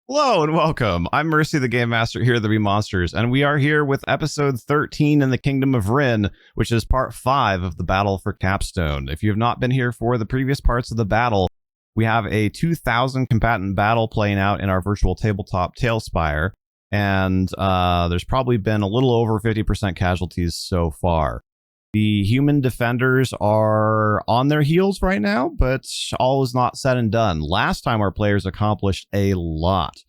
Hello and welcome. I'm Mercy, the Game Master here at the Be Monsters, and we are here with episode 13 in the Kingdom of Rin, which is part 5 of the battle for Capstone. If you have not been here for the previous parts of the battle, we have a 2,000 combatant battle playing out in our virtual tabletop Talespire, and there's probably been a little over 50% casualties so far. The human defenders are on their heels right now, but all is not said and done. Last time our players accomplished a lot.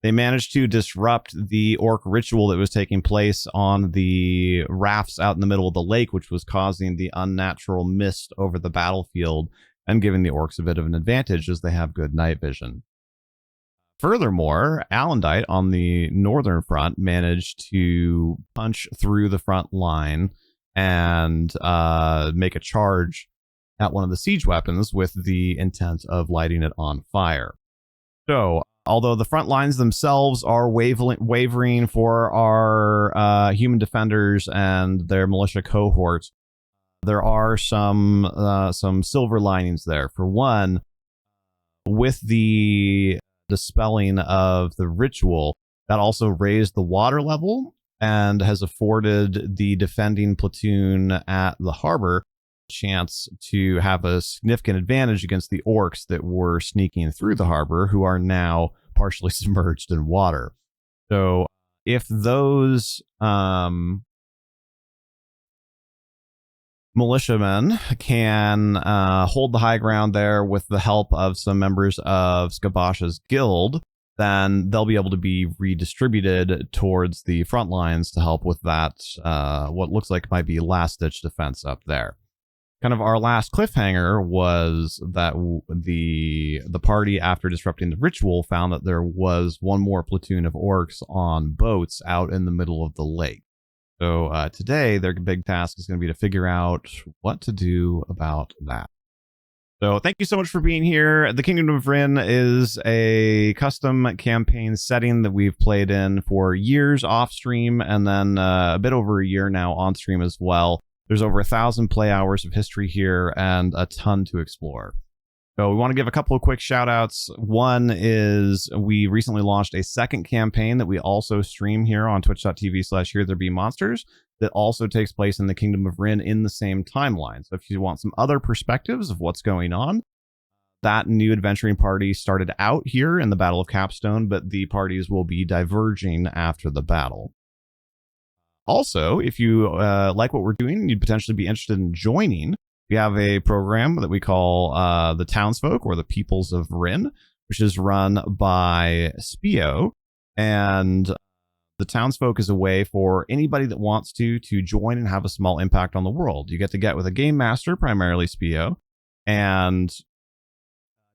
They managed to disrupt the orc ritual that was taking place on the rafts out in the middle of the lake, which was causing the unnatural mist over the battlefield and giving the orcs a bit of an advantage as they have good night vision. Furthermore, Alondite on the northern front managed to punch through the front line and make a charge at one of the siege weapons with the intent of lighting it on fire. So, although the front lines themselves are wavering for our human defenders and their militia cohort, there are some silver linings there. For one, with the dispelling of the ritual, that also raised the water level and has afforded the defending platoon at the harbor a chance to have a significant advantage against the orcs that were sneaking through the harbor, who are now partially submerged in water. So if those militiamen can hold the high ground there with the help of some members of Skabash's guild, then they'll be able to be redistributed towards the front lines to help with that, what looks like might be last-ditch defense up there. Kind of our last cliffhanger was that the party, after disrupting the ritual, found that there was one more platoon of orcs on boats out in the middle of the lake. So today, their big task is going to be to figure out what to do about that. So thank you so much for being here. The Kingdom of Rin is a custom campaign setting that we've played in for years off stream, and then a bit over a year now on stream as well. There's over 1,000 play hours of history here and a ton to explore. So we want to give a couple of quick shout outs. One is we recently launched a second campaign that we also stream here on twitch.tv/HereThereBeMonsters that also takes place in the Kingdom of Rin in the same timeline. So if you want some other perspectives of what's going on, that new adventuring party started out here in the Battle of Capstone, but the parties will be diverging after the battle. Also, if you like what we're doing and you'd potentially be interested in joining, we have a program that we call the Townsfolk, or the Peoples of Rin, which is run by Spio. And the Townsfolk is a way for anybody that wants to join and have a small impact on the world. You get with a game master, primarily Spio, and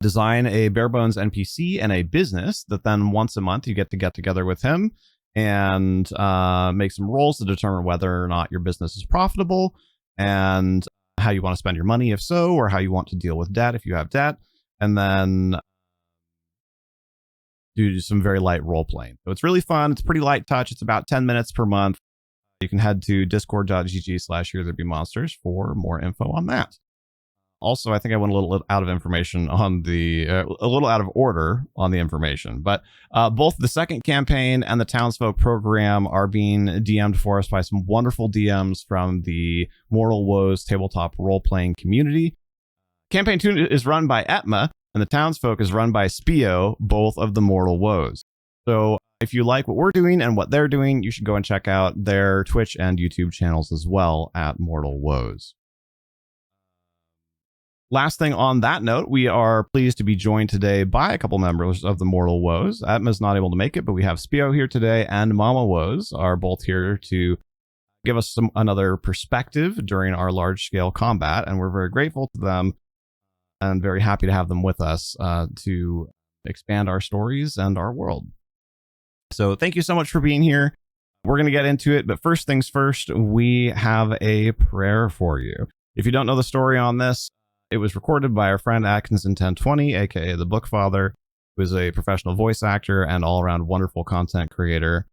design a bare bones NPC and a business that then once a month you get together with him and make some rolls to determine whether or not your business is profitable and how you want to spend your money if so, or how you want to deal with debt if you have debt, and then do some very light role playing. So it's really fun. It's pretty light touch. It's about 10 minutes per month. You can head to discord.gg/HereThereBeMonsters for more info on that. Also, I think I went a little out of information on the, a little out of order on the information, but both the second campaign and the Townsfolk program are being DM'd for us by some wonderful DMs from the Mortal Woes tabletop role-playing community. Campaign 2 is run by Etma, and the Townsfolk is run by Spio, both of the Mortal Woes. So if you like what we're doing and what they're doing, you should go and check out their Twitch and YouTube channels as well at Mortal Woes. Last thing on that note, we are pleased to be joined today by a couple members of the Mortal Woes. Atma's not able to make it, but we have Spio here today, and Mama Woes are both here to give us another perspective during our large-scale combat, and we're very grateful to them and very happy to have them with us to expand our stories and our world. So thank you so much for being here. We're going to get into it, but first things first, we have a prayer for you. If you don't know the story on this, it was recorded by our friend Atkinson1020, aka the Bookfather, who is a professional voice actor and all-around wonderful content creator.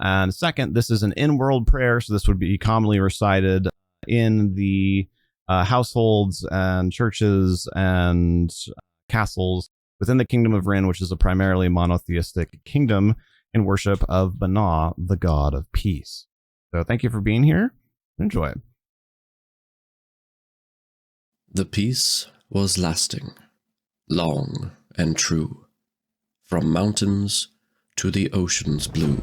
And second, this is an in-world prayer, so this would be commonly recited in the households and churches and castles within the Kingdom of Rin, which is a primarily monotheistic kingdom in worship of Bana, the god of peace. So thank you for being here. Enjoy. The peace was lasting, long and true, from mountains to the ocean's blue.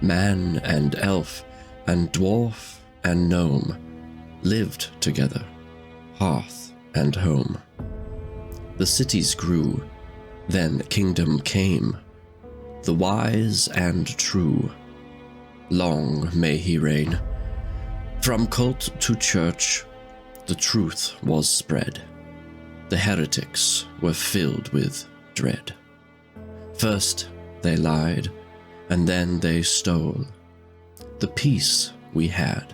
Man and elf and dwarf and gnome lived together, hearth and home. The cities grew, then kingdom came, the wise and true. Long may he reign. From cult to church, the truth was spread. The heretics were filled with dread. First they lied, and then they stole. The peace we had,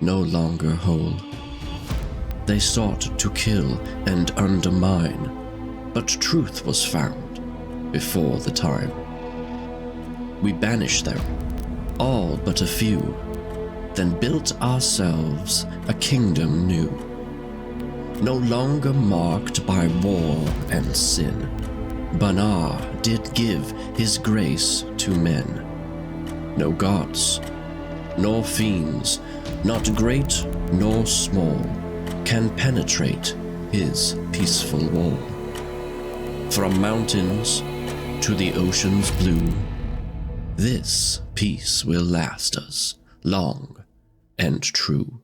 no longer whole. They sought to kill and undermine, but truth was found before the time. We banished them, all but a few, then built ourselves a kingdom new, no longer marked by war and sin. Bana did give his grace to men. No gods, nor fiends, not great nor small, can penetrate his peaceful wall. From mountains to the ocean's blue, this peace will last us long and true.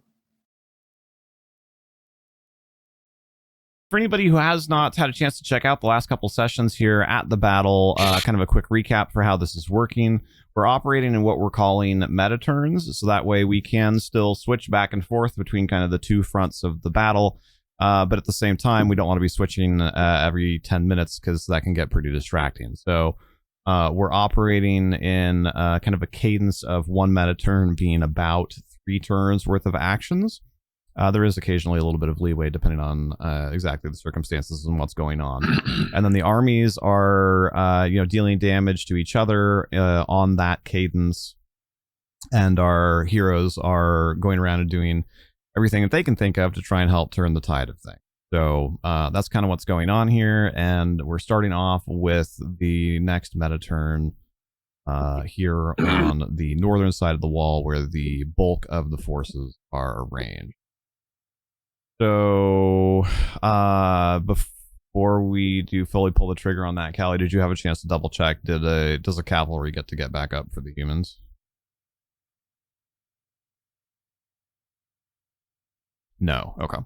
For anybody who has not had a chance to check out the last couple sessions here at the battle, kind of a quick recap for how this is working. We're operating in what we're calling meta turns, so that way we can still switch back and forth between kind of the two fronts of the battle, but at the same time, we don't want to be switching every 10 minutes because that can get pretty distracting. So we're operating in kind of a cadence of one meta turn being about 3 turns worth of actions. There is occasionally a little bit of leeway depending on exactly the circumstances and what's going on. And then the armies are, dealing damage to each other on that cadence. And our heroes are going around and doing everything that they can think of to try and help turn the tide of things. So that's kind of what's going on here. And we're starting off with the next meta turn here on the northern side of the wall where the bulk of the forces are arranged. So, before we do fully pull the trigger on that, Callie, did you have a chance to double check? Does the cavalry get back up for the humans? No. Okay.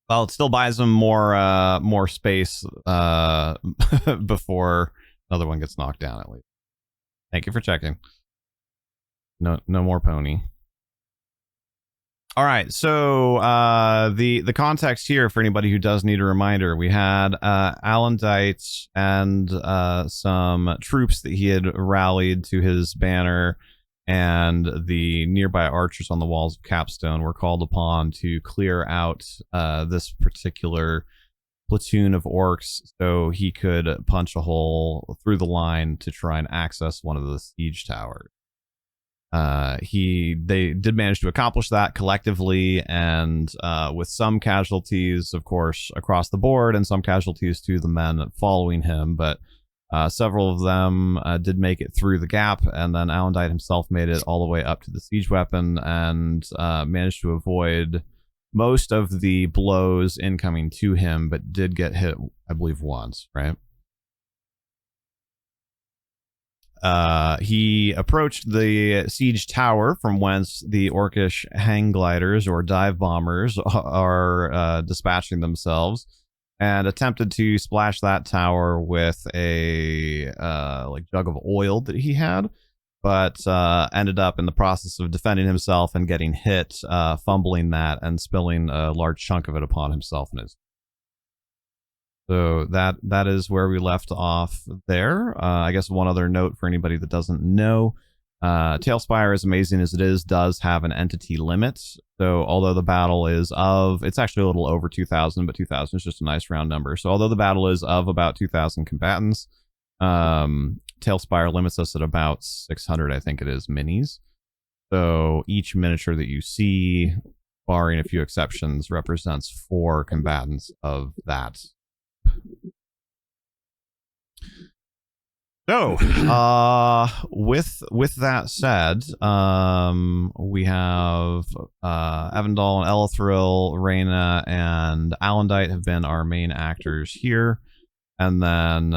Well, it still buys them more space before another one gets knocked down. At least. Thank you for checking. No more pony. All right, so the context here for anybody who does need a reminder, we had Alondite and some troops that he had rallied to his banner, and the nearby archers on the walls of Capstone were called upon to clear out this particular platoon of orcs so he could punch a hole through the line to try and access one of the siege towers. They did manage to accomplish that collectively, and with some casualties, of course, across the board, and some casualties to the men following him, but several of them did make it through the gap, and then Alondite himself made it all the way up to the siege weapon and managed to avoid most of the blows incoming to him, but did get hit, I believe, once, right? He approached the siege tower from whence the orcish hang gliders or dive bombers are dispatching themselves, and attempted to splash that tower with a jug of oil that he had, but ended up in the process of defending himself and getting hit, fumbling that and spilling a large chunk of it upon himself and his. So that is where we left off there. I guess one other note for anybody that doesn't know, Talespire, as amazing as it is, does have an entity limit. So although the battle is it's actually a little over 2,000, but 2,000 is just a nice round number. So although the battle is of about 2,000 combatants, Talespire limits us at about 600, I think it is, minis. So each miniature that you see, barring a few exceptions, represents 4 combatants of that So, with that said, we have Evandal and Elithril, Reyna, and Alondite have been our main actors here, and then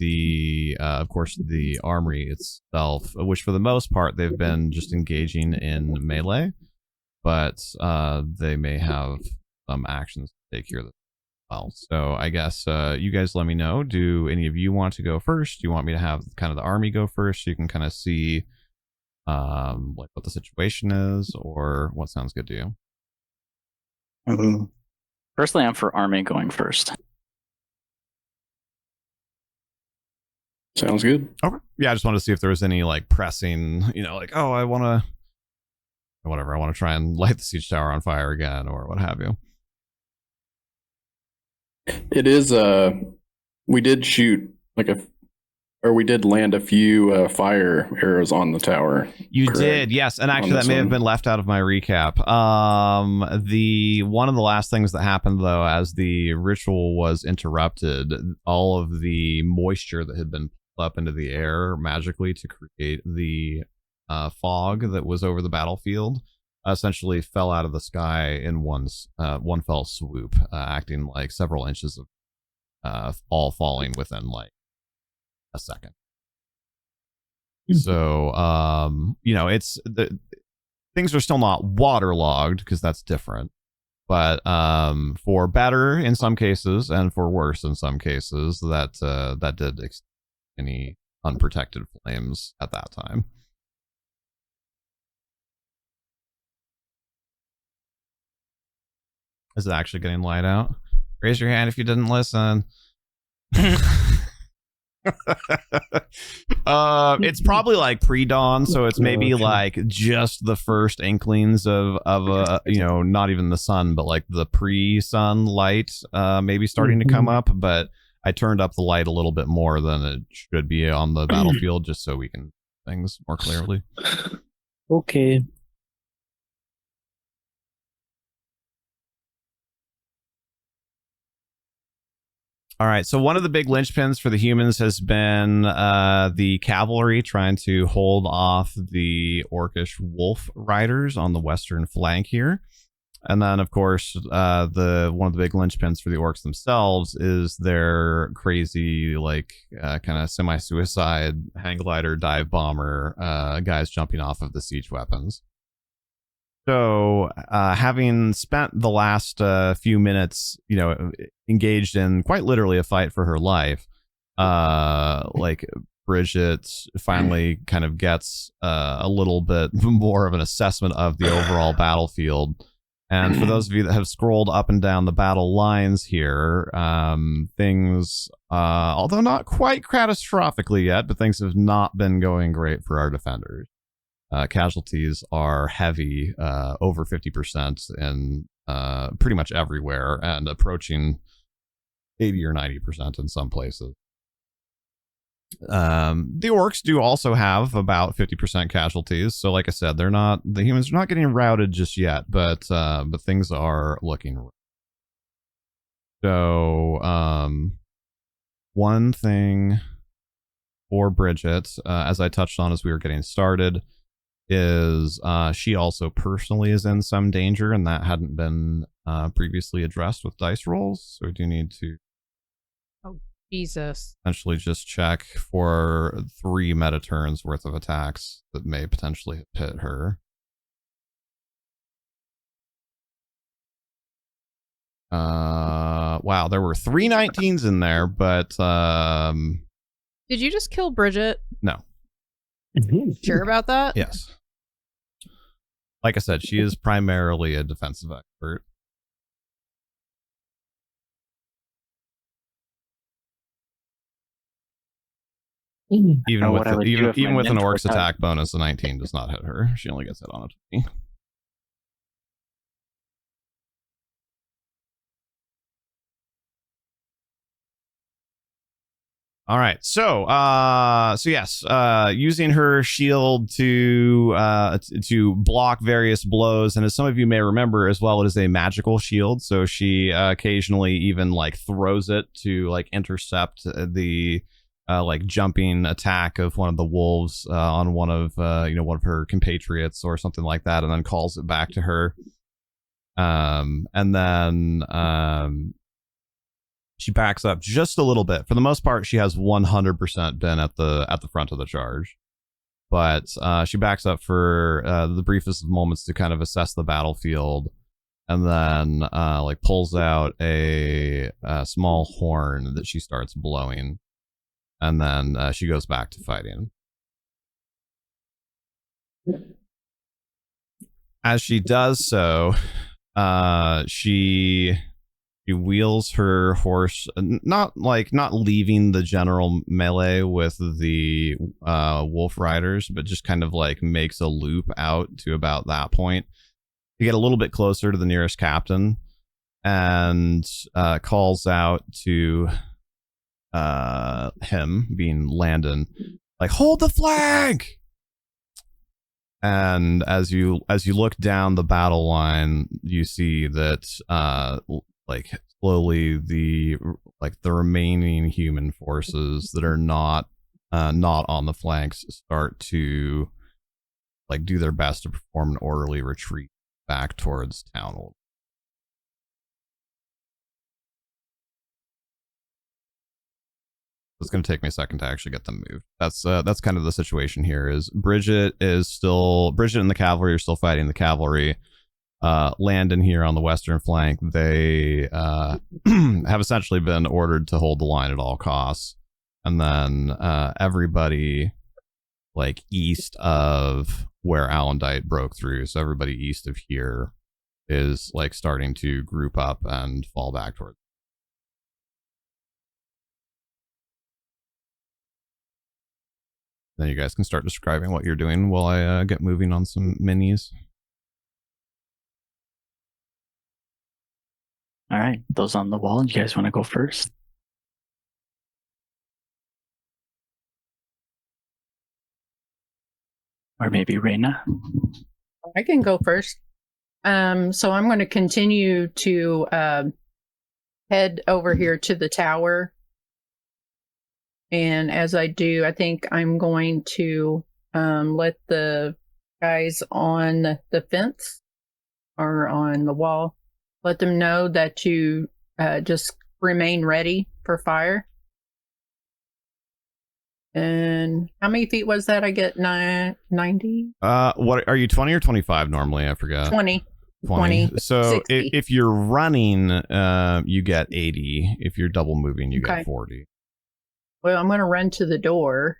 the of course the armory itself, which for the most part they've been just engaging in melee, but they may have some actions to take here as well. So I guess you guys let me know. Do any of you want to go first? Do you want me to have kind of the army go first so you can kind of see like what the situation is, or what sounds good to you? Personally, I'm for army going first. Sounds good. Okay. Yeah, I just wanted to see if there was any like pressing, like, oh, I want to try and light the siege tower on fire again, or what have you. It is, we did shoot we did land a few fire arrows on the tower. You correct? did, yes. And actually that may have been left out of my recap. One of the last things that happened though, as the ritual was interrupted, all of the moisture that had been pulled up into the air magically to create the fog that was over the battlefield essentially fell out of the sky in one fell swoop, acting like several inches of all falling within like a second. So it's things are still not waterlogged because that's different, but for better in some cases and for worse in some cases, that did any unprotected flames at that time. Is it actually getting light out? Raise your hand if you didn't listen. It's probably like pre-dawn, so it's maybe like just the first inklings of not even the sun, but like the pre-sun light maybe starting to come up. But I turned up the light a little bit more than it should be on the battlefield just so we can see things more clearly. Okay. All right, so one of the big linchpins for the humans has been the cavalry trying to hold off the orcish wolf riders on the western flank here. And then, of course, one of the big linchpins for the orcs themselves is their crazy, like, kind of semi-suicide hang glider dive bomber guys jumping off of the siege weapons. So, having spent the last few minutes, engaged in quite literally a fight for her life, like Bridget finally kind of gets a little bit more of an assessment of the overall battlefield. And for those of you that have scrolled up and down the battle lines here, things, although not quite catastrophically yet, but things have not been going great for our defenders. Casualties are heavy, over 50% in pretty much everywhere, and approaching 80 or 90% in some places. The orcs do also have about 50% casualties, so like I said, the humans are not getting routed just yet, but things are looking rough. So one thing for Bridget, as I touched on as we were getting started, is she also personally is in some danger, and that hadn't been previously addressed with dice rolls, so we do need to Jesus. Essentially just check for 3 meta turns worth of attacks that may potentially hit her. Wow, there were 3 19s in there, but Did you just kill Bridget? No. Sure about that? Yes. Like I said, she is primarily a defensive expert. Even with an orc's attack bonus, a 19 does not hit her. She only gets hit on a 20. All right. So yes, using her shield to block various blows, and as some of you may remember as well, it is a magical shield. So she occasionally even like throws it to like intercept the like jumping attack of one of the wolves on one of one of her compatriots or something like that, and then calls it back to her. And then she backs up just a little bit. For the most part, she has 100% been at the front of the charge, but she backs up for the briefest of moments to kind of assess the battlefield, and then like pulls out a small horn that she starts blowing, and then she goes back to fighting. As she does so, she wheels her horse, not leaving the general melee with the wolf riders, but just kind of like makes a loop out to about that point to get a little bit closer to the nearest captain, and calls out to him, being Landon, like, hold the flag. And as you look down the battle line, you see that like slowly the remaining human forces that are not on the flanks start to like do their best to perform an orderly retreat back towards town. It's going to take me a second to actually get them moved. That's kind of the situation here. Is Bridget and the cavalry are still fighting the cavalry. Landon here on the western flank, they have essentially been ordered to hold the line at all costs, and then everybody like east of where Alondite broke through, so everybody east of here is like starting to group up and fall back towards. Then you guys can start describing what you're doing while I get moving on some minis. All right, those on the wall. You guys want to go first? Or maybe Reina? I can go first. So I'm going to continue to head over here to the tower. And as I do, I think I'm going to let the guys on the fence or on the wall, let them know that you just remain ready for fire. And how many feet was that? I get 90? What are you, 20 or 25 normally? I forgot. 20. 20. So 60. if you're running, you get 80. If you're double moving, you get 40. Well, I'm going to run to the door.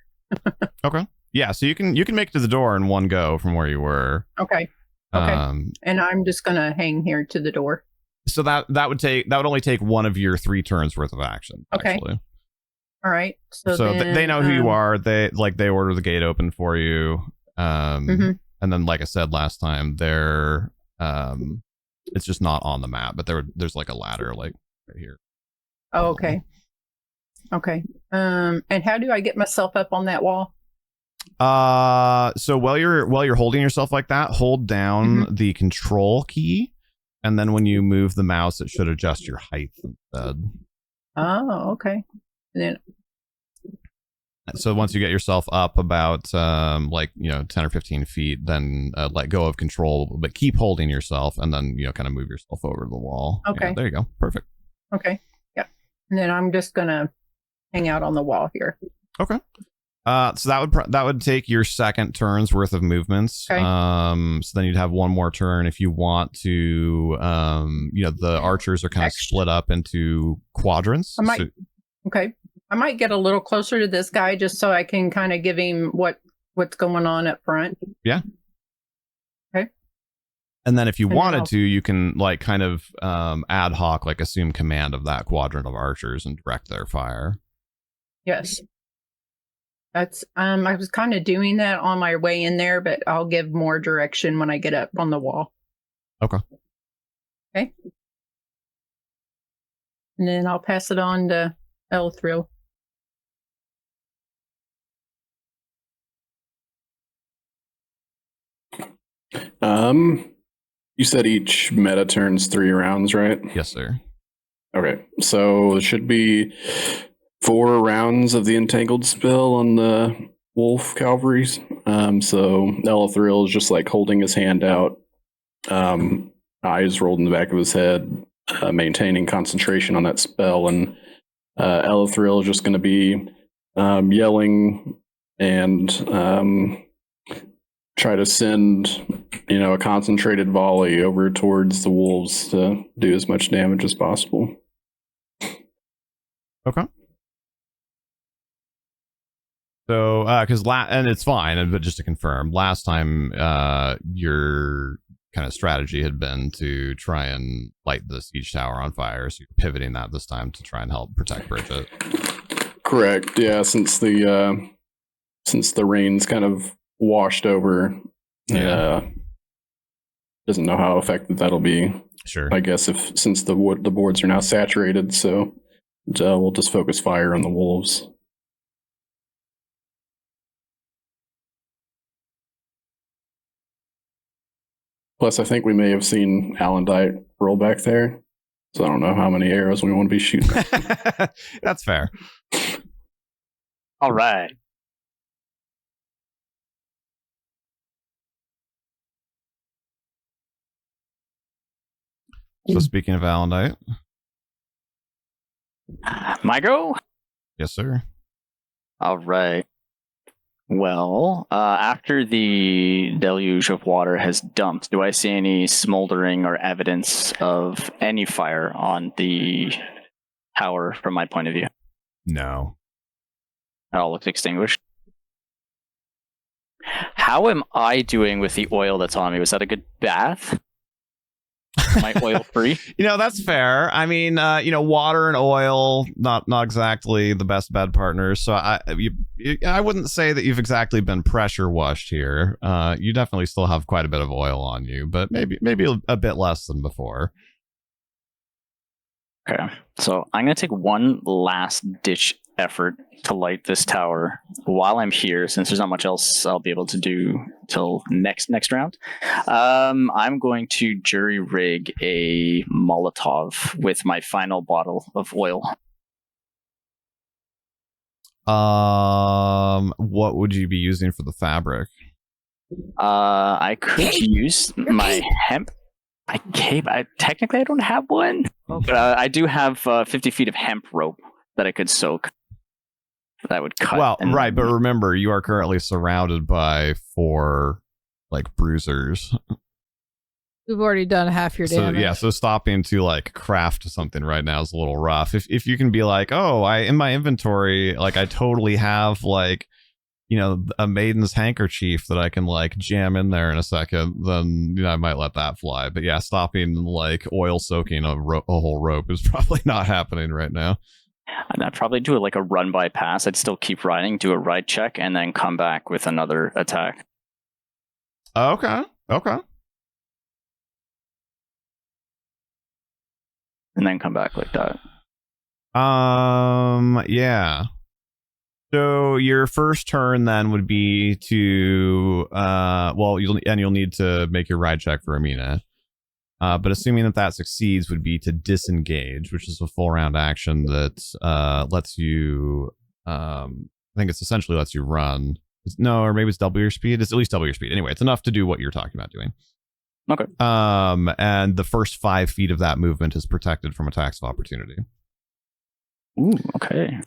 Okay. Yeah, so you can make it to the door in one go from where you were. Okay. And I'm just going to hang here to the door. So that would only take one of your 3 turns worth of action. Okay. Actually. All right. So then, they know who you are. They order the gate open for you. Mhm. And then, like I said last time, they're it's just not on the map, but there's like a ladder like right here. Oh, okay. Okay. And how do I get myself up on that wall? So while you're holding yourself like that, hold down the control key, and then when you move the mouse, it should adjust your height instead. Oh, okay. And then so once you get yourself up about 10 or 15 feet, then let go of control, but keep holding yourself, and then kind of move yourself over the wall. Okay. Yeah, there you go. Perfect. Okay. Yeah. And then I'm just gonna hang out on the wall here. Okay. So that would take your second turn's worth of movements. Okay. So then you'd have one more turn if you want to. The archers are kind of split up into quadrants. Okay. I might get a little closer to this guy just so I can kind of give him what's going on up front. Yeah. Okay. And then if you wanted to, you can like kind of ad hoc like assume command of that quadrant of archers and direct their fire. Yes. That's I was kind of doing that on my way in there, but I'll give more direction when I get up on the wall. Okay. Okay. And then I'll pass it on to Elthrill. You said each meta turns 3 rounds, right? Yes, sir. Okay, so it should be 4 rounds of the Entangled spell on the Wolf Cavalries. So Elithriel is just like holding his hand out, eyes rolled in the back of his head, maintaining concentration on that spell, and Elithriel is just going to be yelling and try to send, a concentrated volley over towards the wolves to do as much damage as possible. Okay. So, and it's fine, but just to confirm, last time your kind of strategy had been to try and light the siege tower on fire, so you're pivoting that this time to try and help protect Bridget. Correct. Yeah, since the rain's kind of washed over, doesn't know how effective that'll be. Sure. I guess since the boards are now saturated, so we'll just focus fire on the wolves. Plus, I think we may have seen Alondite roll back there, so I don't know how many arrows we want to be shooting. That's fair. All right. So speaking of Alondite. My go? Yes, sir. All right. Well, after the deluge of water has dumped, do I see any smoldering or evidence of any fire on the tower from my point of view? No. It all looks extinguished. How am I doing with the oil that's on me? Was that a good bath? Am I oil free? That's fair. I mean, water and oil, not exactly the best bed partners. So I wouldn't say that you've exactly been pressure washed here. You definitely still have quite a bit of oil on you, but maybe a bit less than before. Okay, so I'm going to take one last ditch effort to light this tower while I'm here, since there's not much else I'll be able to do till next round. I'm going to jury rig a Molotov with my final bottle of oil. What would you be using for the fabric? I could use my hemp. My cape. Technically, I don't have one, but I do have 50 feet of hemp rope that I could soak. That would cut. Well, right, but remember, you are currently surrounded by 4 bruisers. We've already done half your damage. So stopping to craft something right now is a little rough. If you can be like, oh, in my inventory, I totally have a maiden's handkerchief that I can jam in there in a second, then I might let that fly. But yeah, stopping oil soaking a whole rope is probably not happening right now. And I'd probably do it a run by pass. I'd still keep riding, do a ride check, and then come back with another attack. Okay. And then come back like that. Yeah. So your first turn then would be to you'll need to make your ride check for Amina. But assuming that succeeds would be to disengage, which is a full round action that lets you I think it's essentially lets you run. Or maybe it's double your speed. It's at least double your speed. Anyway, it's enough to do what you're talking about doing. Okay. And the first 5 feet of that movement is protected from attacks of opportunity. Ooh, okay.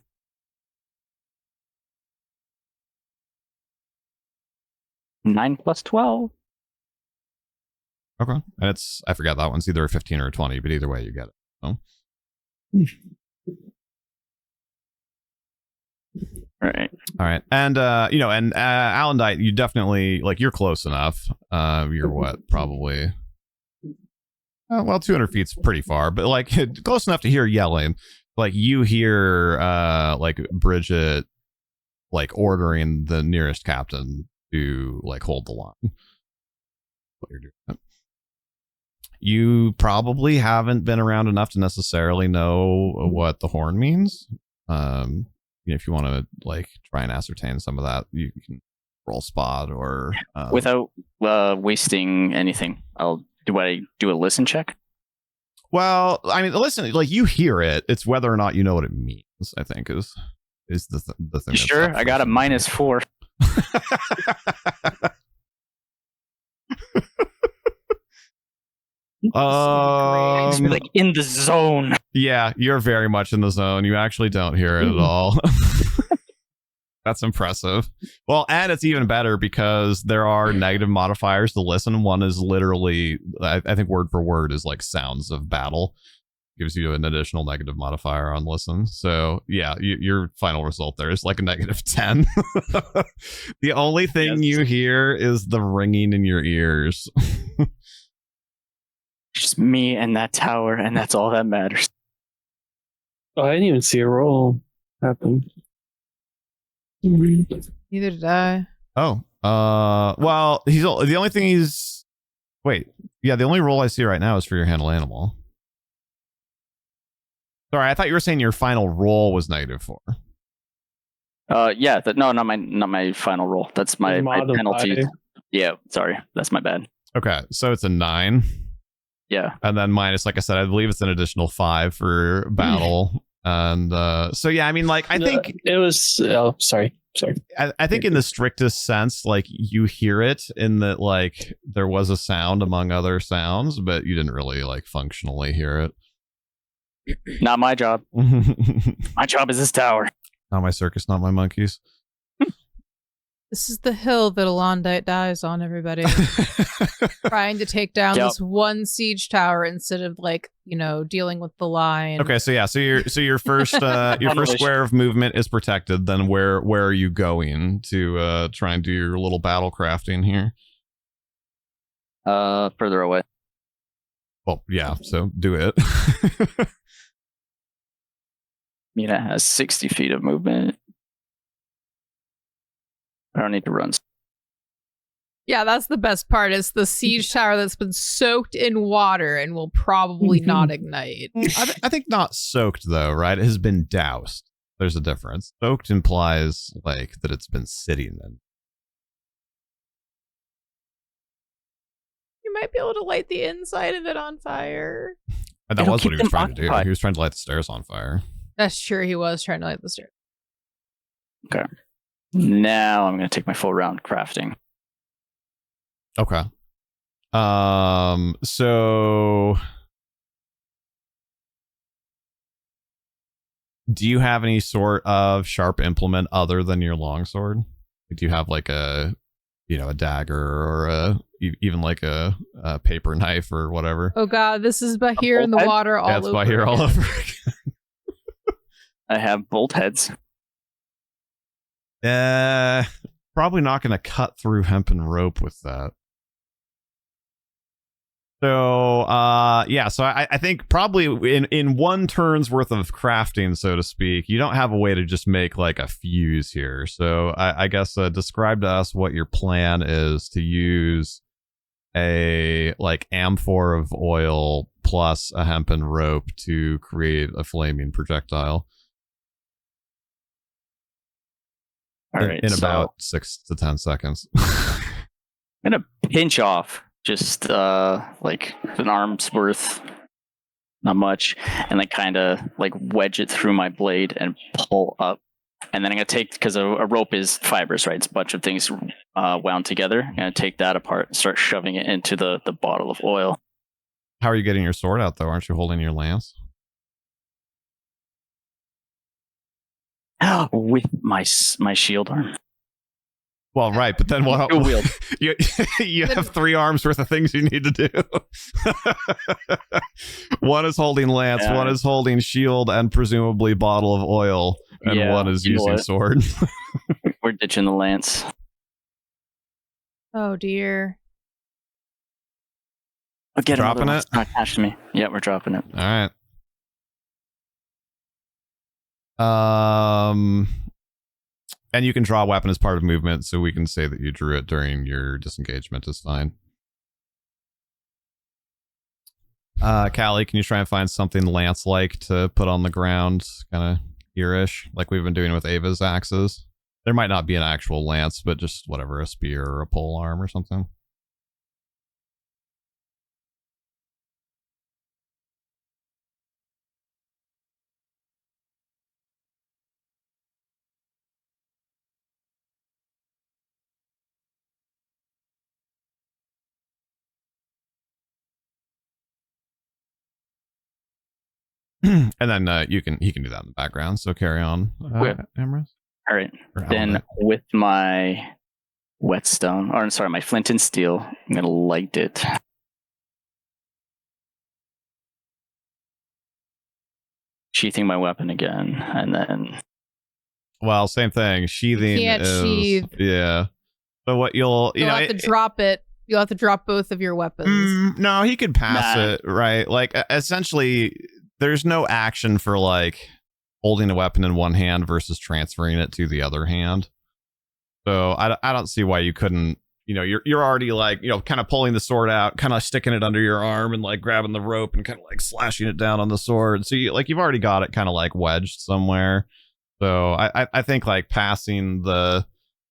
Nine plus 12. Okay. And I forgot that one's either a 15 or a 20, but either way you get it. So. All right. And, Alondite, you definitely, you're close enough. You're what, probably, 200 feet's pretty far, but, close enough to hear yelling. You hear, Bridget, ordering the nearest captain to, hold the line. What you're doing. You probably haven't been around enough to necessarily know what the horn means. If you want to try and ascertain some of that, you can roll spot or without wasting anything. Do I do a listen check? Well, I mean, listen, like you hear it. It's whether or not you know what it means. I think is the thing. Sure, I got a -4. Like in the zone. Yeah, you're very much in the zone. You actually don't hear it at all. That's impressive. Well, and it's even better because there are negative modifiers to listen. One is literally, I think word for word is like sounds of battle. Gives you an additional negative modifier on listen. So yeah, your final result there is like a -10. The only thing you hear is the ringing in your ears. Just me and that tower, and that's all that matters. Oh, I didn't even see a roll happen. Neither did I. Oh, well, the only thing he's. Wait, yeah, the only roll I see right now is for your handle animal. Sorry, I thought you were saying your final roll was -4. Yeah, no, not my final roll. That's my penalty. Yeah, sorry, that's my bad. Okay, so it's a 9. Yeah, and then minus, like I said, I believe it's an additional 5 for battle. And so yeah, I mean, like I think it was. Oh, sorry. I think in the strictest sense, like you hear it in that, like there was a sound among other sounds, but you didn't really like functionally hear it. Not my job. My job is this tower. Not my circus, not my monkeys. This is the hill that Alondite dies on, everybody. Trying to take down this one siege tower instead of like, dealing with the line. Okay, so yeah, so your first first square of movement is protected. Then where are you going to try and do your little battle crafting here? Further away. Well, yeah, so do it. Mina has 60 feet of movement. I don't need to run. Yeah, that's the best part. It's the siege tower that's been soaked in water and will probably not ignite. I think not soaked though, right? It has been doused. There's a difference. Soaked implies like that it's been sitting in. You might be able to light the inside of it on fire. And that was what he was trying to do. He was trying to light the stairs on fire. That's true. He was trying to light the stairs. Okay. Now I'm going to take my full round crafting. Okay. So do you have any sort of sharp implement other than your longsword? Do you have like a dagger or even like a paper knife or whatever? Oh God, this is Bahir in the water all over. That's Bahir all over again. I have bolt heads. Probably not going to cut through hempen rope with that. So, so I think probably in one turn's worth of crafting, so to speak, you don't have a way to just make like a fuse here. So I guess describe to us what your plan is to use a like amphor of oil plus a hempen rope to create a flaming projectile. All right, in about 6 to 10 seconds. I'm gonna pinch off just like an arm's worth, not much, and then kind of like wedge it through my blade and pull up. And then I'm gonna take, because a rope is fibrous, right? It's a bunch of things wound together. I'm gonna take that apart and start shoving it into the bottle of oil. How are you getting your sword out though? Aren't you holding your lance? With my shield arm. Well, right, but then what? You have 3 arms worth of things you need to do. One is holding lance, one is holding shield, and presumably bottle of oil, and one is using sword. We're ditching the lance. Oh dear. I'll get dropping it. Not attached to me. Yeah, we're dropping it. All right. And you can draw a weapon as part of movement, so we can say that you drew it during your disengagement is fine. Callie, can you try and find something lance-like to put on the ground, kind of here-ish, like we've been doing with Ava's axes? There might not be an actual lance, but just whatever, a spear or a pole arm or something. And then he can do that in the background. So carry on, Amorous. All right. Then with my whetstone, or sorry, my flint and steel, I'm gonna light it. Sheathing my weapon again, and then. Well, same thing. Sheathing. You can't sheath. Yeah. So what you'll have to drop it. You'll have to drop both of your weapons. No, he could pass it, right? Like essentially. There's no action for like holding a weapon in one hand versus transferring it to the other hand. So I don't see why you couldn't, you're already like, kind of pulling the sword out, kind of sticking it under your arm and like grabbing the rope and kind of like slashing it down on the sword. So you've already got it kind of like wedged somewhere. So I think like passing the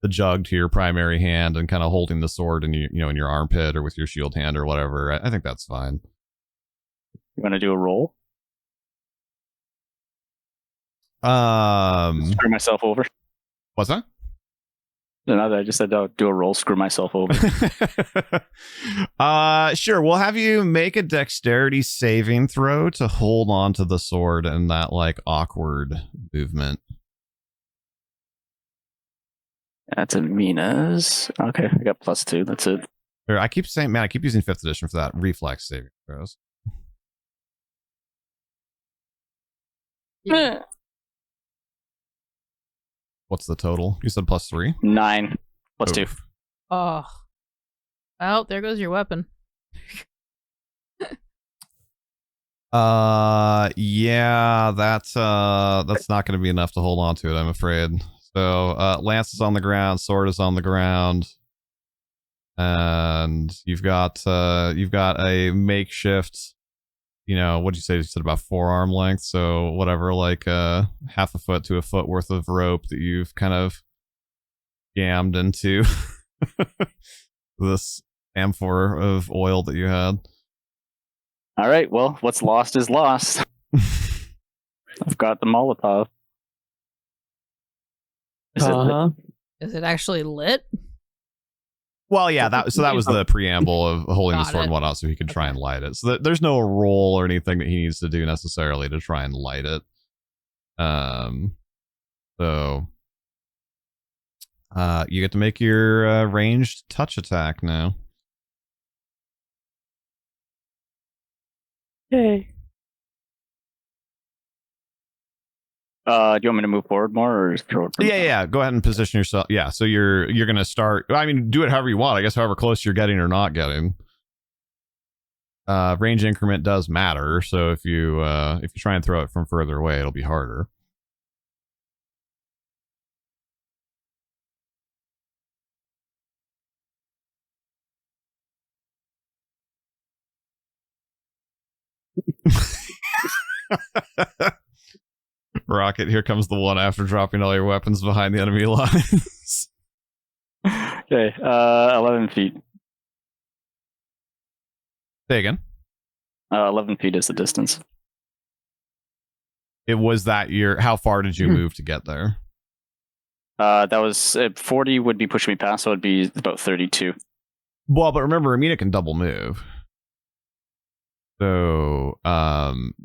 jug to your primary hand and kind of holding the sword in in your armpit or with your shield hand or whatever. I think that's fine. You want to do a roll? Screw myself over. What's that? No, I just said do a roll, screw myself over. Sure. We'll have you make a dexterity saving throw to hold on to the sword in that like awkward movement. That's a Mina's. Okay, I got +2. That's it. I keep saying, man, I keep using 5th edition for that reflex saving throws. What's the total? You said +3? 9 +2. Oh. Well, there goes your weapon. Yeah, that's not going to be enough to hold on to it, I'm afraid. So, lance is on the ground, sword is on the ground, and you've got a makeshift. What'd you say? You said about forearm length. So whatever, like half a foot to a foot worth of rope that you've kind of jammed into this amphor of oil that you had. All right. Well, what's lost is lost. I've got the Molotov. Is it actually lit? Well, yeah, that was the preamble of holding the sword and whatnot, so he could try and light it. So there's no roll or anything that he needs to do necessarily to try and light it. So you get to make your ranged touch attack now. Yay. Do you want me to move forward more, or throw it? Yeah. Go ahead and position yourself. Yeah, so you're gonna start. I mean, do it however you want. I guess however close you're getting or not getting. Range increment does matter. So if you try and throw it from further away, it'll be harder. Rocket, here comes the one after dropping all your weapons behind the enemy lines. Okay, 11 feet. Say again. 11 feet is the distance. It was that how far did you move to get there? That was 40 would be pushing me past, so it'd be about 32. Well, but remember, Amina can double move. So,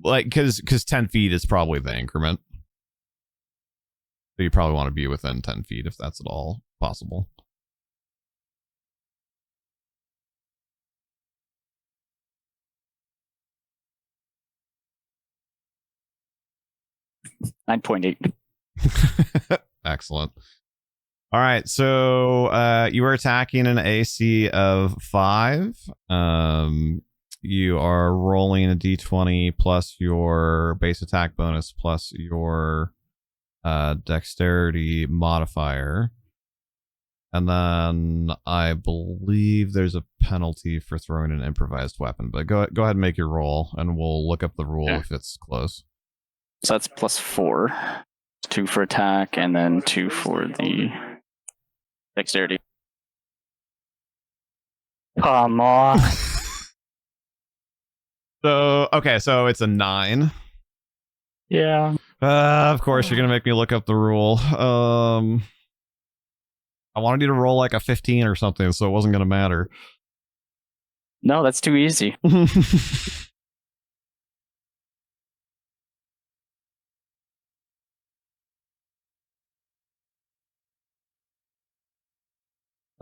like, because 10 feet is probably the increment. So you probably want to be within 10 feet if that's at all possible. .8. Excellent. All right, so you are attacking an AC of 5. You are rolling a d20 plus your base attack bonus plus your dexterity modifier. And then I believe there's a penalty for throwing an improvised weapon. But go ahead and make your roll, and we'll look up the rule if it's close. So that's +4. 2 for attack, and then 2 for the Dexterity. Come on. So okay, so it's a 9. Yeah. Of course, you're gonna make me look up the rule. I wanted you to roll like a 15 or something, so it wasn't gonna matter. No, that's too easy.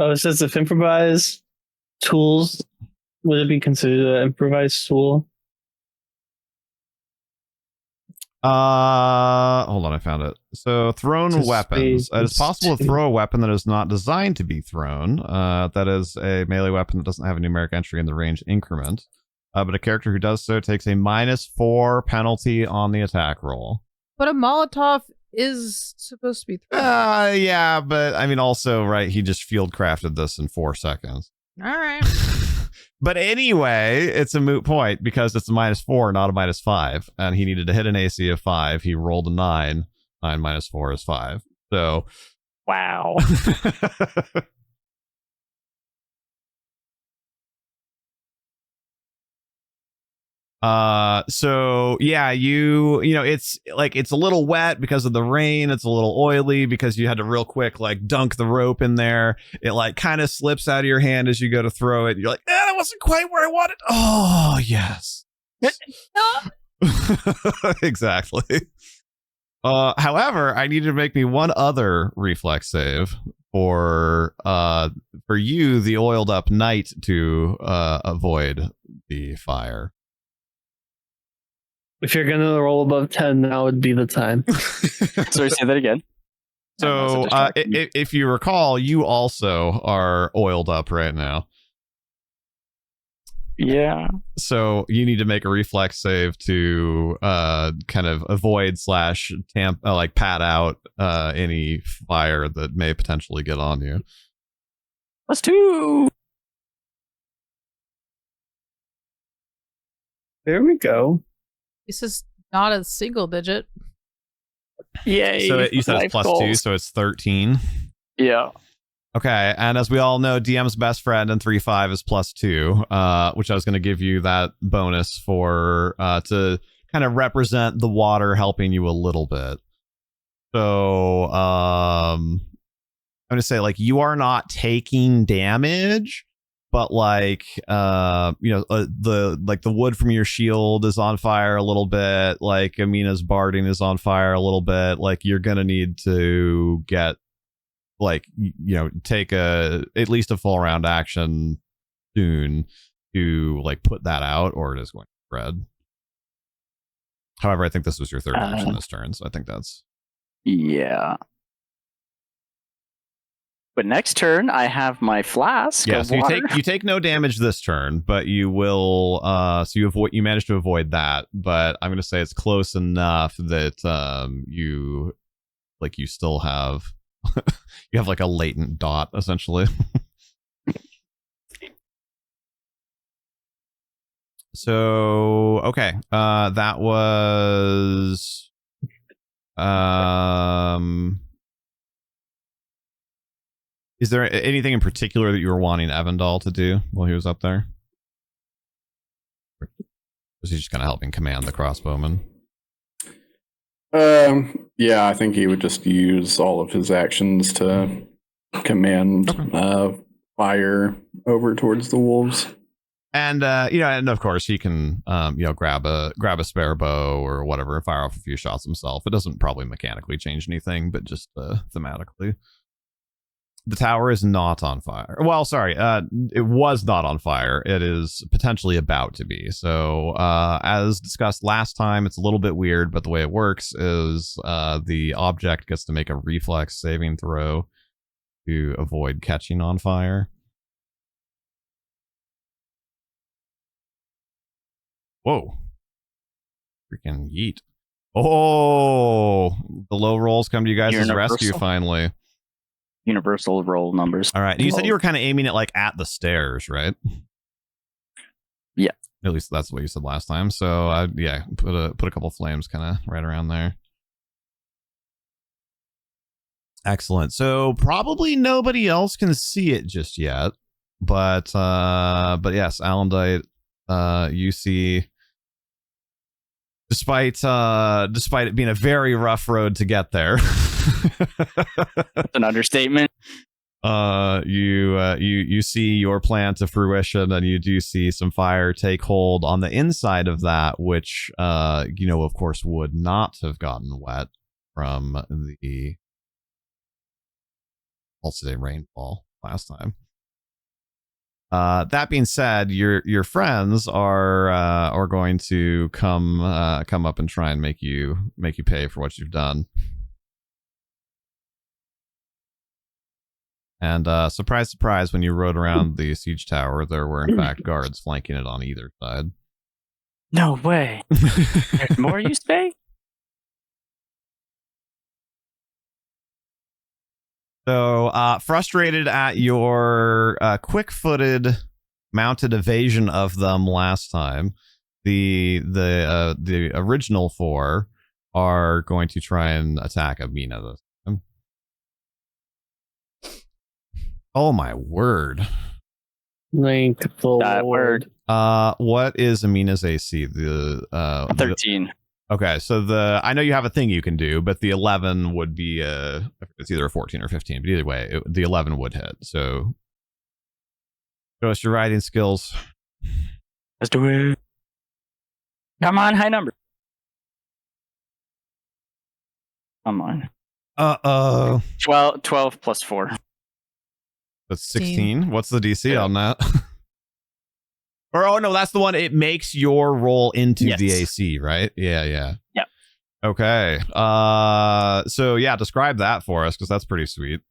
Oh, it says if improvised tools, would it be considered an improvised tool? Hold on, I found it. So thrown Just weapons. space It is possible to two. throw a weapon that is not designed to be thrown. That is a melee weapon that doesn't have a numeric entry in the range increment. But a character who does so takes a -4 penalty on the attack roll. But a Molotov is supposed to be thrown. Yeah, but I mean, also, right? He just field crafted this in 4 seconds. All right. But anyway, it's a moot point because it's a -4, not a -5, and he needed to hit an AC of 5. He rolled a 9. 9 minus 4 is 5. So, Wow. So yeah, you know, it's like it's a little wet because of the rain. It's a little oily because you had to real quick like dunk the rope in there. It like kind of slips out of your hand as you go to throw it. You're like, that wasn't quite where I wanted. Oh yes. Exactly. However, I need to make me one other reflex save for you, the oiled up knight, to avoid the fire. If you're going to roll above 10, now would be the time. Sorry, say that again. So, if you recall, you also are oiled up right now. Yeah. So you need to make a reflex save to kind of avoid / like pat out any fire that may potentially get on you. +2. There we go. This is not a single digit. Yay. So you said it's Life +2, goals. so it's 13. Yeah. Okay, and as we all know, DM's best friend in 3.5 is +2, which I was going to give you that bonus for to kind of represent the water helping you a little bit. So I'm going to say like you are not taking damage, but like the wood from your shield is on fire a little bit. Like Amina's barding is on fire a little bit. Like you're going to need to get like take at least a full round action soon to like put that out, or it is going to spread. However, I think this was your third action this turn, so I think that's Yeah. But next turn, I have my flask. yeah. of So water. you take no damage this turn, but you will. So you managed to avoid that, but I'm going to say it's close enough that you still have you have like a latent dot essentially. So okay, that was is there anything in particular that you were wanting Evandal to do while he was up there? Or was he just kind of helping command the crossbowman? Yeah, I think he would just use all of his actions to command fire over towards the wolves. And and of course he can grab a spare bow or whatever and fire off a few shots himself. It doesn't probably mechanically change anything, but just thematically. The tower is not on fire. Well, sorry, it was not on fire. It is potentially about to be. So, as discussed last time, it's a little bit weird, but the way it works is the object gets to make a reflex saving throw to avoid catching on fire. Whoa. Freaking yeet. Oh, the low rolls come to you guys' rescue finally. Universal roll numbers. All right. You said you were kind of aiming it like at the stairs, right? Yeah. At least that's what you said last time. So put a couple flames kind of right around there. Excellent. So probably nobody else can see it just yet, but yes, Alondite, you see, despite it being a very rough road to get there. That's an understatement. You see your plan to fruition, and you do see some fire take hold on the inside of that, which of course would not have gotten wet from the, I'll say, rainfall last time. That being said, your friends are going to come up and try and make you pay for what you've done. And surprise, surprise, when you rode around the siege tower, there were in fact guards flanking it on either side. No way. There's more you say? So, frustrated at your quick-footed mounted evasion of them last time, the original four are going to try and attack Amina this time. Oh my word! Thank the That Lord. What is Amina's AC? The 13. Okay, so I know you have a thing you can do, but the 11 would be it's either a 14 or 15, but either way, the 11 would hit. So show us your writing skills. Let's do it. Come on, high number. Come on. 12 plus 4. That's 16. What's the DC on that? Or, oh no, that's the one. It makes your roll into the AC, right? Yeah. Yep. Okay. So yeah, describe that for us, because that's pretty sweet.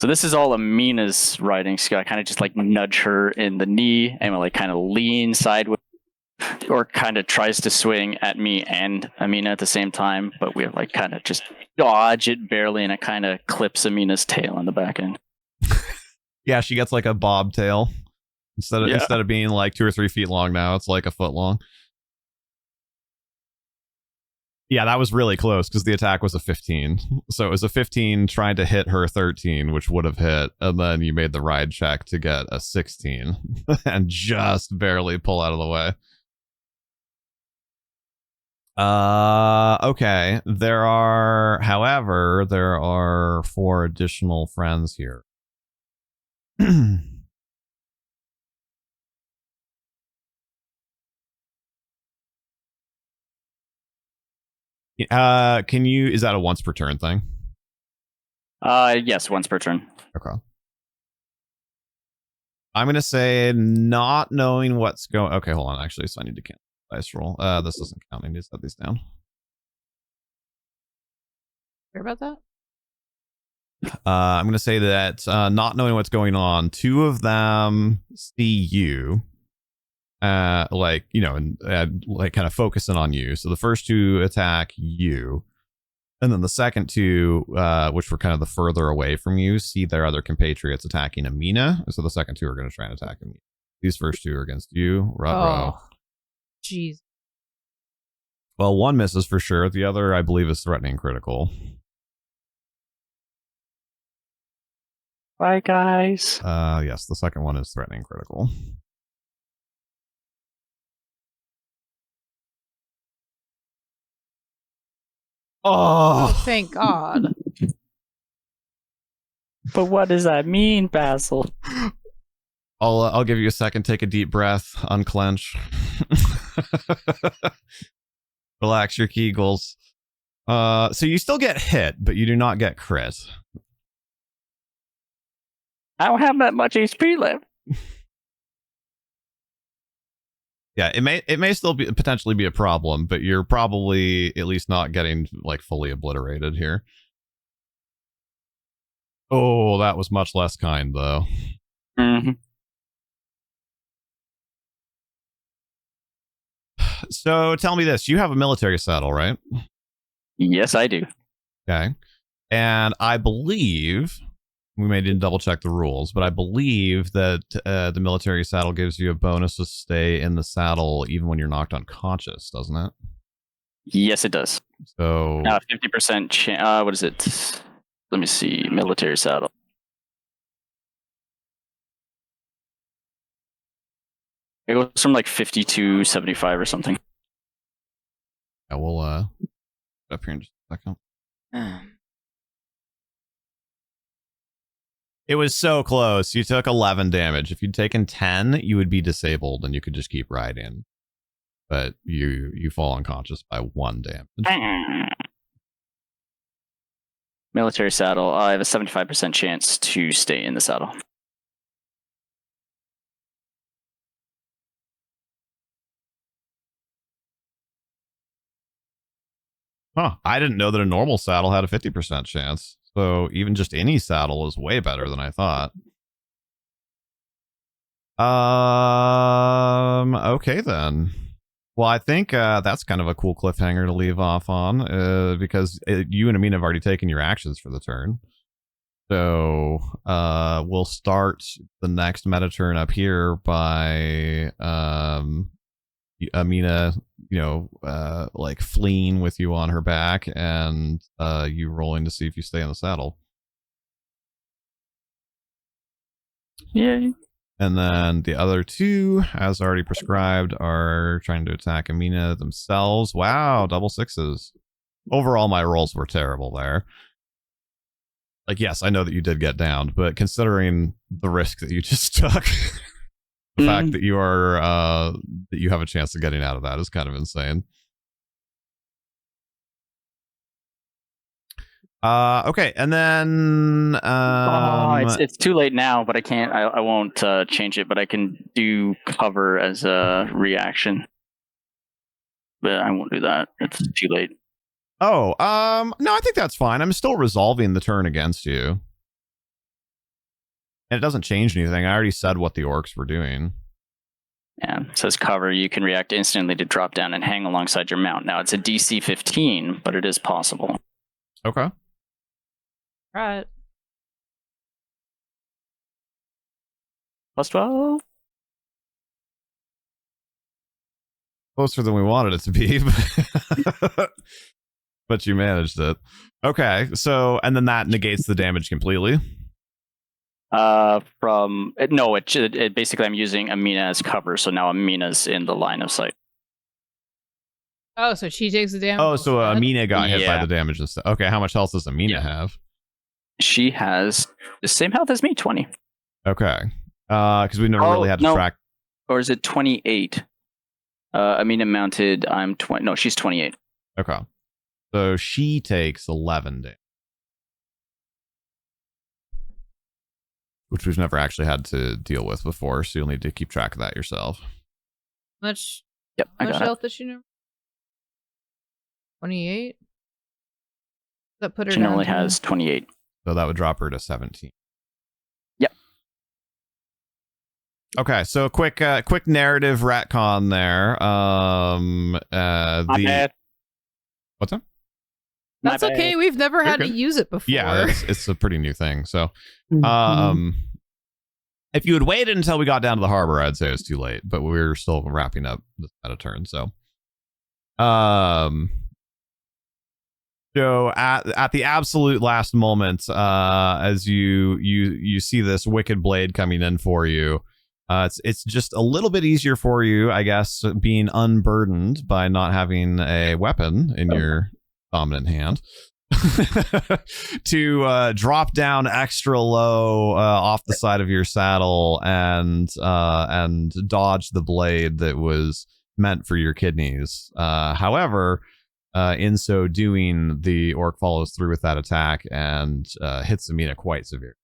So this is all Amina's writing skill. I kind of just like nudge her in the knee and like kind of lean sideways, or kind of tries to swing at me and Amina at the same time, but we like kind of just dodge it barely, and it kind of clips Amina's tail on the back end. Yeah, she gets like a bobtail. Instead of being like 2 or 3 feet long now, it's like a foot long. Yeah, that was really close because the attack was a 15. So it was a 15 trying to hit her 13, which would have hit, and then you made the ride check to get a 16 and just barely pull out of the way. Okay. There are 4 additional friends here. Can you, is that a once per turn thing? Yes, once per turn. Okay. I'm going to say not knowing what's going, okay, hold on, actually, so I need to cancel the dice roll. This doesn't count, I need to set these down. Hear about that? I'm going to say that not knowing what's going on, 2 of them see you, like, you know, and like kind of focusing on you. So the first 2 attack you, and then the second 2, which were kind of the further away from you, see their other compatriots attacking Amina. So the second 2 are going to try and attack Amina. These first 2 are against you. Ruh-roh. Jeez. Well, one misses for sure. The other, I believe, is threatening critical. Bye, guys. Yes, the second one is threatening critical. Oh, thank God. But what does that mean, Basil? I'll give you a second. Take a deep breath. Unclench. Relax your kegels. So you still get hit, but you do not get crit. I don't have that much HP left. Yeah, it may still be potentially be a problem, but you're probably at least not getting like fully obliterated here. Oh, that was much less kind though. Mm-hmm. So tell me this: you have a military saddle, right? Yes, I do. Okay, and I believe we may need to double check the rules, but I believe that the military saddle gives you a bonus to stay in the saddle even when you're knocked unconscious, doesn't it? Yes, it does. So 50% chance. What is it? Let me see. Military saddle. It goes from like 50 to 75 or something. Yeah, we'll up here in just a second. It was so close. You took 11 damage. If you'd taken 10, you would be disabled and you could just keep riding. But you fall unconscious by 1 damage. Military saddle. I have a 75% chance to stay in the saddle. Huh. I didn't know that a normal saddle had a 50% chance. So even just any saddle is way better than I thought. Okay then. Well, I think that's kind of a cool cliffhanger to leave off on, because you and Amina have already taken your actions for the turn. So we'll start the next meta turn up here by Amina, like fleeing with you on her back, and you rolling to see if you stay in the saddle. Yay. And then the other two, as already prescribed, are trying to attack Amina themselves. Wow, double sixes. Overall, my rolls were terrible there. Like, yes, I know that you did get downed, but considering the risk that you just took, the fact that you are that you have a chance of getting out of that is kind of insane. Okay, and then it's too late now, but I can't. I won't change it, but I can do cover as a reaction. But I won't do that. It's too late. Oh, no, I think that's fine. I'm still resolving the turn against you. And it doesn't change anything. I already said what the orcs were doing. Yeah, it says cover. You can react instantly to drop down and hang alongside your mount. Now, it's a DC 15, but it is possible. Okay. Right. Plus 12? Closer than we wanted it to be, but you managed it. Okay, so, and then that negates the damage completely? It basically I'm using Amina as cover, so now Amina's in the line of sight. Oh, so she takes the damage. Oh, so Amina got hit by Yeah. the damage and stuff. Okay, how much health does Amina have? She has the same health as me, 20. Okay. Because we've never really had to track. Or is it 28? Amina mounted, I'm 20. No, she's 28. Okay. So she takes 11 damage. Which we've never actually had to deal with before, so you'll need to keep track of that yourself. Much Yep, I got health does she know? 28? That put her She down only to- has 28. So that would drop her to 17. Yep. Okay, so quick narrative retcon there. My bad. What's that? That's My bad. okay. We've never had to good. use it before. Yeah, it's a pretty new thing. So, if you had waited until we got down to the harbor, I'd say it was too late. But we were still wrapping up this meta turn. So, so at the absolute last moment, as you see this wicked blade coming in for you, it's just a little bit easier for you, I guess, being unburdened by not having a weapon in your dominant hand, to drop down extra low off the side of your saddle and dodge the blade that was meant for your kidneys. However, in so doing, the orc follows through with that attack and hits Amina quite severe.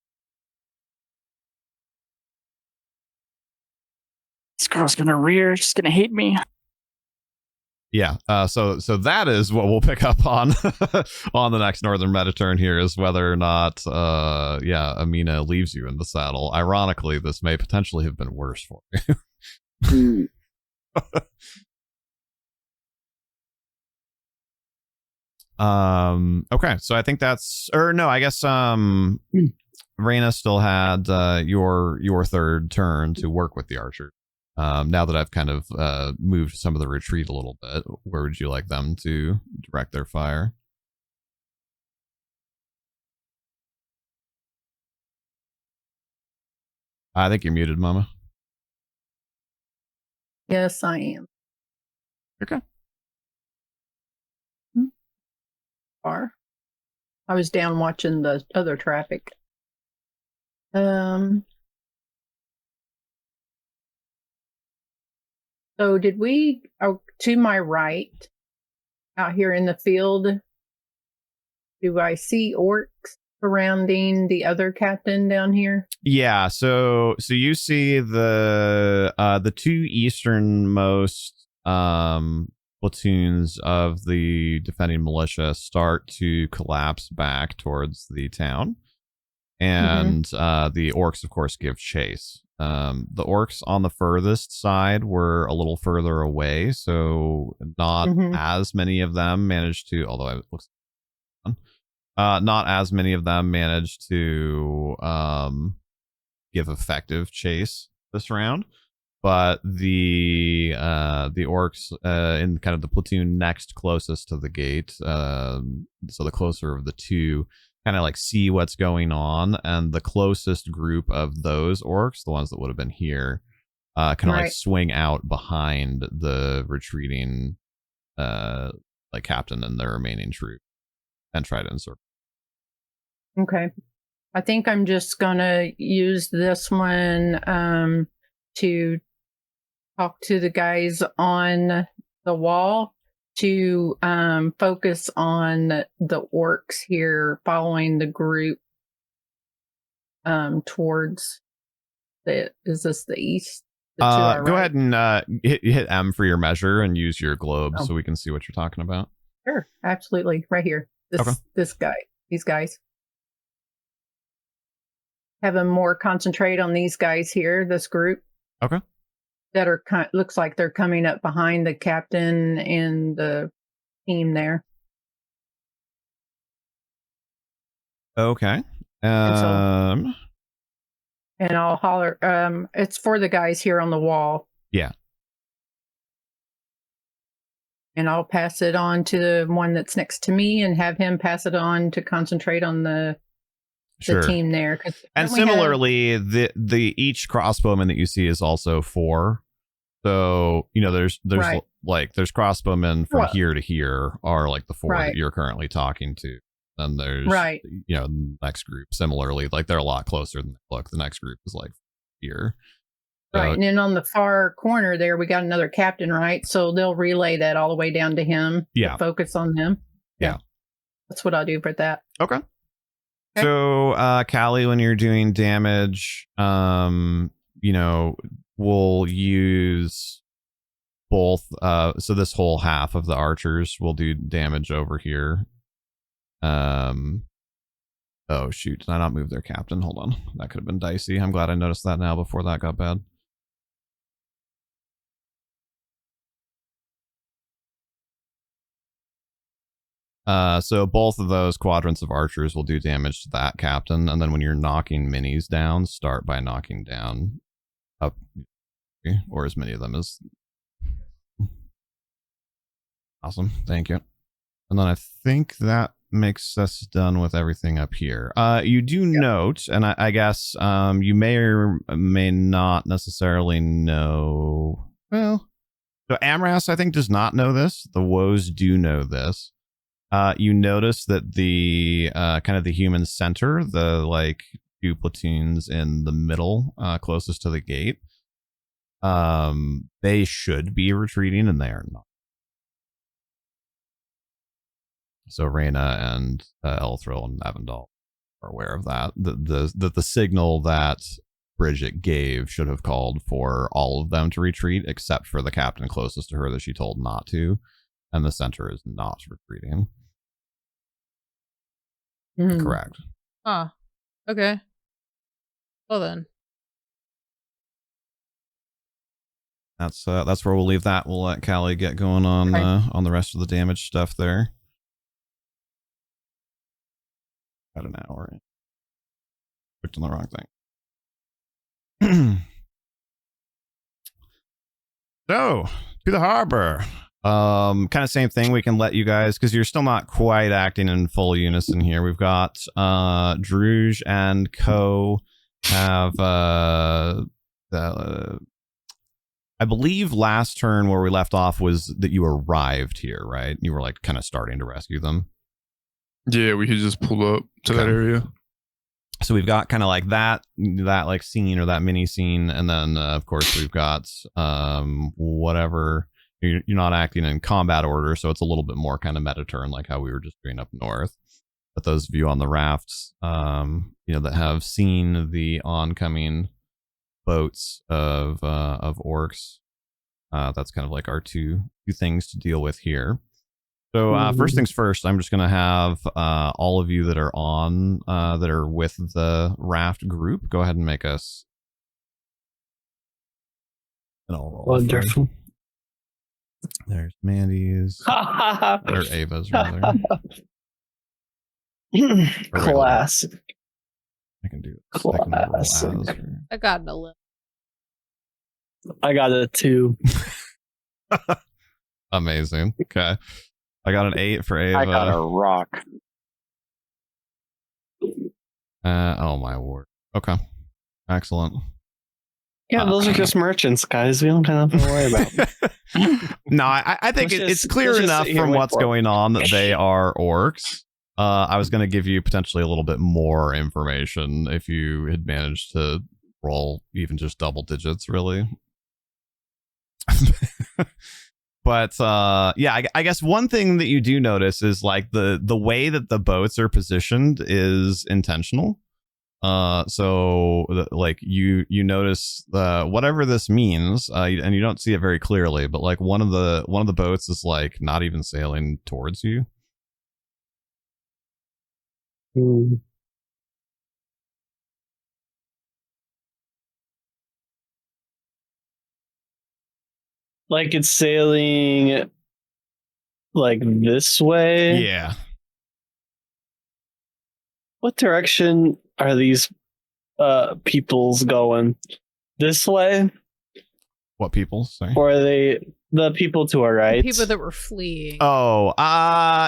This girl's gonna rear. She's gonna hate me. Yeah, so that is what we'll pick up on on the next Northern Meta turn here, is whether or not Amina leaves you in the saddle. Ironically, this may potentially have been worse for you. Okay, so I think that's, or no, I guess Reyna still had your third turn to work with the archer. Now that I've kind of moved some of the retreat a little bit, where would you like them to direct their fire? I think you're muted, Mama. Yes, I am. Okay. Far. I was down watching the other traffic. So did we, to my right, out here in the field, do I see orcs surrounding the other captain down here? Yeah, so you see the two easternmost platoons of the defending militia start to collapse back towards the town, and the orcs, of course, give chase. The orcs on the furthest side were a little further away, so not as many of them managed to, although it looks not as many of them managed to give effective chase this round. But the orcs in kind of the platoon next closest to the gate, so the closer of the two, kind of like see what's going on, and the closest group of those orcs, the ones that would have been here, kind of like swing out behind the retreating like captain and the remaining troop and try to encircle. Okay. I think I'm just gonna use this one to talk to the guys on the wall to focus on the orcs here following the group towards is this the east? Go ahead and hit M for your measure and use your globe so we can see what you're talking about. Sure, absolutely. Right here. This guy. These guys. Have them more concentrate on these guys here, this group. Okay. That are looks like they're coming up behind the captain and the team there. Okay. And I'll holler. It's for the guys here on the wall. Yeah. And I'll pass it on to the one that's next to me and have him pass it on to concentrate on the team there. And similarly, the each crossbowman that you see is also 4. So, there's there's crossbowmen from here to here are like the 4 that you're currently talking to. And there's the next group similarly, like they're a lot closer than they look. The next group is like here. Right. And then on the far corner there, we got another captain, right? So they'll relay that all the way down to him. Yeah. Focus on them. Yeah. That's what I'll do for that. Okay. So, Callie, when you're doing damage, we'll use both. So this whole half of the archers will do damage over here. Oh shoot! Did I not move their captain? Hold on, that could have been dicey. I'm glad I noticed that now before that got bad. So both of those quadrants of archers will do damage to that captain, and then when you're knocking minis down, start by knocking down up, or as many of them as. Awesome, thank you. And then I think that makes us done with everything up here. You do note, and I guess you may or may not necessarily know. Well, so Amras, I think, does not know this. The Woes do know this. You notice that the kind of the human center, the like 2 platoons in the middle, closest to the gate, they should be retreating, and they are not. So Reyna and Elthrill and Avondal are aware of that. The signal that Bridget gave should have called for all of them to retreat, except for the captain closest to her that she told not to, and the center is not retreating. Correct. Okay. Well then. That's where we'll leave that. We'll let Callie get going on the rest of the damage stuff there. About an hour. Clicked on the wrong thing. So, to the harbor. Kind of same thing. We can let you guys, because you're still not quite acting in full unison here. We've got Druge and Co have I believe last turn where we left off was that you arrived here, right? You were like kind of starting to rescue them. Yeah, we could just pull up to that area. So we've got kind of like that like scene or that mini scene, and then of course we've got whatever. You're not acting in combat order, so it's a little bit more kind of meta turn, like how we were just doing up north. But those of you on the rafts, that have seen the oncoming boats of orcs, that's kind of like our two things to deal with here. So first things first, I'm just gonna have all of you that are on that are with the raft group go ahead and make us. And I'll roll. Wonderful. There's Mandy's. Or Ava's rather. Classic. I can do second roll as. I got an 11. I got a 2. Amazing. Okay. I got an 8 for Ava. I got a rock. Oh my word. Okay. Excellent. Yeah, those are just merchants, guys. We don't have to worry about them. No, I think it's clear enough from what's going on that they are orcs. I was going to give you potentially a little bit more information if you had managed to roll even just double digits, really. But yeah, I guess one thing that you do notice is like the way that the boats are positioned is intentional. So like you notice whatever this means, and you don't see it very clearly, but like one of the boats is like not even sailing towards you. Like it's sailing like this way. Yeah. What direction are these peoples going? This way? What people? Sorry. Or are they the people to our right? People that were fleeing. Oh,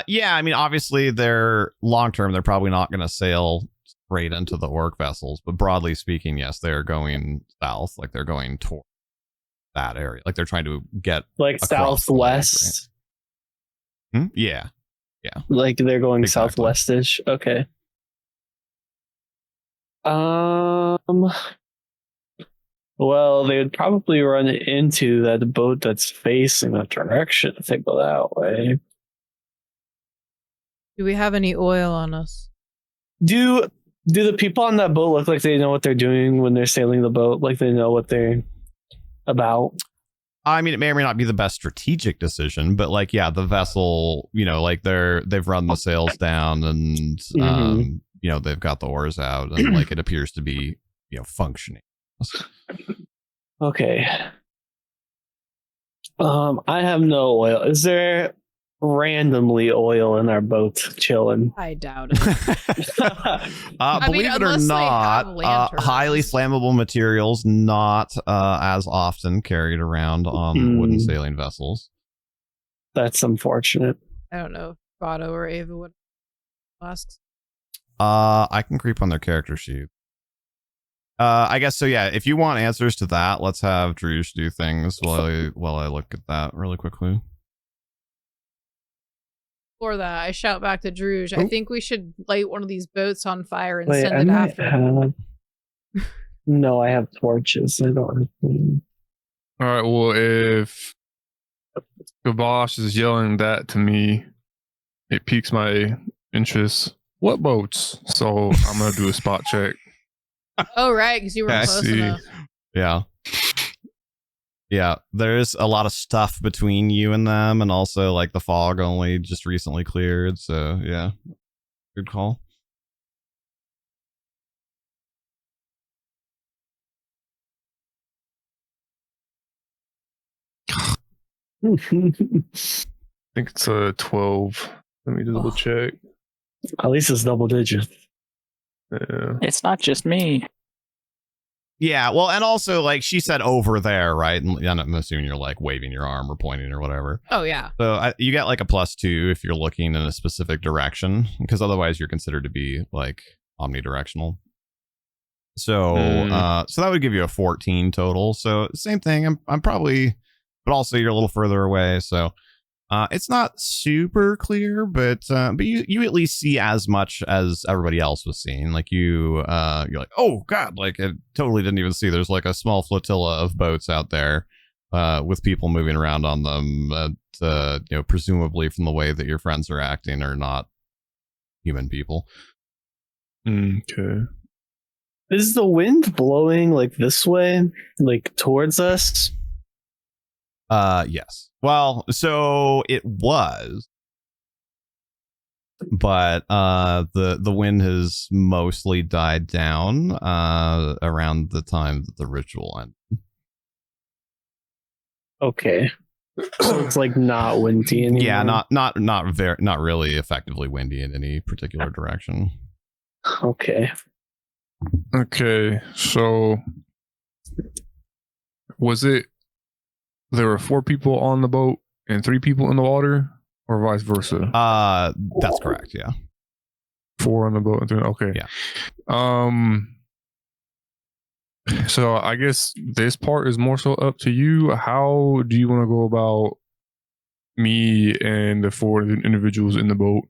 yeah. I mean, obviously, they're long term. They're probably not going to sail straight into the orc vessels, but broadly speaking, yes, they're going south. Like they're going toward that area. Like they're trying to get like southwest. Right? Yeah. Like they're going Exactly. southwestish. Okay. Well, they would probably run into that boat that's facing that direction if they go that way. Do we have any oil on us? Do the people on that boat look like they know what they're doing when they're sailing the boat? Like they know what they're about? I mean, it may or may not be the best strategic decision, but like, yeah, the vessel, like they've run the sails down and, they've got the oars out and like it appears to be, functioning. Okay. I have no oil. Is there randomly oil in our boat chilling? I doubt it. Believe it or not, highly flammable materials not as often carried around on wooden sailing vessels. That's unfortunate. I don't know if Vado or Ava would ask. I can creep on their character sheet. I guess so. Yeah, if you want answers to that, let's have Druge do things while I look at that really quickly. For that, I shout back to Druge. I think we should light one of these boats on fire and Wait, send I it might after. have... No, I have torches. I don't have... All right. Well, if Gabosh is yelling that to me, it piques my interest. What boats? So I'm gonna do a spot check. Oh, right, because you were close enough. Yeah, there's a lot of stuff between you and them, and also like the fog only just recently cleared, so yeah, good call. I think it's a 12. Let me double check. At least it's double digits. Yeah. It's not just me. Yeah, well, and also like she said over there, right? And I'm assuming you're like waving your arm or pointing or whatever. Oh yeah. So you get like a +2 if you're looking in a specific direction, because otherwise you're considered to be like omnidirectional. So so that would give you a 14 total. So same thing. I'm probably, but also you're a little further away. So it's not super clear, but you at least see as much as everybody else was seeing. Like you're like, oh god, like I totally didn't even see. There's like a small flotilla of boats out there with people moving around on them. Presumably from the way that your friends are acting are not human people. Okay. Is the wind blowing like this way, like towards us? Yes. Well, so it was, but the wind has mostly died down around the time that the ritual ended. Okay. So it's like not windy anymore. Yeah, not really effectively windy in any particular direction. Okay. Okay, so was it there were 4 people on the boat and 3 people in the water, or vice versa? That's correct, yeah. 4 on the boat and 3, okay. Yeah. So I guess this part is more so up to you. How do you want to go about me and the 4 individuals in the boat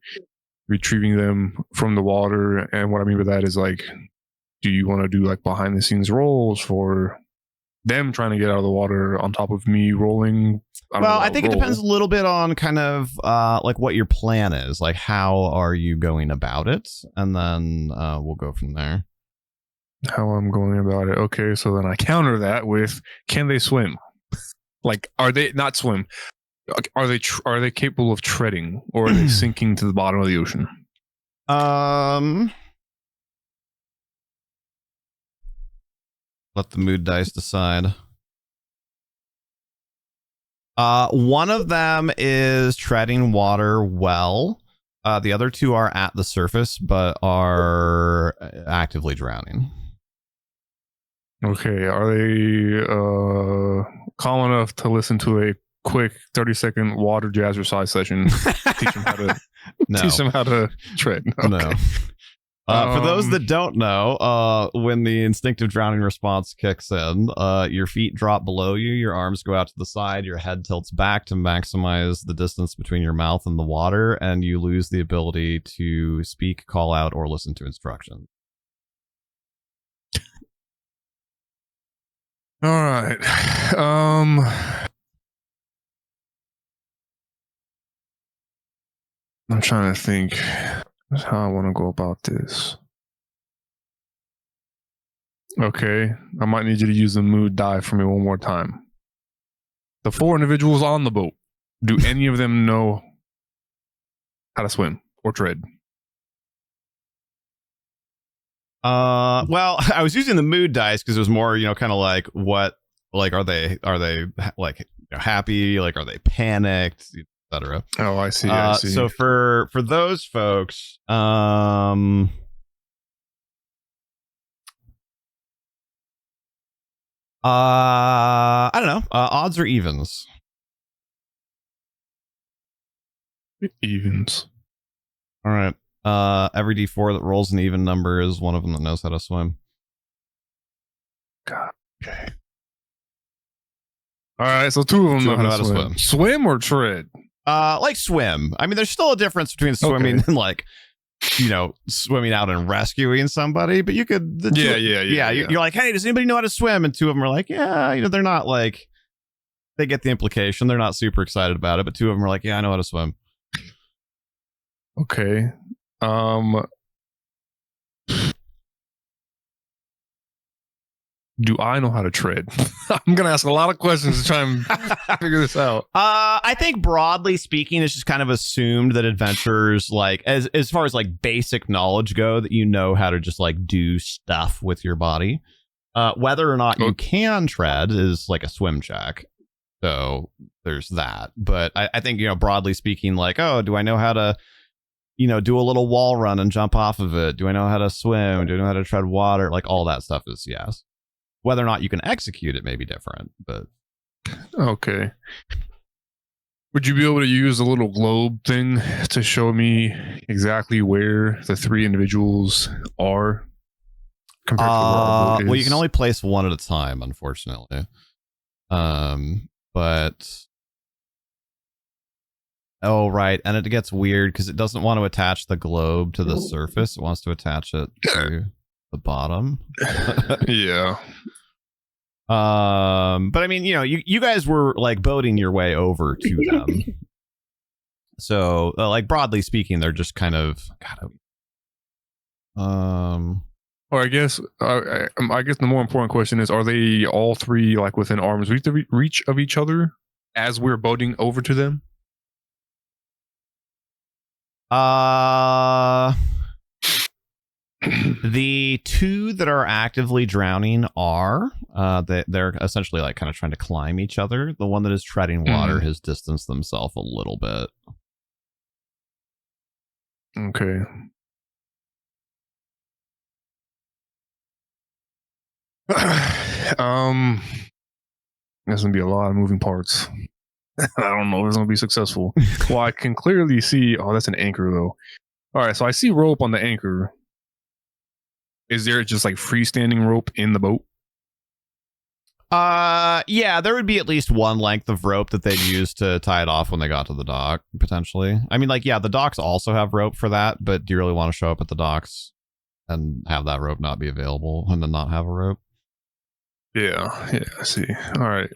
retrieving them from the water? And what I mean by that is, like, do you want to do like behind the scenes rolls for them trying to get out of the water on top of me rolling? I think it depends a little bit on kind of like what your plan is. Like, how are you going about it? And then we'll go from there. How I'm going about it. Okay, so then I counter that with, can they swim? Like, are they not swim? Are they capable of treading, or are they sinking to the bottom of the ocean? Let the mood dice decide. One of them is treading water well. The other 2 are at the surface, but are actively drowning. Okay, are they calm enough to listen to a quick 30-second water jazzercise session? Teach them how to teach them how to tread. Okay. No. For those that don't know, when the instinctive drowning response kicks in, your feet drop below you, your arms go out to the side, your head tilts back to maximize the distance between your mouth and the water, and you lose the ability to speak, call out, or listen to instructions. All right. I'm trying to think how I want to go about this. Okay, I might need you to use the mood die for me one more time. The 4 individuals on the boat, do any of them know how to swim or tread? Well, I was using the mood dice because it was more, kind of like what, like, are they like happy, like, are they panicked, etc. Oh, I see. I see. So for those folks, I don't know, odds or evens. Evens. All right. Every D4 that rolls an even number is one of them that knows how to swim. God. Okay. All right. So 2 of them know how to swim. Swim or tread? Like swim. I mean, there's still a difference between swimming and like, swimming out and rescuing somebody. But you could. Yeah. You're like, hey, does anybody know how to swim? And 2 of them are like, yeah. They're not like. They get the implication. They're not super excited about it. But 2 of them are like, yeah, I know how to swim. Okay. Do I know how to tread? I'm gonna ask a lot of questions to try and figure this out. I think broadly speaking, it's just kind of assumed that adventurers, like as far as like basic knowledge go, that you know how to just like do stuff with your body. Whether or not you can tread is like a swim check. So there's that. But I think, broadly speaking, like, oh, do I know how to, do a little wall run and jump off of it? Do I know how to swim? Do I know how to tread water? Like all that stuff is yes. Whether or not you can execute it may be different, but okay. Would you be able to use a little globe thing to show me exactly where the 3 individuals are? compared to where our boat is? Well, you can only place one at a time, unfortunately. But oh, right, and it gets weird because it doesn't want to attach the globe to the surface. It wants to attach it to the bottom. Yeah. But I mean, you guys were like boating your way over to them. So, like broadly speaking, they're just kind of Or I guess the more important question is: are they all three like within arm's reach of each other as we're boating over to them? The two that are actively drowning are they're essentially like kind of trying to climb each other. The one that is treading water has distanced themselves a little bit. Okay. There's gonna be a lot of moving parts. I don't know if it's gonna be successful. Well, I can clearly see. Oh, that's an anchor though. All right, so I see rope on the anchor. Is there just like freestanding rope in the boat? Yeah, there would be at least one length of rope that they'd use to tie it off when they got to the dock, potentially. I mean, like, yeah, the docks also have rope for that, but do you really want to show up at the docks and have that rope not be available and then not have a rope? Yeah, I see. All right.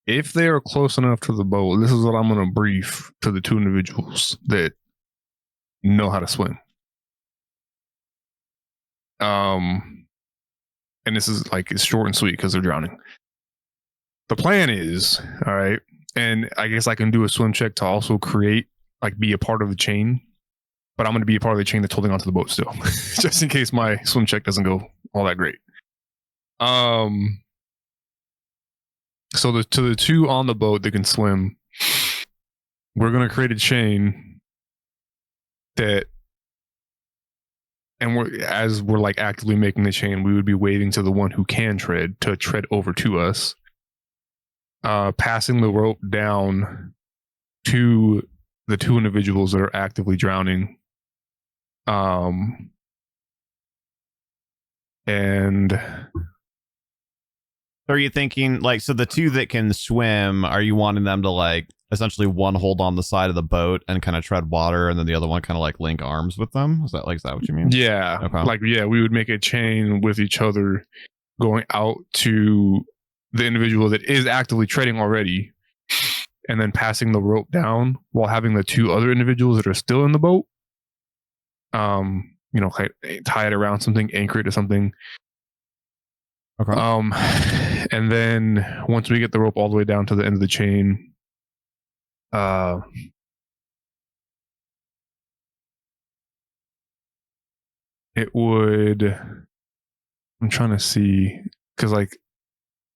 If they are close enough to the boat, this is what I'm going to brief to the two individuals that know how to swim. And this is like, it's short and sweet because they're drowning. The plan is, all right, and I guess I can do a swim check to also create, like, be a part of the chain, but I'm going to be a part of the chain that's holding onto the boat still, just in case my swim check doesn't go all that great. So to the two on the boat that can swim, we're going to create a chain that, and we're like actively making the chain, we would be waving to the one who can tread to tread over to us, passing the rope down to the two individuals that are actively drowning. And are you thinking like, so the two that can swim, are you wanting them to like essentially one hold on the side of the boat and kind of tread water, and then the other one kind of like link arms with them? Is that what you mean? Yeah. Okay. Like, yeah, we would make a chain with each other going out to the individual that is actively treading already, and then passing the rope down while having the two other individuals that are still in the boat, tie it around something, anchor it to something. Okay. And then once we get the rope all the way down to the end of the chain, it would, I'm trying to see, because like,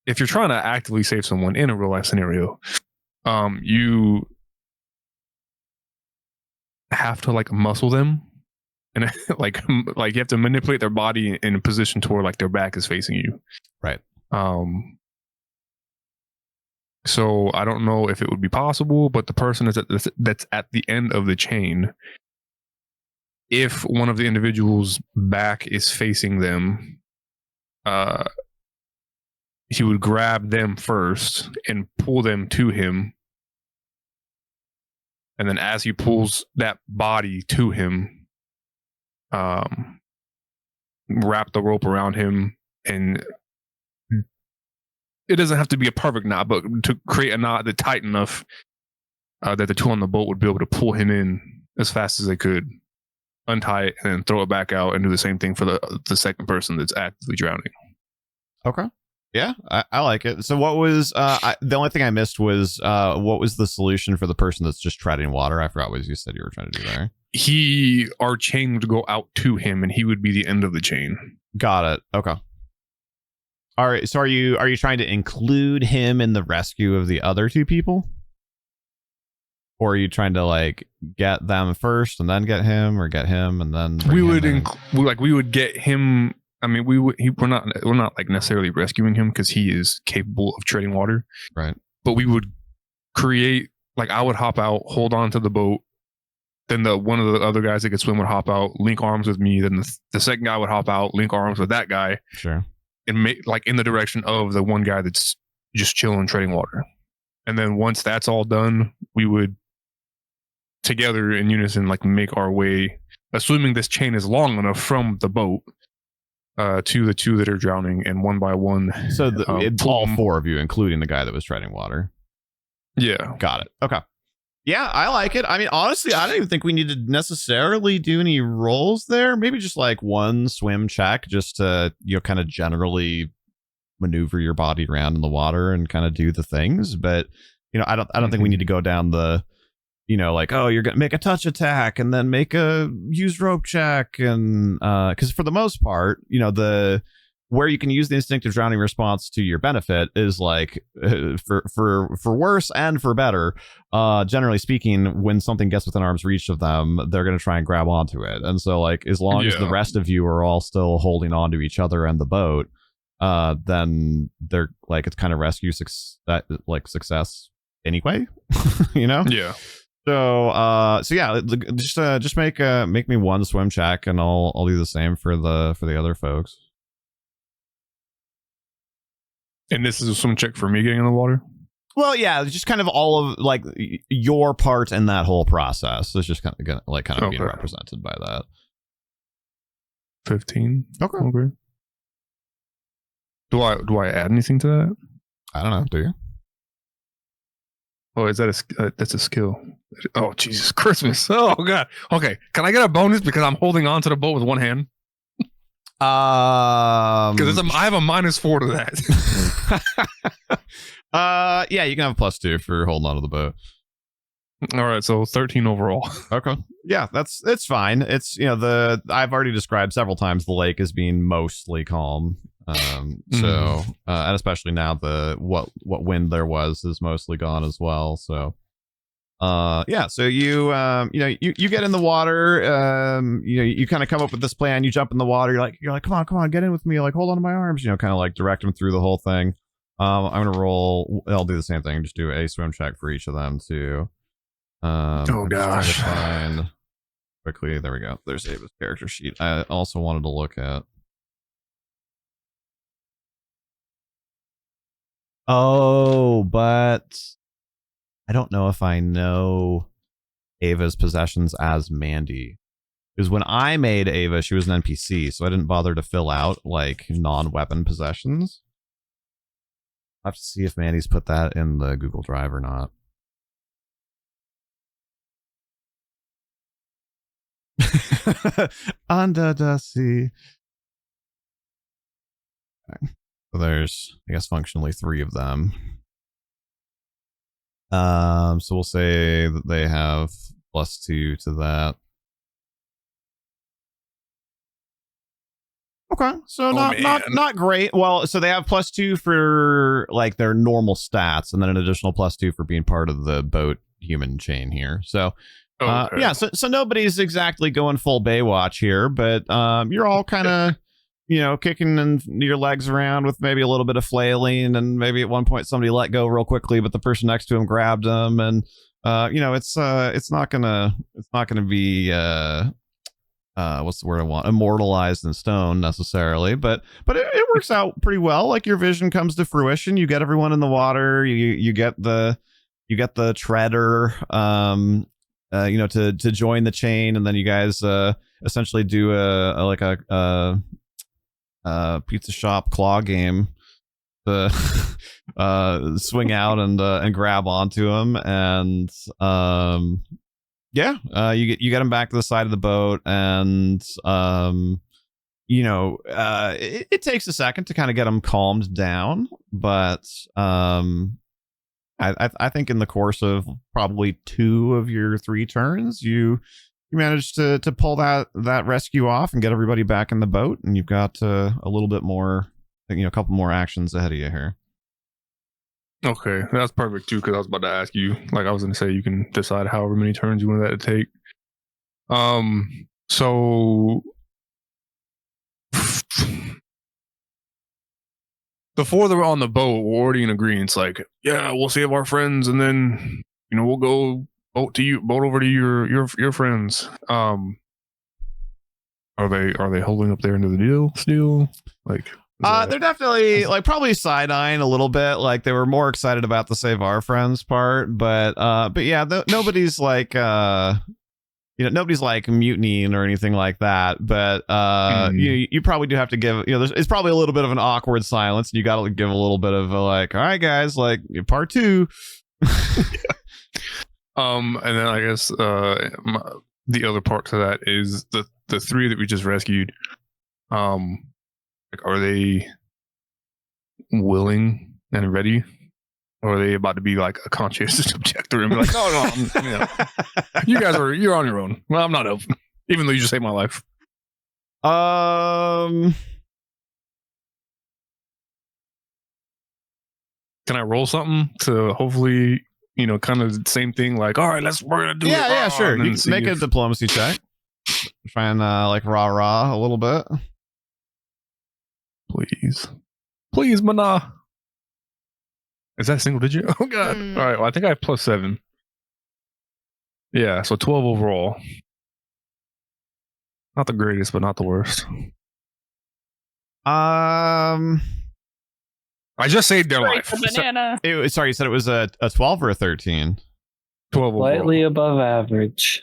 if you're trying to actively save someone in a real life scenario, you have to like muscle them, and like you have to manipulate their body in a position to where like their back is facing you. Right. So I don't know if it would be possible, but the person that's at the end of the chain, if one of the individuals' back is facing them, he would grab them first and pull them to him. And then as he pulls that body to him, wrap the rope around him, and it doesn't have to be a perfect knot, but to create a knot that's tight enough that the two on the boat would be able to pull him in as fast as they could, untie it, and then throw it back out, and do the same thing for the second person that's actively drowning. Okay. Yeah, I like it. So what was the only thing I missed was what was the solution for the person that's just treading water? I forgot what you said you were trying to do there. Our chain would go out to him, and he would be the end of the chain. Got it. Okay. All right. So are you trying to include him in the rescue of the other two people? Or are you trying to like get them first and then get him, or get him and then we would get him. I mean, we're not like necessarily rescuing him because he is capable of treading water. Right. But we would create, like, I would hop out, hold on to the boat, then one of the other guys that could swim would hop out, link arms with me. Then the second guy would hop out, link arms with that guy. Sure. And like in the direction of the one guy that's just chilling, treading water. And then once that's all done, we would together in unison like make our way, assuming this chain is long enough from the boat to the two that are drowning, and one by one. So it's all four of you, including the guy that was treading water. Yeah. Got it. Okay. Yeah, I like it. I mean, honestly, I don't even think we need to necessarily do any rolls there. Maybe just like one swim check just to, kind of generally maneuver your body around in the water and kind of do the things. But, I don't think we need to go down the, like, oh, you're going to make a touch attack and then make a use rope check. And because for the most part, where you can use the instinctive drowning response to your benefit is like for worse and for better. Generally speaking, when something gets within arm's reach of them, they're going to try and grab onto it. And so like, as long as the rest of you are all still holding on to each other and the boat, then they're like, it's kind of rescue success anyway, Yeah. So yeah, just make me one swim check and I'll do the same for the other folks. And this is a swim check for me getting in the water? Well, yeah, just kind of all of like your part in that whole process is just kind of being represented by that. 15. Okay. Do I add anything to that? I don't know. Do you? Oh, is that that's a skill? Oh, Jesus Christmas! Oh God. Okay, can I get a bonus because I'm holding on to the boat with one hand? Because I have a -4 to that. Yeah, you can have a +2 for holding on to the boat. All right, so 13 overall. Okay, yeah, it's fine. It's I've already described several times the lake as being mostly calm. So and especially now the what wind there was is mostly gone as well. So yeah, so you get in the water, you kind of come up with this plan, you jump in the water, you're like come on, get in with me, like hold on to my arms, kind of like direct them through the whole thing. I'm gonna roll, I'll do the same thing, just do a swim check for each of them too. Oh gosh. Find quickly, there we go, there's Ava's character sheet. I also wanted to look at but I don't know if I know Ava's possessions as Mandy. Because when I made Ava, she was an NPC, so I didn't bother to fill out like non-weapon possessions. I'll have to see if Mandy's put that in the Google Drive or not. Under the sea. Okay. So there's, I guess, functionally 3 of them. So we'll say that they have +2 to that. Okay, so not great. Well, so they have +2 for like their normal stats, and then an additional +2 for being part of the boat human chain here. So okay. yeah, so nobody's exactly going full Baywatch here, but you're all kind of kicking your legs around with maybe a little bit of flailing, and maybe at one point somebody let go real quickly, but the person next to him grabbed them, and it's not gonna be what's the word I want, immortalized in stone necessarily, but it works out pretty well. Like your vision comes to fruition, you get everyone in the water, you get the treader to join the chain, and then you guys essentially do a pizza shop claw game to swing out and grab onto him, and you get him back to the side of the boat, and it takes a second to kind of get him calmed down, but I think in the course of probably 2 of your 3 turns, you managed to pull that rescue off and get everybody back in the boat, and you've got a little bit more, a couple more actions ahead of you here. Okay, that's perfect too, because I was about to ask you, like I was going to say, you can decide however many turns you want that to take. So before they were on the boat, we're already in agreement. It's like, yeah, we'll save our friends, and then we'll go boat over to your friends. Are they holding up their end of the deal still? Like, they're definitely like probably side-eyeing a little bit. Like they were more excited about the save our friends part, but yeah, nobody's like nobody's like mutinying or anything like that. But you probably do have to give it's probably a little bit of an awkward silence. And you got to give a little bit of a like, all right, guys, like part 2. And then I guess the other part to that is the 3 that we just rescued. Like, are they willing and ready, or are they about to be like a conscientious objector and be like, no, you're on your own. Well, I'm not helping, even though you just saved my life. Can I roll something to hopefully, kind of the same thing? Like, all right, we're gonna do it. Yeah, sure. You can make a diplomacy check. Try and like rah a little bit. Please, mana. Is that single digit? Oh god. All right. Well, I think I have +7. Yeah, so 12 overall. Not the greatest, but not the worst. I just saved their life. Banana. Sorry, you said it was a 12 or a 13? 12 overall. Slightly above average.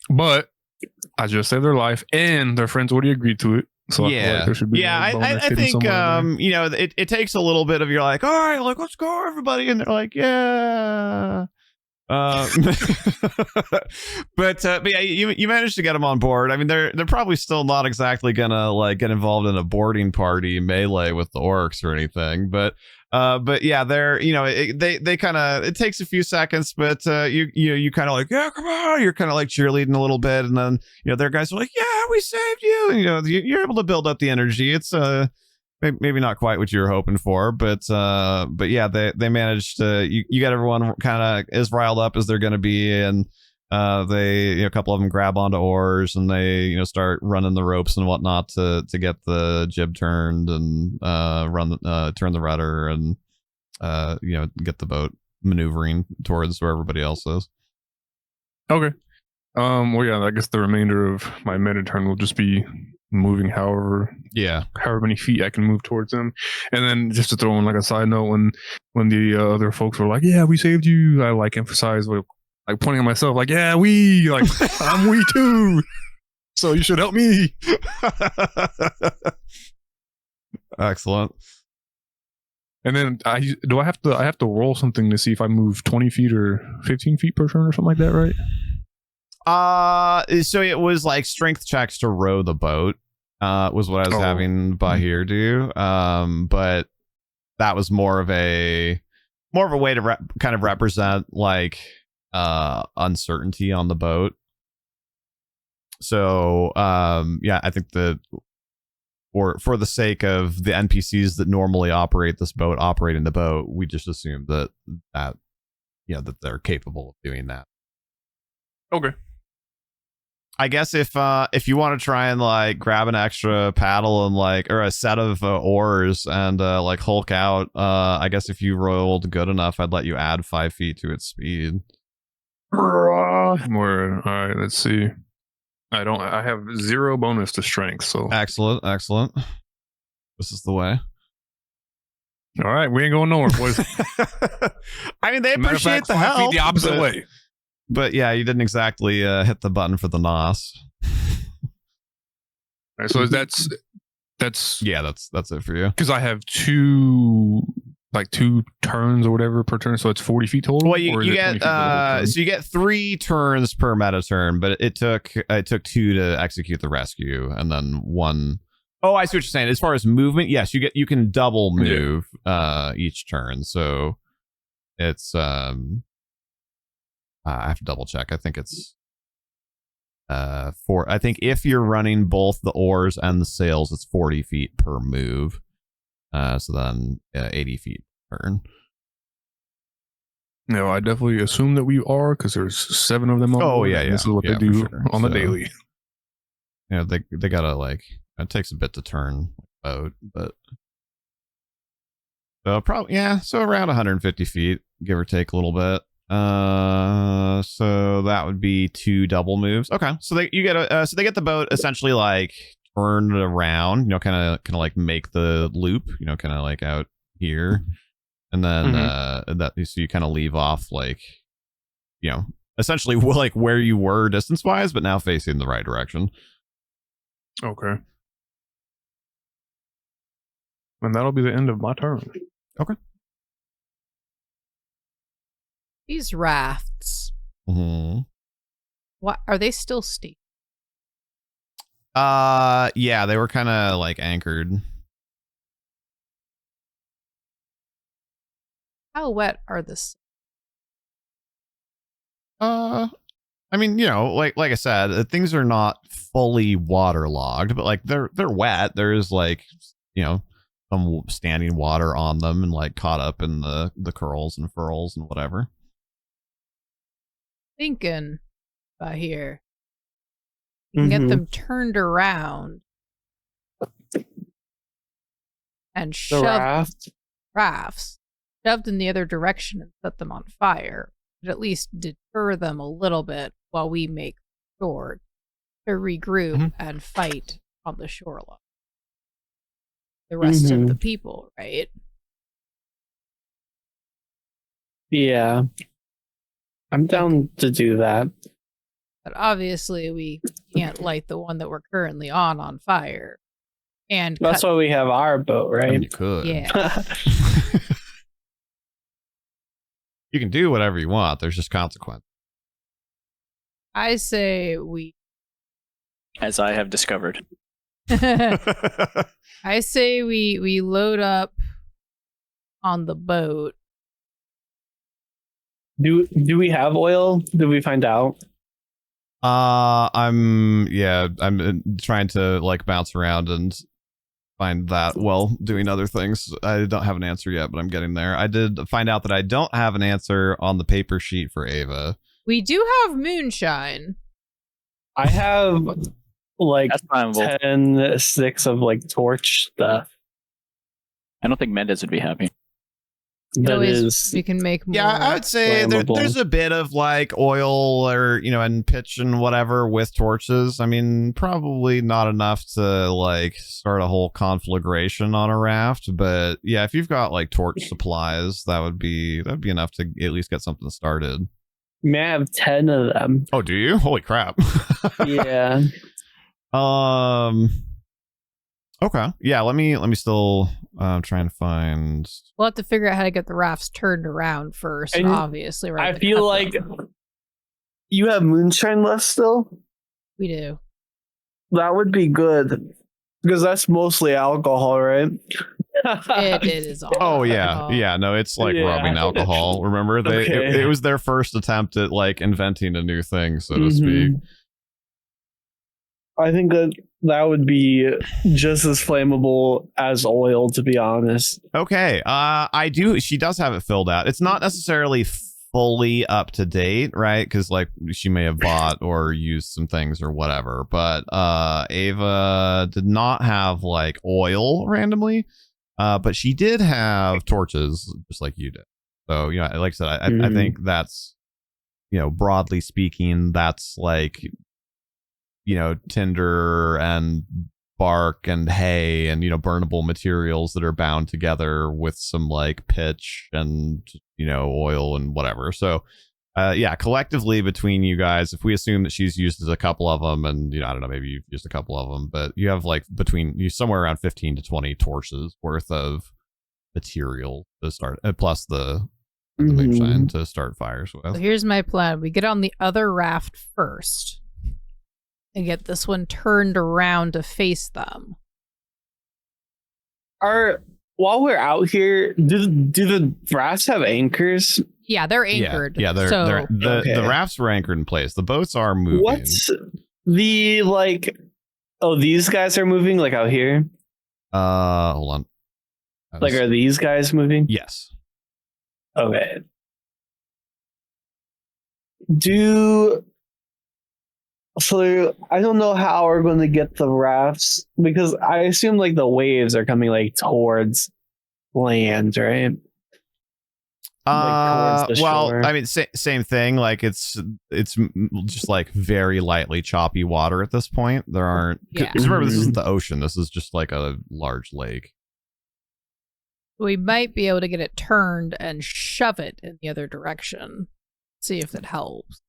But I just saved their life, and their friends already agreed to it. So yeah, I feel like there should be I think it takes a little bit of you're like, all right, like let's go, everybody, and they're like, yeah. But yeah, you managed to get them on board. I mean, they're probably still not exactly gonna like get involved in a boarding party melee with the orcs or anything, but yeah, they're they kind of, it takes a few seconds, but you kind of like, yeah, come on, you're kind of like cheerleading a little bit, and then their guys are like, yeah, we saved you, and you're able to build up the energy. It's maybe not quite what you were hoping for, but yeah, they managed to, you got everyone kind of as riled up as they're going to be, and they a couple of them grab onto oars, and they start running the ropes and whatnot to get the jib turned, and turn the rudder, and get the boat maneuvering towards where everybody else is. Okay. Well, yeah, I guess the remainder of my meta turn will just be moving however many feet I can move towards them. And then just to throw in like a side note, when the other folks were like, yeah, we saved you, I like emphasize like pointing at myself like, yeah, I'm we too, so you should help me. Excellent. And then I have to roll something to see if I move 20 feet or 15 feet per turn or something like that, right? So it was like strength checks to row the boat, was what I was having Bahir do. But that was more of a way to kind of represent like uncertainty on the boat. So yeah, I think for the sake of the NPCs that normally operate this boat, operating the boat, we just assume that that they're capable of doing that. Okay. I guess if you want to try and like grab an extra paddle and or a set of oars and like hulk out, I guess if you rolled good enough, I'd let you add 5 feet to its speed. All right, let's see. I have 0 bonus to strength, so excellent. This is the way. All right, we ain't going nowhere, boys. I mean, they appreciate the help. The opposite way. But yeah, you didn't exactly hit the button for the NOS. Right, so that's yeah, that's it for you. Because I have 2 turns or whatever per turn, so it's 40 feet total. Well, you get so you get 3 turns per meta turn, but it took 2 to execute the rescue, and then 1. Oh, I see what you're saying. As far as movement, yes, you can double move each turn. So it's I have to double check. I think it's I think if you're running both the oars and the sails, it's 40 feet per move. So then 80 feet per turn. No, I definitely assume that we are, because there's 7 of them on board. Yeah. This is what they do on the daily. They gotta it takes a bit to turn a boat, but so probably so around 150 feet give or take a little bit. So that would be 2 double moves. Okay, so they get the boat essentially like turned around, kind of like make the loop, kind of like out here, and then so you kind of leave off like, essentially like where you were distance wise, but now facing the right direction. Okay. And that'll be the end of my turn. Okay. These rafts. What are they still steep? Yeah, they were kind of like anchored. How wet are this? I mean, like I said, things are not fully waterlogged, but like they're wet. There's like, some standing water on them and like caught up in the curls and furls and whatever. Thinking by here. You can get them turned around and shoved rafts shoved in the other direction and set them on fire. But at least deter them a little bit while we make sure to regroup and fight on the shoreline. The rest of the people, right? Yeah. I'm down to do that. But obviously we can't light the one that we're currently on fire. And that's why we have our boat, right? I mean, you could. Yeah. You can do whatever you want. There's just consequence. I say we... As I have discovered. I say we load up on the boat. Do we have oil? Did we find out? I'm trying to like bounce around and find that while doing other things. I don't have an answer yet, but I'm getting there. I did find out that I don't have an answer on the paper sheet for Ava. We do have moonshine. I have like 10 sticks of like torch stuff. I don't think Mendez would be happy. We can make more. Yeah, I would say there's a bit of like oil or, and pitch and whatever with torches. I mean, probably not enough to like start a whole conflagration on a raft. But yeah, if you've got like torch supplies, that'd be enough to at least get something started. May I have 10 of them? Oh, do you? Holy crap. Yeah. Okay. Yeah, let me still try and find... We'll have to figure out how to get the rafts turned around first, and obviously. Right? I feel like you have moonshine left still? We do. That would be good. Because that's mostly alcohol, right? It is all Oh, yeah. alcohol. Yeah, no, it's like rubbing alcohol. Remember? It was their first attempt at like inventing a new thing, so to speak. I think that would be just as flammable as oil, to be honest. Okay. She does have it filled out. It's not necessarily fully up to date, right? Because like she may have bought or used some things or whatever. But Ava did not have like oil randomly. But she did have torches, just like you did. So, like I said, I think that's, broadly speaking, that's like, tinder and bark and hay and, burnable materials that are bound together with some like pitch and, oil and whatever. So, collectively between you guys, if we assume that she's used a couple of them and, I don't know, maybe you've used a couple of them, but you have like between you somewhere around 15 to 20 torches worth of material to start, plus the moonshine to start fires with. So here's my plan. We get on the other raft first and get this one turned around to face them. While we're out here, do the rafts have anchors? Yeah, they're anchored. Yeah, the rafts were anchored in place. The boats are moving. What's the like? Oh, these guys are moving like out here. Hold on. Like, are these guys moving? Yes. Okay. So I don't know how we're going to get the rafts because I assume like the waves are coming like towards land, right? towards the shore? I mean, same thing. Like it's just like very lightly choppy water at this point. There aren't. Because remember, this isn't the ocean. This is just like a large lake. We might be able to get it turned and shove it in the other direction. See if it helps.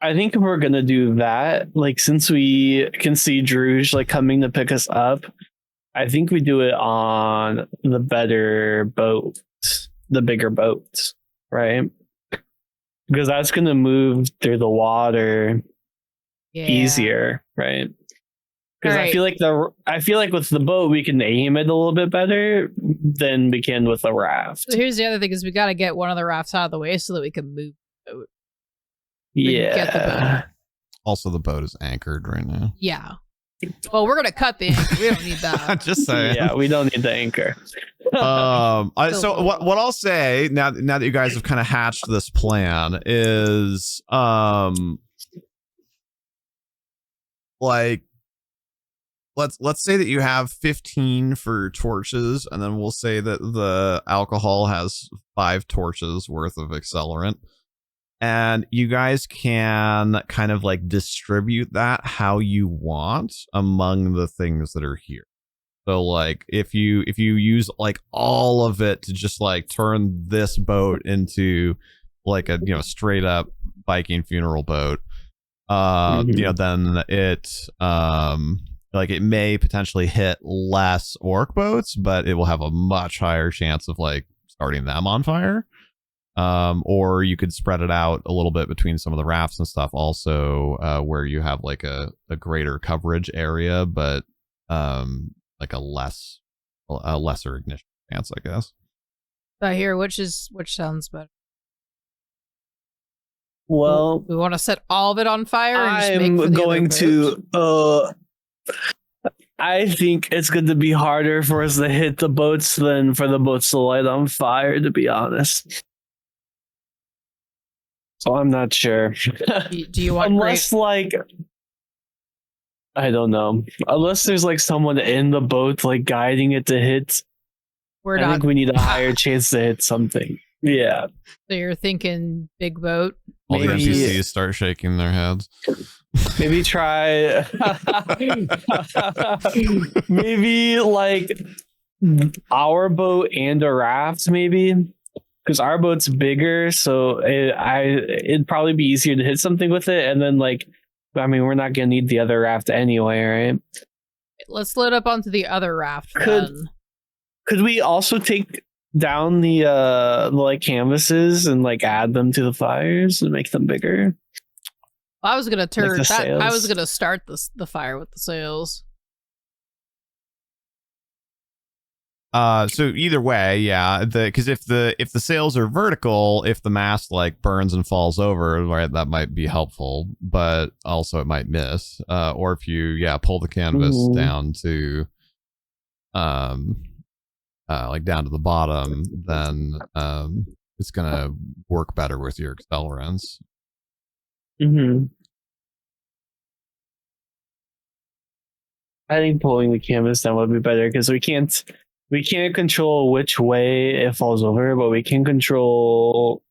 I think if we're gonna do that, like since we can see Druge like coming to pick us up, I think we do it on the better boat, the bigger boats, right? Because that's gonna move through the water easier, right? Because I feel like with the boat we can aim it a little bit better than we can with the raft. So here's the other thing: is we got to get one of the rafts out of the way so that we can move the boat. Get the boat. Also, the boat is anchored right now. Yeah. Well, we're gonna cut the anchor. We don't need that. Just saying. Yeah, we don't need the anchor. So what I'll say now that you guys have kind of hatched this plan is like let's say that you have 15 for torches, and then we'll say that the alcohol has 5 torches worth of accelerant. And you guys can kind of like distribute that how you want among the things that are here. So like if you use like all of it to just like turn this boat into like a straight up Viking funeral boat, then it like it may potentially hit less orc boats, but it will have a much higher chance of like starting them on fire. Or you could spread it out a little bit between some of the rafts and stuff also, where you have like a greater coverage area, but like a lesser ignition chance, I guess. So here, which sounds better? Well, we want to set all of it on fire. I'm going to. I think it's going to be harder for us to hit the boats than for the boats to light on fire, to be honest. So I'm not sure. Do you want like I don't know. Unless there's like someone in the boat like guiding it to hit. I think we need a higher chance to hit something. Yeah. So you're thinking big boat? All the NPCs start shaking their heads. Maybe try maybe like our boat and a raft, maybe. Because our boat's bigger, so it'd probably be easier to hit something with it. And then, like, I mean, we're not gonna need the other raft anyway, right? Let's load up onto the other raft. Could we also take down the like canvases and like add them to the fires and make them bigger? Well, I was gonna turn like that. I was gonna start the fire with the sails. So either way, yeah, because if the sails are vertical, if the mast like burns and falls over, right, that might be helpful, but also it might miss. Or if you pull the canvas down to like down to the bottom, then it's gonna work better with your accelerants. I think pulling the canvas down would be better because we can't control which way it falls over, but we can control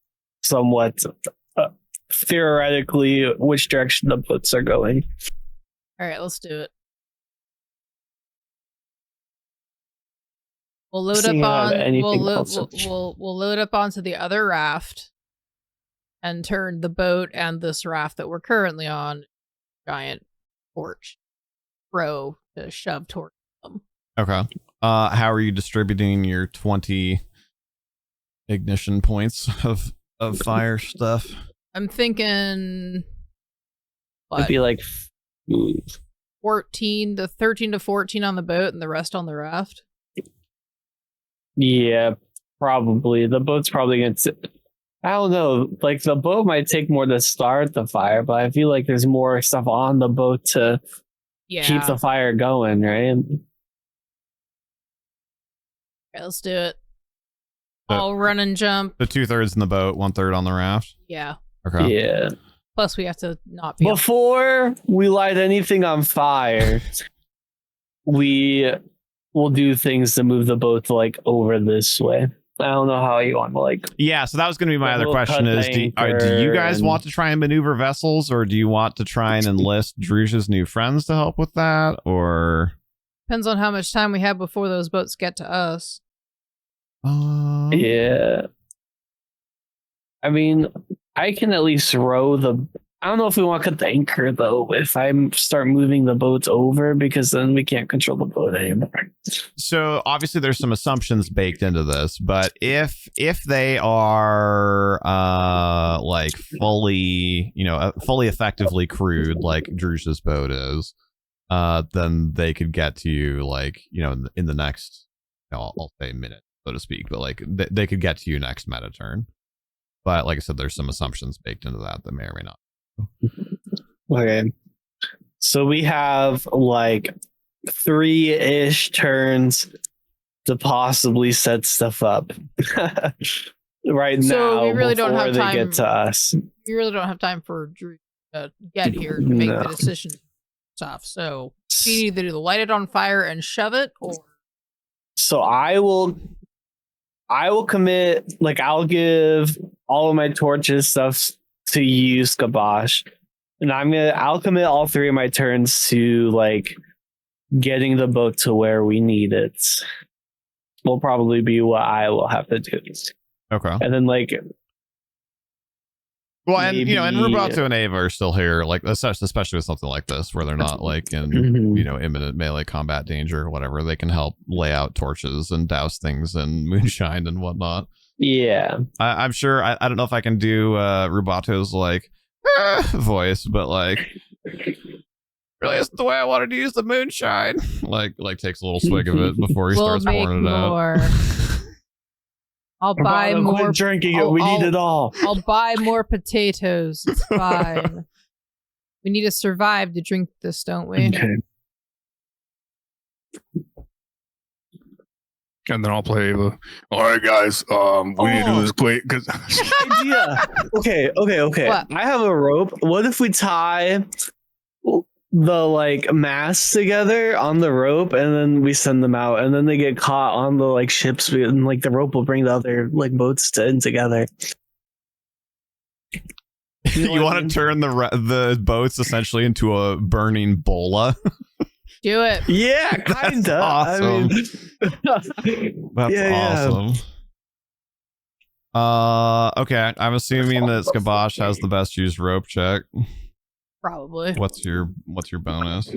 somewhat theoretically which direction the boats are going. All right, let's do it. We'll load up on. We'll load up onto the other raft and turn the boat and this raft that we're currently on giant torch row to shove towards them. Okay. How are you distributing your 20 ignition points of fire stuff? I'm thinking it'd be like 13 to 14 on the boat and the rest on the raft. Yeah, probably. The boat's probably gonna I don't know, like the boat might take more to start the fire, but I feel like there's more stuff on the boat to keep the fire going, right? Okay, let's do it. I'll run and jump. The 2/3 in the boat, 1/3 on the raft. Yeah. Okay. Yeah. Plus, we have to not be before we light anything on fire. We will do things to move the boat like over this way. I don't know how you want to like. Yeah, so that was going to be my The other little question cut is, do you guys anchor want to try and maneuver vessels, or do you want to try and enlist Druzh's new friends to help with that, or... Depends on how much time we have before those boats get to us. Yeah. I mean, I can at least row the... I don't know if we want to cut the anchor, though, if I start moving the boats over, because then we can't control the boat anymore. So obviously there's some assumptions baked into this, but if they are like fully effectively crewed like Druzh's boat is, then they could get to you like, in the next, I'll say minute, so to speak, but like they could get to you next meta turn. But like I said, there's some assumptions baked into that may or may not. Okay. So we have like 3-ish turns to possibly set stuff up right So now we really before don't have they time. get to us. We really don't have time for Drew to get here to make the decision stuff. So you need either to light it on fire and shove it, or So I will commit, like I'll give all of my torches stuff to you, Skabosh. And I'll commit all 3 of my turns to like getting the boat to where we need it. Will probably be what I will have to do. Okay. And then like, well, and maybe... and Rubato and Ava are still here, like especially with something like this where they're not like in imminent melee combat danger or whatever. They can help lay out torches and douse things and moonshine and whatnot. Yeah, I'm sure. I don't know if I can do Rubato's like voice, but like really isn't the way I wanted to use the moonshine. like takes a little swig of it before he starts pouring it out. I'll buy more. Quit drinking it. We need it all. I'll buy more potatoes. It's fine. We need to survive to drink this, don't we? Okay. And then I'll play Ava. All right, guys. We need to do this quick because. Idea. Okay. What? I have a rope. What if we tie the like masts together on the rope, and then we send them out, and then they get caught on the like ships, and like the rope will bring the other like boats in together. You want to turn the boats essentially into a burning bola? Do it. Yeah, kinda. That's awesome. That's awesome. Okay, I'm assuming that Skabosh has the best used rope check. Probably. What's your bonus?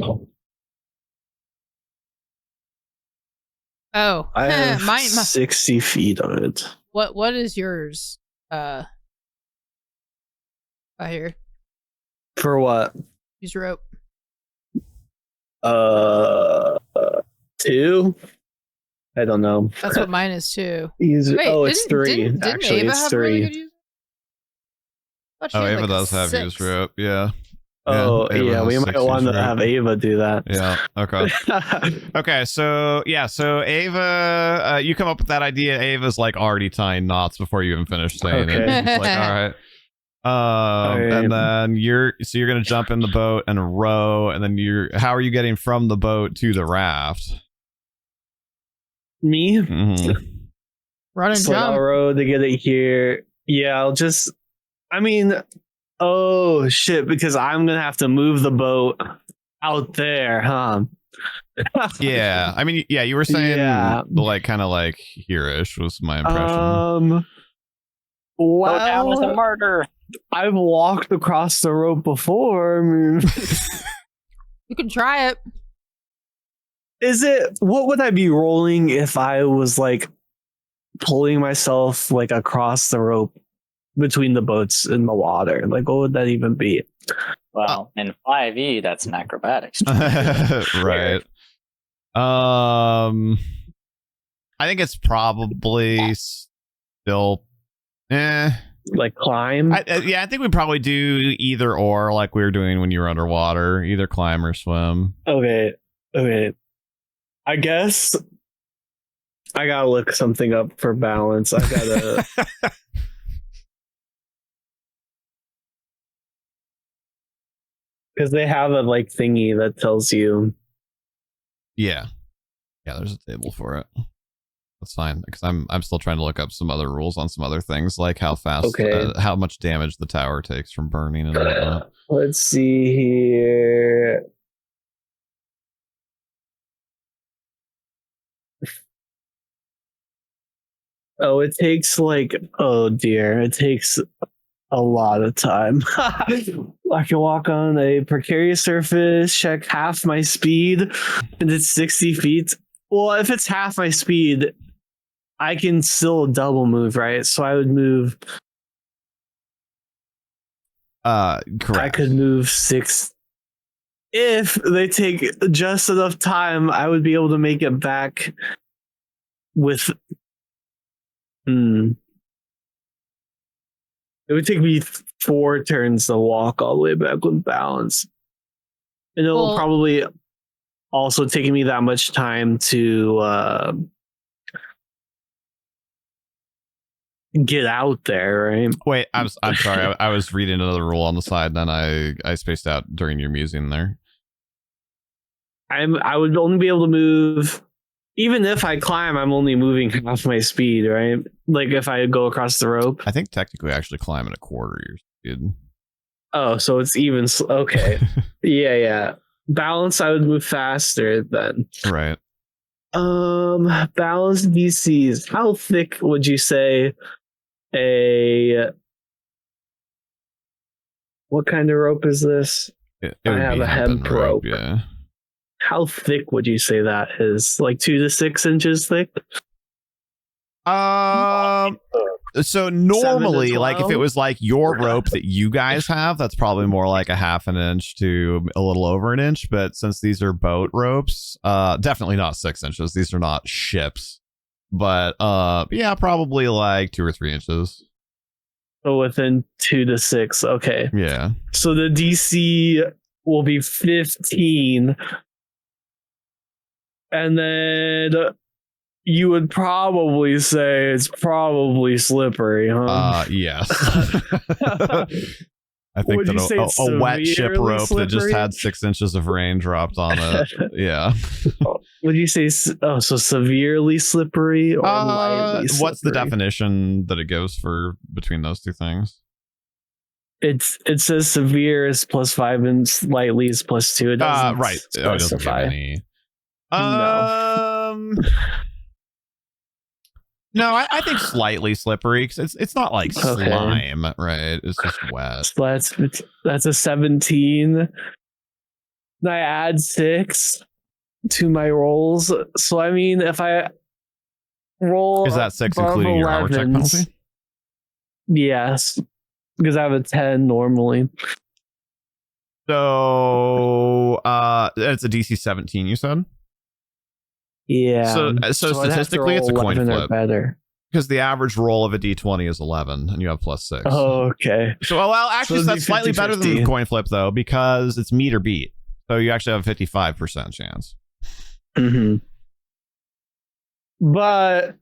Oh, I have mine. 60 feet on it. What is yours? Right here. For what? Use rope. 2. I don't know. That's what mine is too. It's Wait, 3. Actually, Ava it's have 3. Really good use? Oh, Ava does have used rope. Yeah. Oh, Ava yeah. has We 6 might want used to rope. have Ava do that. Yeah. Okay. Okay. So Ava, you come up with that idea. Ava's like already tying knots before you even finish saying it. Okay. It's like, all right. And then you're gonna jump in the boat and row, and then how are you getting from the boat to the raft? Me? Mm-hmm. Run and Sled jump. road to get it here. Yeah, oh shit, because I'm gonna have to move the boat out there, huh? Yeah, I mean, yeah, you were saying like kind of like here-ish was my impression. Go down with a Well, murder. I've walked across the rope before. I mean, You can try it. what would I be rolling if I was like pulling myself like across the rope between the boats in the water? Like, what would that even be? Well, in 5e, that's an acrobatics. Right. I think it's probably still Like climb? I think we probably do either or, like we were doing when you were underwater, either climb or swim. Okay. I guess I gotta look something up for balance. I gotta. Because they have a like thingy that tells you. Yeah, there's a table for it. That's fine, because I'm still trying to look up some other rules on some other things, like how fast, how much damage the tower takes from burning and whatnot. Let's see here. Oh, it takes it takes a lot of time. I can walk on a precarious surface, check half my speed, and it's 60 feet. Well, if it's half my speed, I can still double move, right? So I would move. Correct. I could move 6. If they take just enough time, I would be able to make it back with. It would take me 4 turns to walk all the way back with balance. And it will probably also take me that much time to get out there, right? Wait, I'm sorry. I was reading another rule on the side, then I spaced out during your musing there. I would only be able to move. Even if I climb, I'm only moving half my speed, right? Like if I go across the rope. I think technically actually climb at a quarter your speed. Oh, so it's even. Okay. Yeah. Balance, I would move faster then. Right. Balance DCs. How thick would you say what kind of rope is this? It I would have be a hemp rope. Yeah. How thick would you say that is? Like 2 to 6 inches thick? So normally, 7 to like if it 12? was like your rope that you guys have, that's probably more like a half an inch to a little over an inch. But since these are boat ropes, definitely not 6 inches. These are not ships. But yeah, probably like 2 or 3 inches. So within 2 to 6. Okay. Yeah. So the DC will be 15. And then you would probably say it's probably slippery, huh? Yes. I think that a wet ship rope that just had 6 inches of rain dropped on it. Yeah. Would you say so severely slippery or lightly slippery? What's the definition that it gives for between those two things? It says severe is +5 and lightly is +2. It doesn't right. specify. Oh, it doesn't give any. No, I think slightly slippery because it's not like slime, right? It's just wet. So that's a 17. And I add 6 to my rolls. So I mean, if I roll, is that 6 including your armor check penalty? Yes, because I have a 10 normally. So it's a DC 17. You said. Yeah. So statistically, it's a coin flip. Better. Because the average roll of a D20 is 11, and you have +6. Oh, okay. So, well, actually, that's slightly better than the coin flip, though, because it's meet or beat. So you actually have a 55% chance. Mm-hmm. But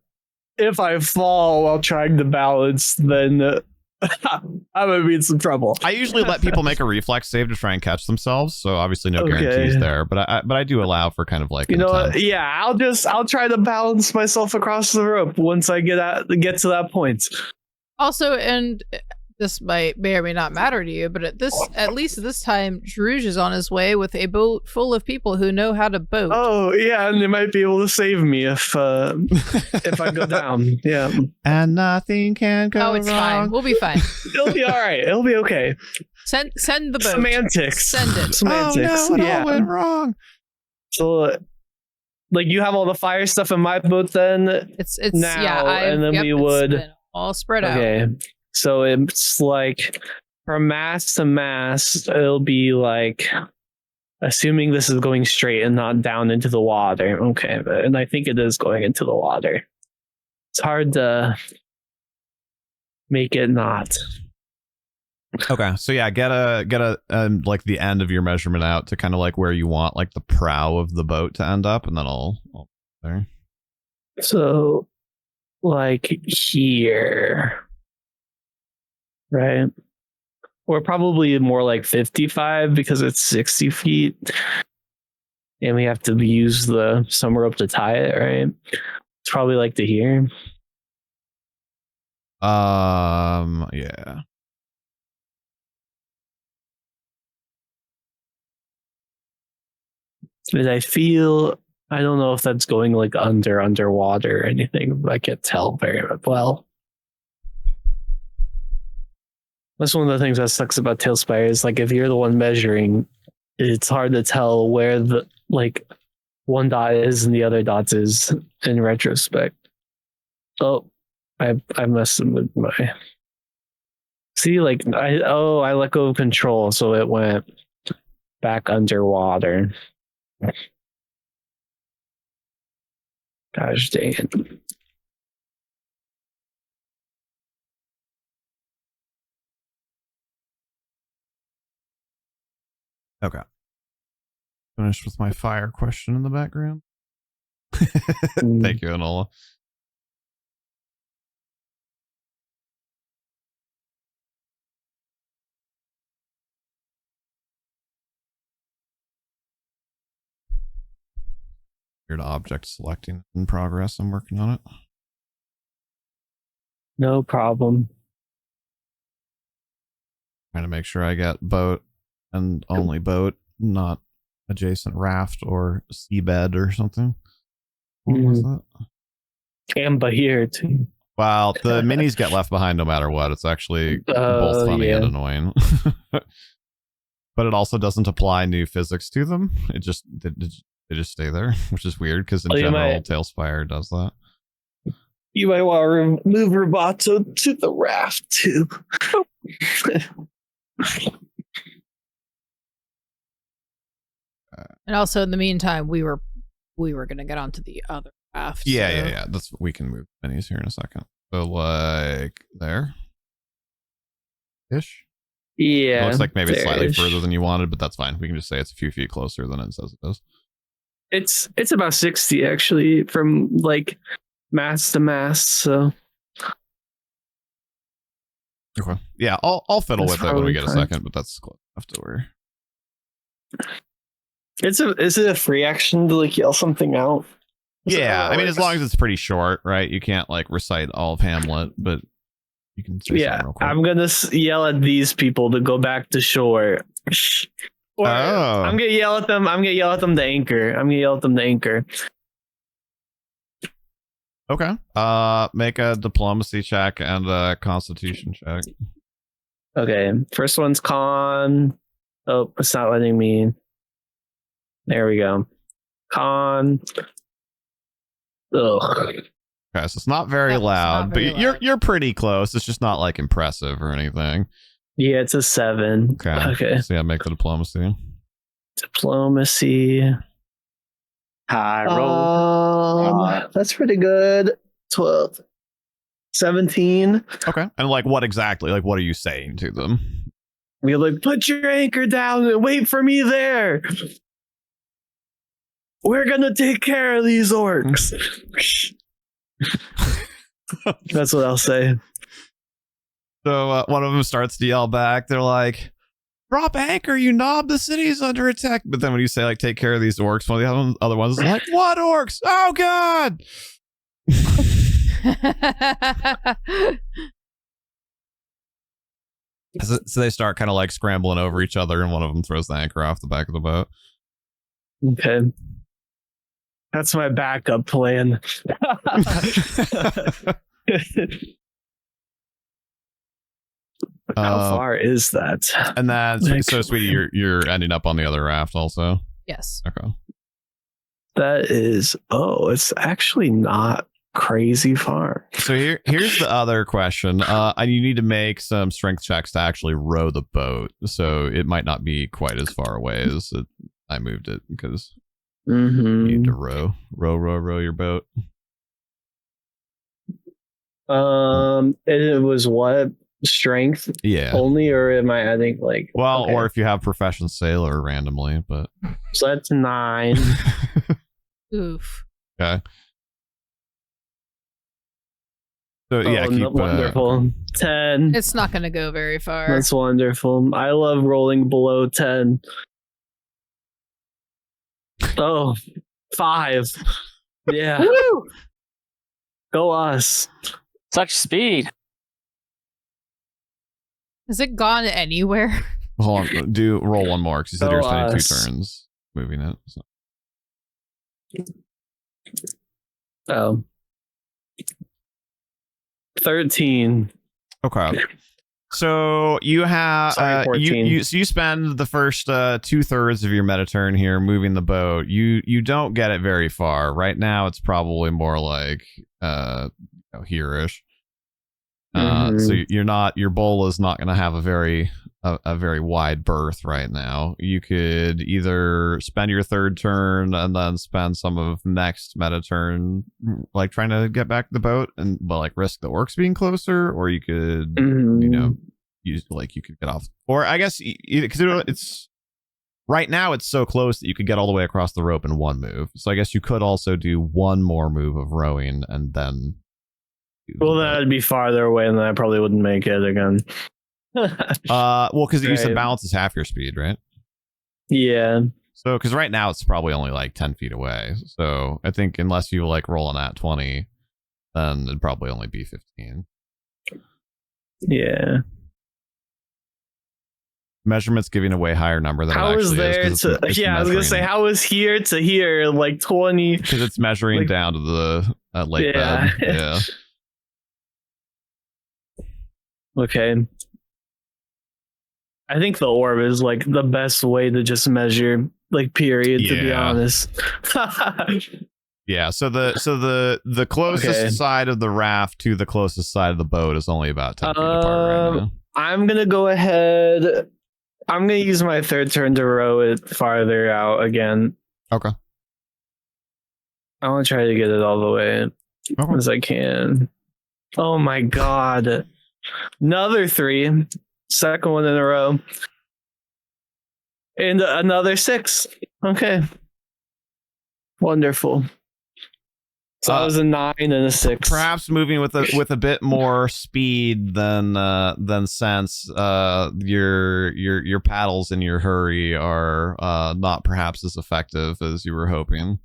if I fall while trying to balance, then I'm gonna be in some trouble. I usually let people make a reflex save to try and catch themselves, so obviously no guarantees there. But I do allow for kind of like yeah. I'll try to balance myself across the rope once I get to that point. Also, and this may or may not matter to you, but at least this time, Druge is on his way with a boat full of people who know how to boat. Oh yeah, and they might be able to save me if I go down. Yeah, and nothing can go wrong. Oh, it's fine. We'll be fine. It'll be all right. It'll be okay. Send the boat. Semantics. Send it. Semantics. Oh no, it all went wrong. So, like, you have all the fire stuff in my boat, then it's now, yeah, and then we would all spread out. Okay. So it's like from mast to mast, it'll be like, assuming this is going straight and not down into the water. Okay, and I think it is going into the water. It's hard to make it not. Okay, so yeah, get a like the end of your measurement out to kind of like where you want like the prow of the boat to end up, and then I'll there. So, like here. Right. Or probably more like 55 because it's 60 feet. And we have to use the some rope to tie it, right? It's probably like to hear. Yeah. And I feel, I don't know if that's going like underwater or anything, but I can't tell very well. That's one of the things that sucks about Talespire is like if you're the one measuring, it's hard to tell where the like one dot is and the other dot is in retrospect. Oh, I messed with my. See, like I let go of control, so it went back underwater. Gosh dang it. Okay. Finished with my fire question in the background. Thank you, Enola. Weird object selecting in progress. I'm working on it. No problem. Trying to make sure I get boat and only boat, not adjacent raft or seabed or something. What was that? And by here too. Well, the minis get left behind no matter what. It's actually both funny and annoying. But it also doesn't apply new physics to them. It just they just stay there, which is weird because in general, Talespire does that. You might want to move Roboto to the raft too. And also, in the meantime, we were gonna get onto the other raft. Yeah. That's we can move minis here in a second. So like there, ish. Yeah, it looks like maybe slightly further than you wanted, but that's fine. We can just say it's a few feet closer than it says it is. It's about 60 actually from like mast to mast. So okay, yeah, I'll fiddle with it when we get a second, but that's close enough to where. Is it a free action to like yell something out? Yeah, I mean, as long as it's pretty short, right? You can't like recite all of Hamlet, but you can say something real quick. I'm gonna yell at these people to go back to shore. I'm gonna yell at them. I'm gonna yell at them to anchor. Okay. Make a diplomacy check and a constitution check. Okay. First one's con. Oh, it's not letting me. There we go. Con. Ugh. Okay, so it's not very loud, but you're pretty close. It's just not like impressive or anything. Yeah, it's a 7. Okay. So yeah, make the diplomacy. Diplomacy. High roll. That's pretty good. 12. 17. Okay. And like what exactly? Like what are you saying to them? We're like, put your anchor down and wait for me there. We're gonna take care of these orcs. That's what I'll say. So one of them starts to yell back. They're like, drop anchor, you knob, the city's under attack. But then when you say like take care of these orcs, one of the other ones is like, what orcs? Oh god. So they start kind of like scrambling over each other, and one of them throws the anchor off the back of the boat. Okay. That's my backup plan. How far is that? And then, so sweetie, you're ending up on the other raft also? Yes. Okay. That is, it's actually not crazy far. So here's the other question. And you need to make some strength checks to actually row the boat. So it might not be quite as far away as I moved it because you need to row your boat. It was what? Strength? Yeah. Only, or am I adding like? Well, okay. Or if you have profession sailor randomly, but. So that's 9. Oof. Okay. So yeah, keep wonderful. 10. It's not going to go very far. That's wonderful. I love rolling below 10. 5. Yeah. Woo! Go us. Such speed. Has it gone anywhere? Hold on, roll one more because you said you were spending 2 turns moving it. So. Oh. 13. Okay. So you have Sorry, 14. you spend the first 2/3 of your meta turn here moving the boat. You don't get it very far. Right now it's probably more like here-ish. So your bowl is not going to have a very wide berth right now. You could either spend your 3rd turn and then spend some of next meta turn like trying to get back the boat and like risk the orcs being closer, or you could use you could get off, or I guess because it's right now it's so close that you could get all the way across the rope in one move. So I guess you could also do one more move of rowing and then. Well, that'd be farther away, and then I probably wouldn't make it again. Well, because the use of balance is half your speed, right? Yeah. So, because right now it's probably only like 10 feet away. So, I think unless you like roll an at 20, then it'd probably only be 15. Yeah. Measurements giving a way higher number than how it was actually there is. to? I was gonna say, how was here to here like 20? Because it's measuring like, down to the lake bed. Yeah. Okay. I think the orb is like the best way to just measure, like, period, to be honest. Yeah, so the closest side of the raft to the closest side of the boat is only about 10 feet apart right now. I'm gonna go ahead. I'm gonna use my 3rd turn to row it farther out again. Okay. I want to try to get it all the way as I can. Oh my god. Another 3. Second one in a row. And another 6. Okay. Wonderful. So that was a 9 and a 6. Perhaps moving with a bit more speed than sense. Your paddles in your hurry are not perhaps as effective as you were hoping.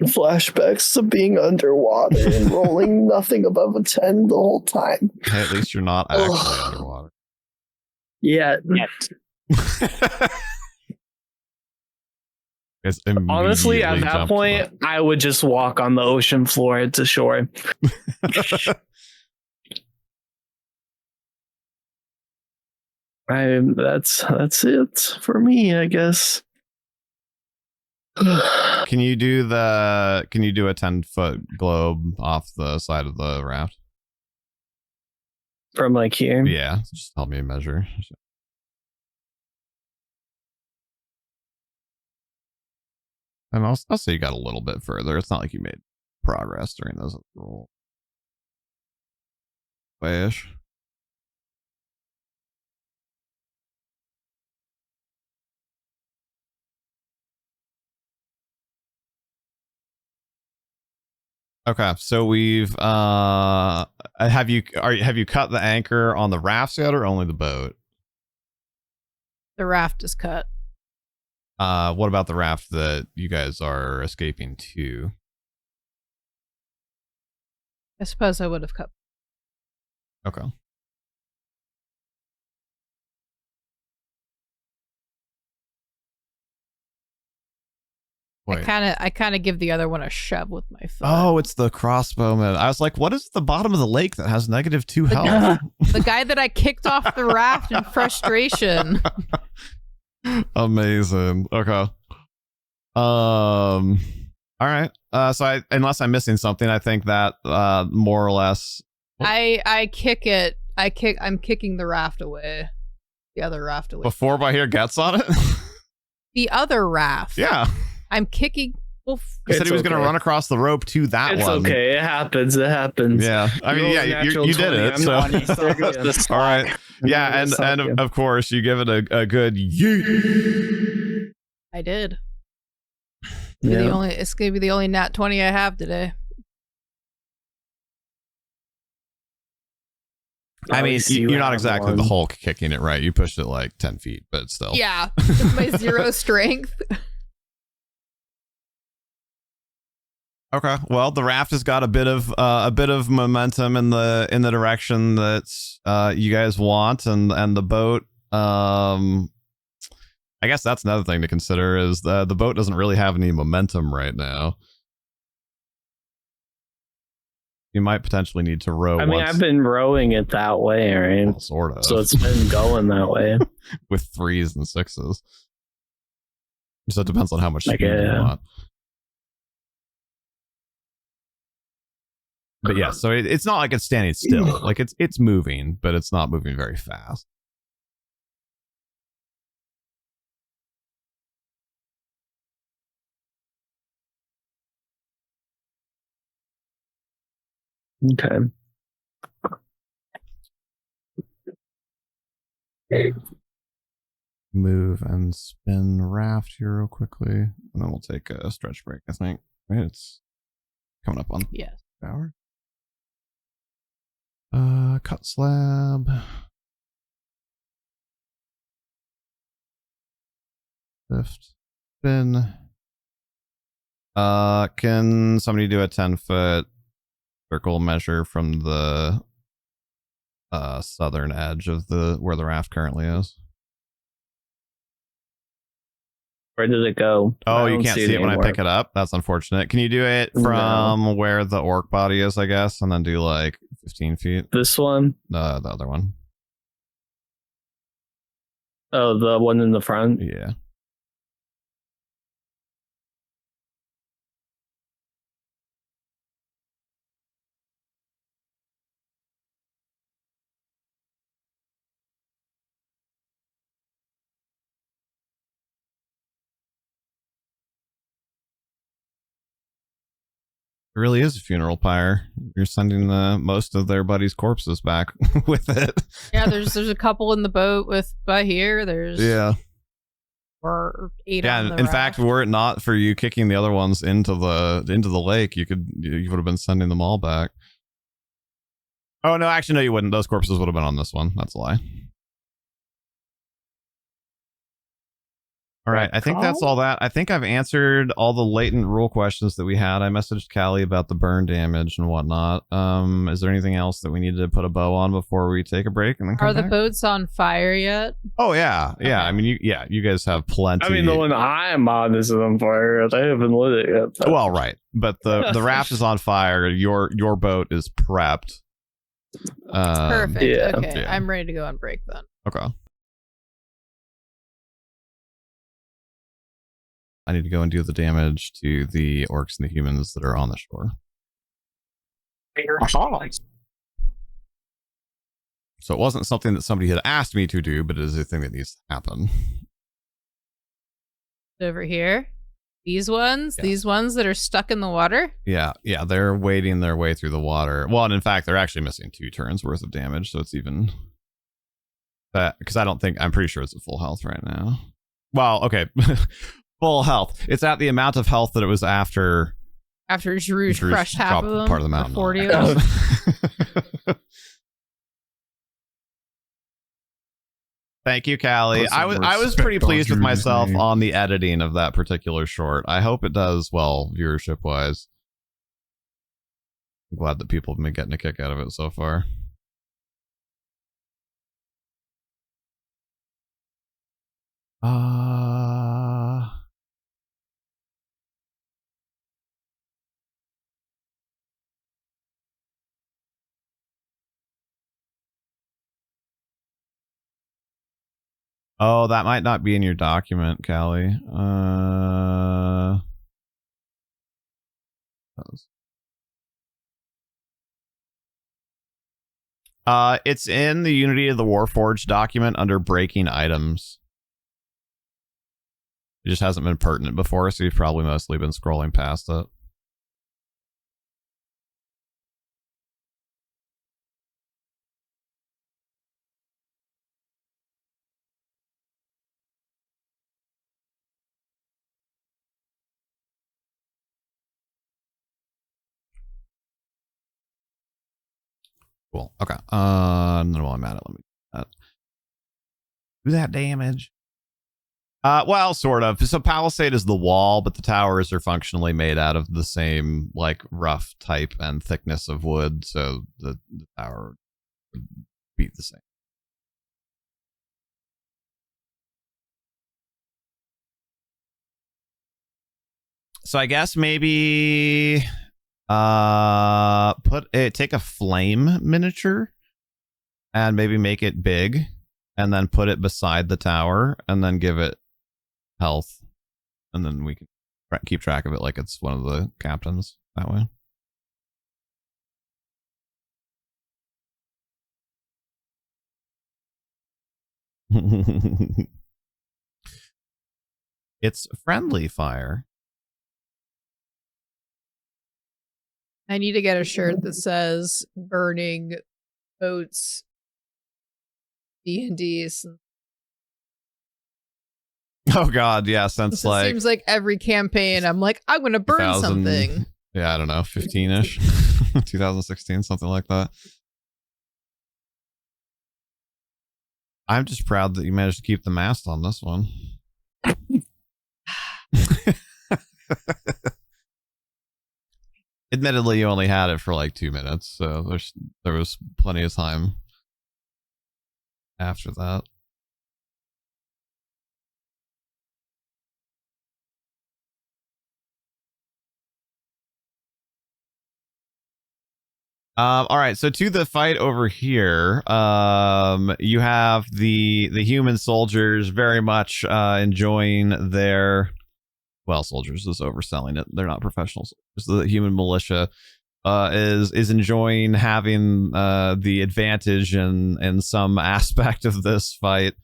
Flashbacks to being underwater and rolling nothing above a 10 the whole time. Hey, at least you're not actually underwater. Yeah. Honestly, at that point, I would just walk on the ocean floor to shore. That's it for me, I guess. Can you do a 10-foot globe off the side of the raft? From like here? Yeah, just help me measure. And I'll say you got a little bit further. It's not like you made progress during those rolls. Way-ish. Okay, so we've have you cut the anchor on the rafts yet, or only the boat? The raft is cut. What about the raft that you guys are escaping to? I suppose I would have cut. Okay. Wait. I kind of give the other one a shove with my foot. Oh, it's the crossbowman. I was like, what is at the bottom of the lake that has -2 health? The guy that I kicked off the raft in frustration. Amazing. Okay. All right. So unless I'm missing something, I think that more or less. I kick it. I'm kicking the raft away. The other raft away. Before Bahir gets on it? The other raft. Yeah. I'm kicking. Well, he said he was going to run across the rope to that one. It's okay. It happens. Yeah. I mean, yeah, you did it. So. All right. Yeah, and of course, you give it a good yeet. I did. Yeah. It's going to be the only nat 20 I have today. I mean, you're not exactly the Hulk kicking it, right? You pushed it like 10 feet, but still. Yeah, with my 0 strength. Okay. Well, the raft has got a bit of momentum in the direction that you guys want, and the boat. I guess that's another thing to consider is the boat doesn't really have any momentum right now. You might potentially need to row. I mean, I've been rowing it that way, right? Well, sort of. So it's been going that way with 3s and 6s. So it depends on how much speed you want. But yeah, so it's not like it's standing still. Like it's moving, but it's not moving very fast. Okay. Move and spin raft here real quickly, and then we'll take a stretch break. I think, right? It's coming up on hour. Cut slab. Lift. Spin. Can somebody do a 10-foot circle measure from the southern edge of where the raft currently is? Where did it go? Oh, you can't see it when I pick it up? That's unfortunate. Can you do it from where the orc body is, I guess, and then do like 15 feet? This one? The other one. Oh, the one in the front? Yeah. It really is a funeral pyre. You're sending most of their buddies' corpses back with it. Yeah, there's a couple in the boat by here. There's 4 or 8. Yeah, in fact, were it not for you kicking the other ones into the lake, you would have been sending them all back. Oh no, actually no, you wouldn't. Those corpses would have been on this one. That's a lie. All right, I think that's all that. I think I've answered all the latent rule questions that we had. I messaged Callie about the burn damage and whatnot. Is there anything else that we need to put a bow on before we take a break and then come Are the back? boats on fire yet? Oh yeah, yeah. Okay. I mean, you guys have plenty. I mean, the one I'm on is on fire. I haven't lit it yet. Though. Well, right, but the raft is on fire. Your boat is prepped. Perfect. Yeah. Okay, yeah. I'm ready to go on break then. Okay. I need to go and do the damage to the orcs and the humans that are on the shore. So it wasn't something that somebody had asked me to do, but it is a thing that needs to happen. Over here. These ones that are stuck in the water. Yeah, they're wading their way through the water. Well, and in fact, they're actually missing 2 turns worth of damage, so it's even because I'm pretty sure it's at full health right now. Well, okay. Full health. It's at the amount of health that it was after Drew's crushed half of them. Part of the mountain. 40 of them. Thank you, Callie. I was pretty pleased with myself on the editing of that particular short. I hope it does well viewership wise. I'm glad that people have been getting a kick out of it so far. Oh, that might not be in your document, Callie. It's in the Unity of the Warforged document under breaking items. It just hasn't been pertinent before, so you've probably mostly been scrolling past it. Cool. Okay. And then while I'm at it, let me do that damage. Well, sort of. So palisade is the wall, but the towers are functionally made out of the same like rough type and thickness of wood, so the tower would be the same. So I guess maybe take a flame miniature and maybe make it big and then put it beside the tower and then give it health, and then we can keep track of it like it's one of the captains that way. It's friendly fire. I need to get a shirt that says burning boats D&D. Oh god, yeah, since It like seems like every campaign I'm like, I'm gonna burn something. Yeah, I don't know, 15-ish. 2016, something like that. I'm just proud that you managed to keep the mast on this one. Admittedly, you only had it for like 2 minutes, so there was plenty of time after that. All right, so to the fight over here, you have the human soldiers very much enjoying their, well, soldiers is overselling it. They're not professional soldiers. The human militia is enjoying having the advantage in some aspect of this fight,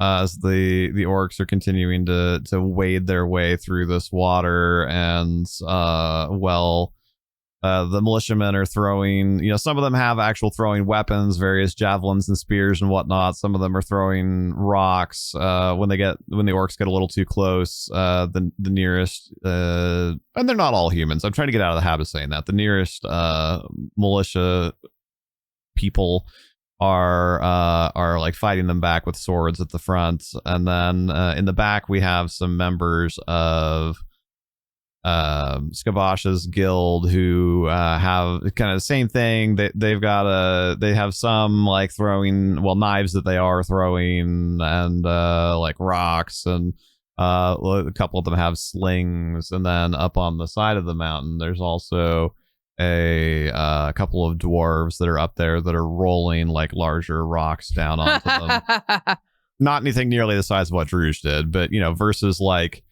as the orcs are continuing to wade their way through this water, and the militiamen are throwing, some of them have actual throwing weapons, various javelins and spears and whatnot. Some of them are throwing rocks. When the orcs get a little too close, the nearest, and they're not all humans. I'm trying to get out of the habit of saying that. The nearest militia people are like fighting them back with swords at the front, and then in the back we have some members of Skabash's guild who have kind of the same thing. They have some like throwing, well, knives that they are throwing, and like rocks, and a couple of them have slings. And then up on the side of the mountain there's also a couple of dwarves that are up there that are rolling like larger rocks down onto them. Not anything nearly the size of what Druge did, but versus like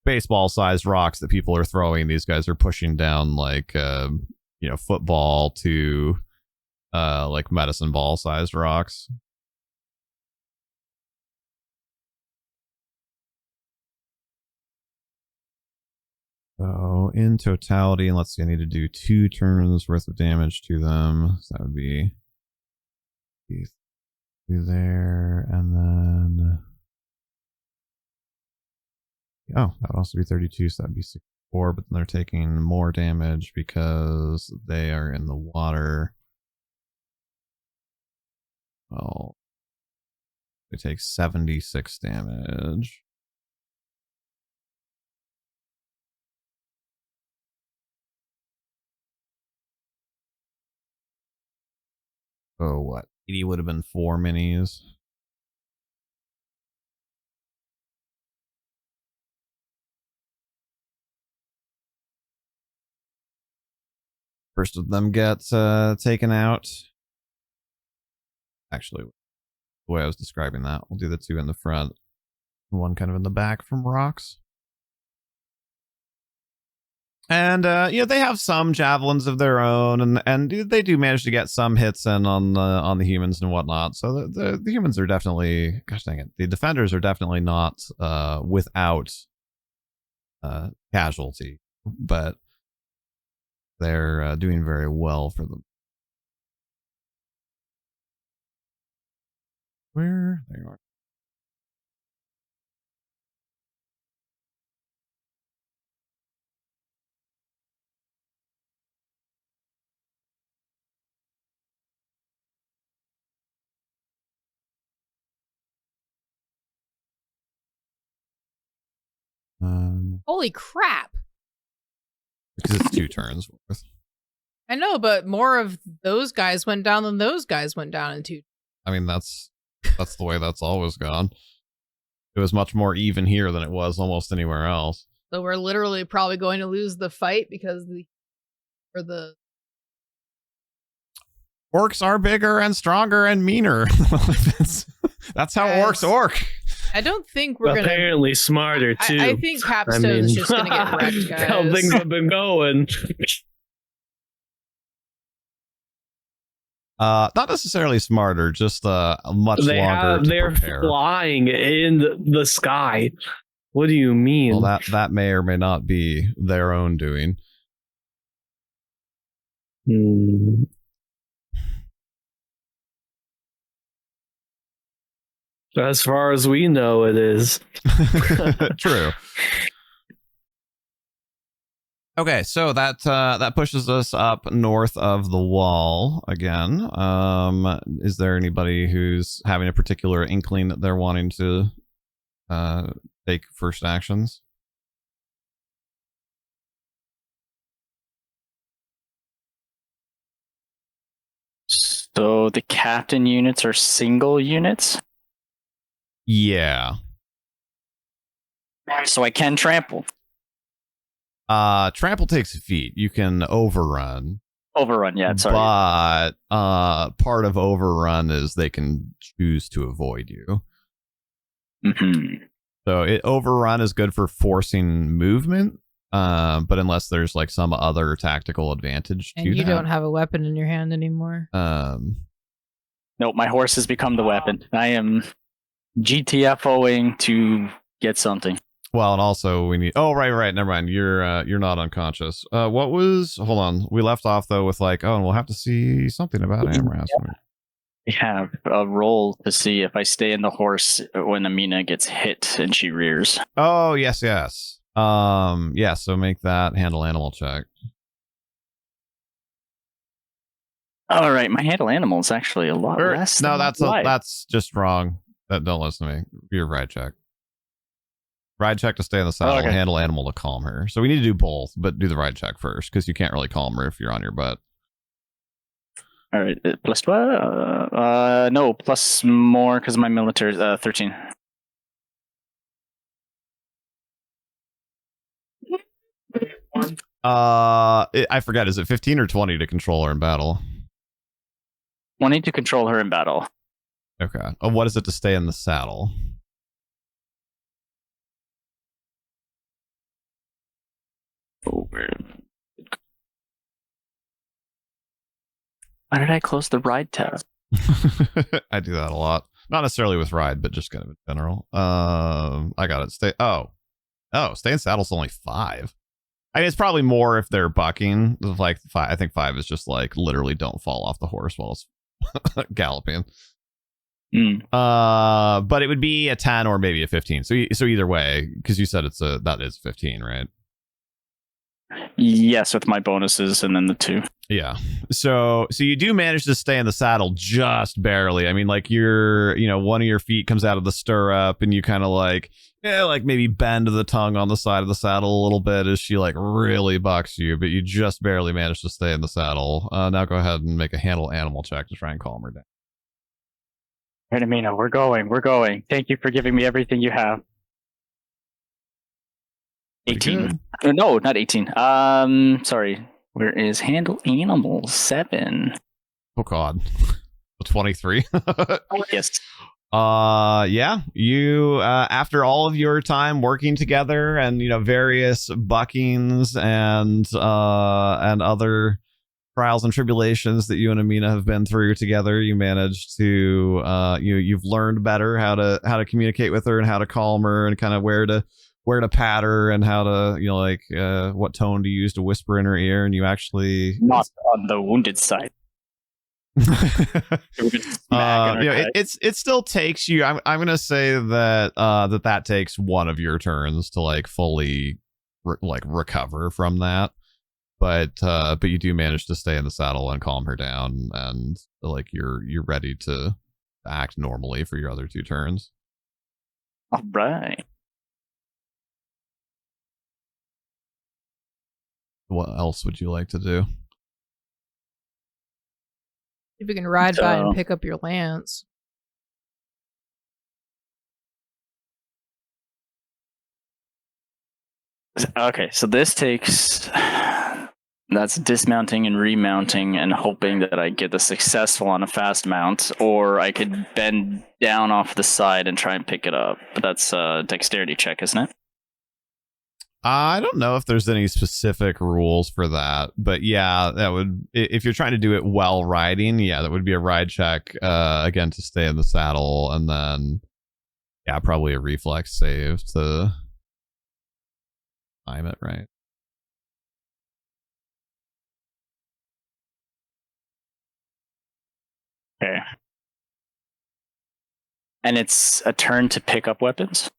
baseball-sized rocks that people are throwing, these guys are pushing down like football to like medicine ball-sized rocks. So in totality, and let's see, I need to do 2 turns worth of damage to them. So that would be 2 there, and then that would also be 32, so that'd be 64, but then they're taking more damage because they are in the water. Well, they take 76 damage. Oh, what? 80 would have been 4 minis. First of them get taken out. Actually, the way I was describing that, we'll do the 2 in the front, one kind of in the back from rocks. And they have some javelins of their own, and they do manage to get some hits in on the humans and whatnot. So the humans are definitely, gosh dang it, the defenders are definitely not without casualty, but they're doing very well for them. Where? There you are. Holy crap! Because it's 2 turns worth. I know, but more of those guys went down than those guys went down in 2. I mean, that's the way that's always gone. It was much more even here than it was almost anywhere else. So we're literally probably going to lose the fight because the orcs are bigger and stronger and meaner. That's how orcs orc. I don't think we're apparently smarter too. I think Capstone's just gonna get wrecked, guys. How things have been going. Not necessarily smarter, just much longer. They're prepare. Flying in the sky. What do you mean? Well, that may or may not be their own doing. As far as we know, it is. True. Okay, so that pushes us up north of the wall again. Is there anybody who's having a particular inkling that they're wanting to take first actions? So the captain units are single units? Yeah. So I can trample. Trample takes feet. You can overrun. Overrun, yeah, sorry. But part of overrun is they can choose to avoid you. Mm-hmm. So overrun is good for forcing movement, but unless there's like some other tactical advantage and to you that. don't have a weapon in your hand anymore. Nope, my horse has become the weapon. I am GTFOing to get something. Well, and also we need. Oh, right. Never mind. You're not unconscious. What was? Hold on. We left off though with like, oh, and we'll have to see something about Amras. Yeah, a roll to see if I stay in the horse when Amina gets hit and she rears. Oh, yes. Yeah. So make that handle animal check. All right, my handle animal is actually a lot less. No, than that's just wrong. Don't listen to me. Your ride check. Ride check to stay in the saddle, okay. Handle animal to calm her. So we need to do both, but do the ride check first because you can't really calm her if you're on your butt. All right, plus what? No, plus more because my military is 13. I forget. Is it 15 or 20 to control her in battle? 20 to control her in battle. Okay. What is it to stay in the saddle? Oh, why did I close the ride tab? I do that a lot. Not necessarily with ride, but just kind of in general. I got it. Stay in saddle's only 5. I mean, it's probably more if they're bucking. Like 5, I think 5 is just like literally don't fall off the horse while it's galloping. But it would be a 10 or maybe a 15. So either way, because you said that is 15, right? Yes, with my bonuses and then the 2. Yeah. So you do manage to stay in the saddle just barely. I mean, like one of your feet comes out of the stirrup and you kind of like maybe bend the tongue on the side of the saddle a little bit as she like really bucks you, but you just barely manage to stay in the saddle. Now go ahead and make a handle animal check to try and calm her down. Right, Amina, we're going. Thank you for giving me everything you have. 18. No, not 18. Sorry. Where is handle animal? 7. Oh God. 23. Yes. Yeah. You after all of your time working together and various buckings and other trials and tribulations that you and Amina have been through together, you managed to you've learned better how to communicate with her and how to calm her and kind of where to pat her and how to what tone to use to whisper in her ear, and you actually not on the wounded side. It still takes you. I'm gonna say that that takes one of your turns to like fully recover from that, but you do manage to stay in the saddle and calm her down, and like you're ready to act normally for your other 2 turns. All right. what else would you like to do? If you can ride by and pick up your lance. Okay, so this takes... That's dismounting and remounting and hoping that I get the successful on a fast mount, or I could bend down off the side and try and pick it up. But that's a dexterity check, isn't it? I don't know if there's any specific rules for that, but yeah, that would, if you're trying to do it while riding, yeah, that would be a ride check, again, to stay in the saddle, and then, yeah, probably a reflex save to time it right. Okay. And it's a turn to pick up weapons?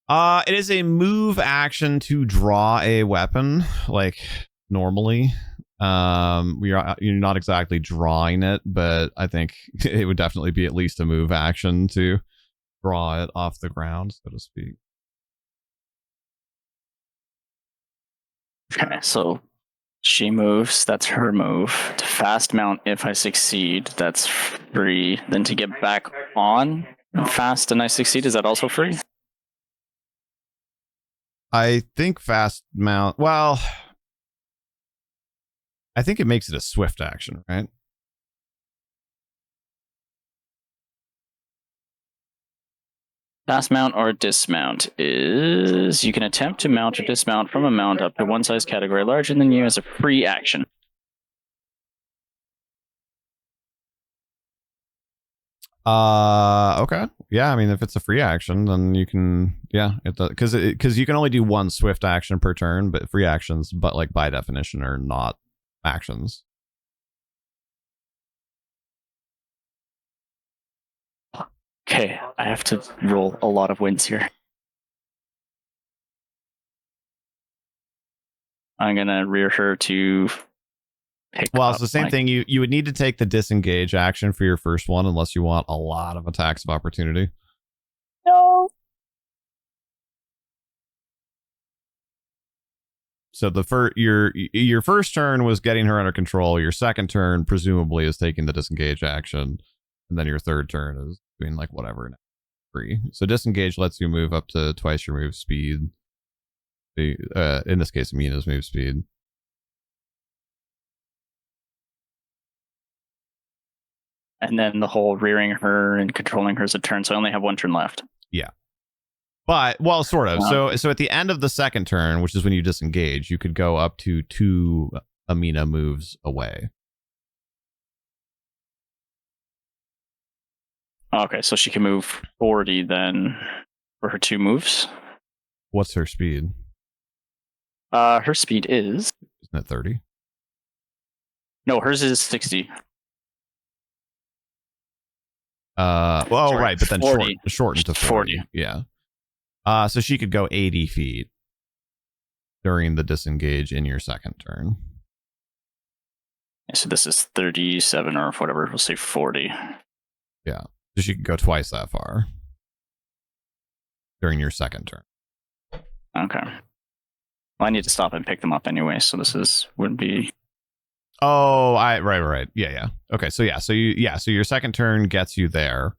It is a move action to draw a weapon, like normally. You're not exactly drawing it, but I think it would definitely be at least a move action to draw it off the ground, so to speak. Okay, so she moves, that's her move. To fast mount if I succeed, that's free. Then to get back on fast and I succeed, is that also free? I think fast mount, well, I think it makes it a swift action, right? Fast mount or dismount is you can attempt to mount or dismount from a mount up to one size category larger than you as a free action. Okay. Yeah, I mean, if it's a free action, then you can, yeah, because you can only do one swift action per turn, but free actions, but like by definition, are not actions. Okay, I have to roll a lot of wins here. I'm gonna rear her to pick Well, up it's the same thing. You would need to take the disengage action for your first one, unless you want a lot of attacks of opportunity. No. So your first turn was getting her under control. Your second turn presumably is taking the disengage action, and then your third turn is doing like whatever free. So disengage lets you move up to twice your move speed. In this case, Amina's move speed. And then the whole rearing her and controlling her is a turn, so I only have one turn left. Yeah. But, well, sort of. So at the end of the second turn, which is when you disengage, you could go up to 2 Amina moves away. Okay, so she can move 40 then for her 2 moves. What's her speed? Her speed is... Isn't it 30? No, hers is 60. Well, Sorry, right, but then 40. shortened to 40. Yeah. So she could go 80 feet during the disengage in your second turn. So this is 37 or whatever. We'll say 40. Yeah. So she could go twice that far during your second turn. Okay. Well, I need to stop and pick them up anyway, so wouldn't be... Oh, right. Yeah. Okay, so so your second turn gets you there.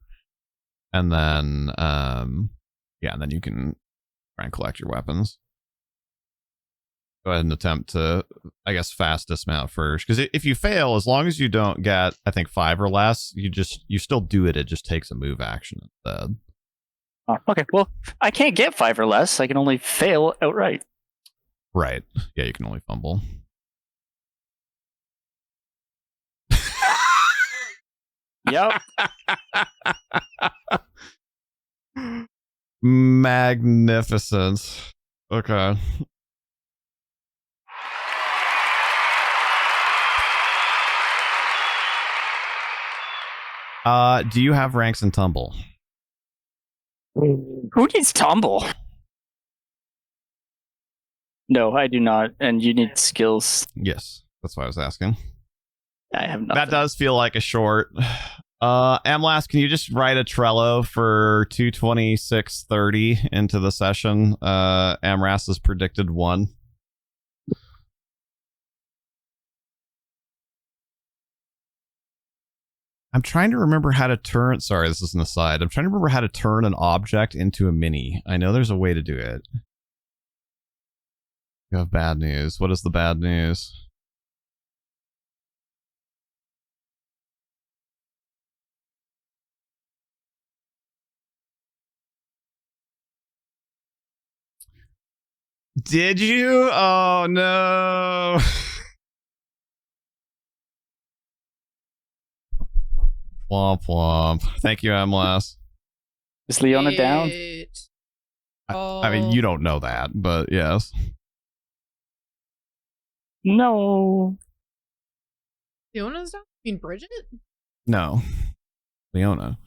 And then and then you can try and collect your weapons. Go ahead and attempt to, I guess, fast dismount first. Because if you fail, as long as you don't get, I think, 5 or less, you still do it. It just takes a move action instead. Oh, okay, well, I can't get 5 or less. I can only fail outright. Right. Yeah, you can only fumble. Yep. Magnificent. Okay. Do you have ranks and tumble? Who needs tumble? No, I do not. And you need skills. Yes, that's why I was asking. I have nothing. That does feel like a short. Amlas, can you just write a Trello for 2:26:30 into the session? Amras has predicted 1. I'm trying to remember how to turn... Sorry, this is an aside. I'm trying to remember how to turn an object into a mini. I know there's a way to do it. You have bad news. What is the bad news? Did you? Oh, no. Womp womp. Thank you, Amlas. Is Leona down? I mean, you don't know that, but yes. No. Leona's down? You mean Bridget? No. Leona.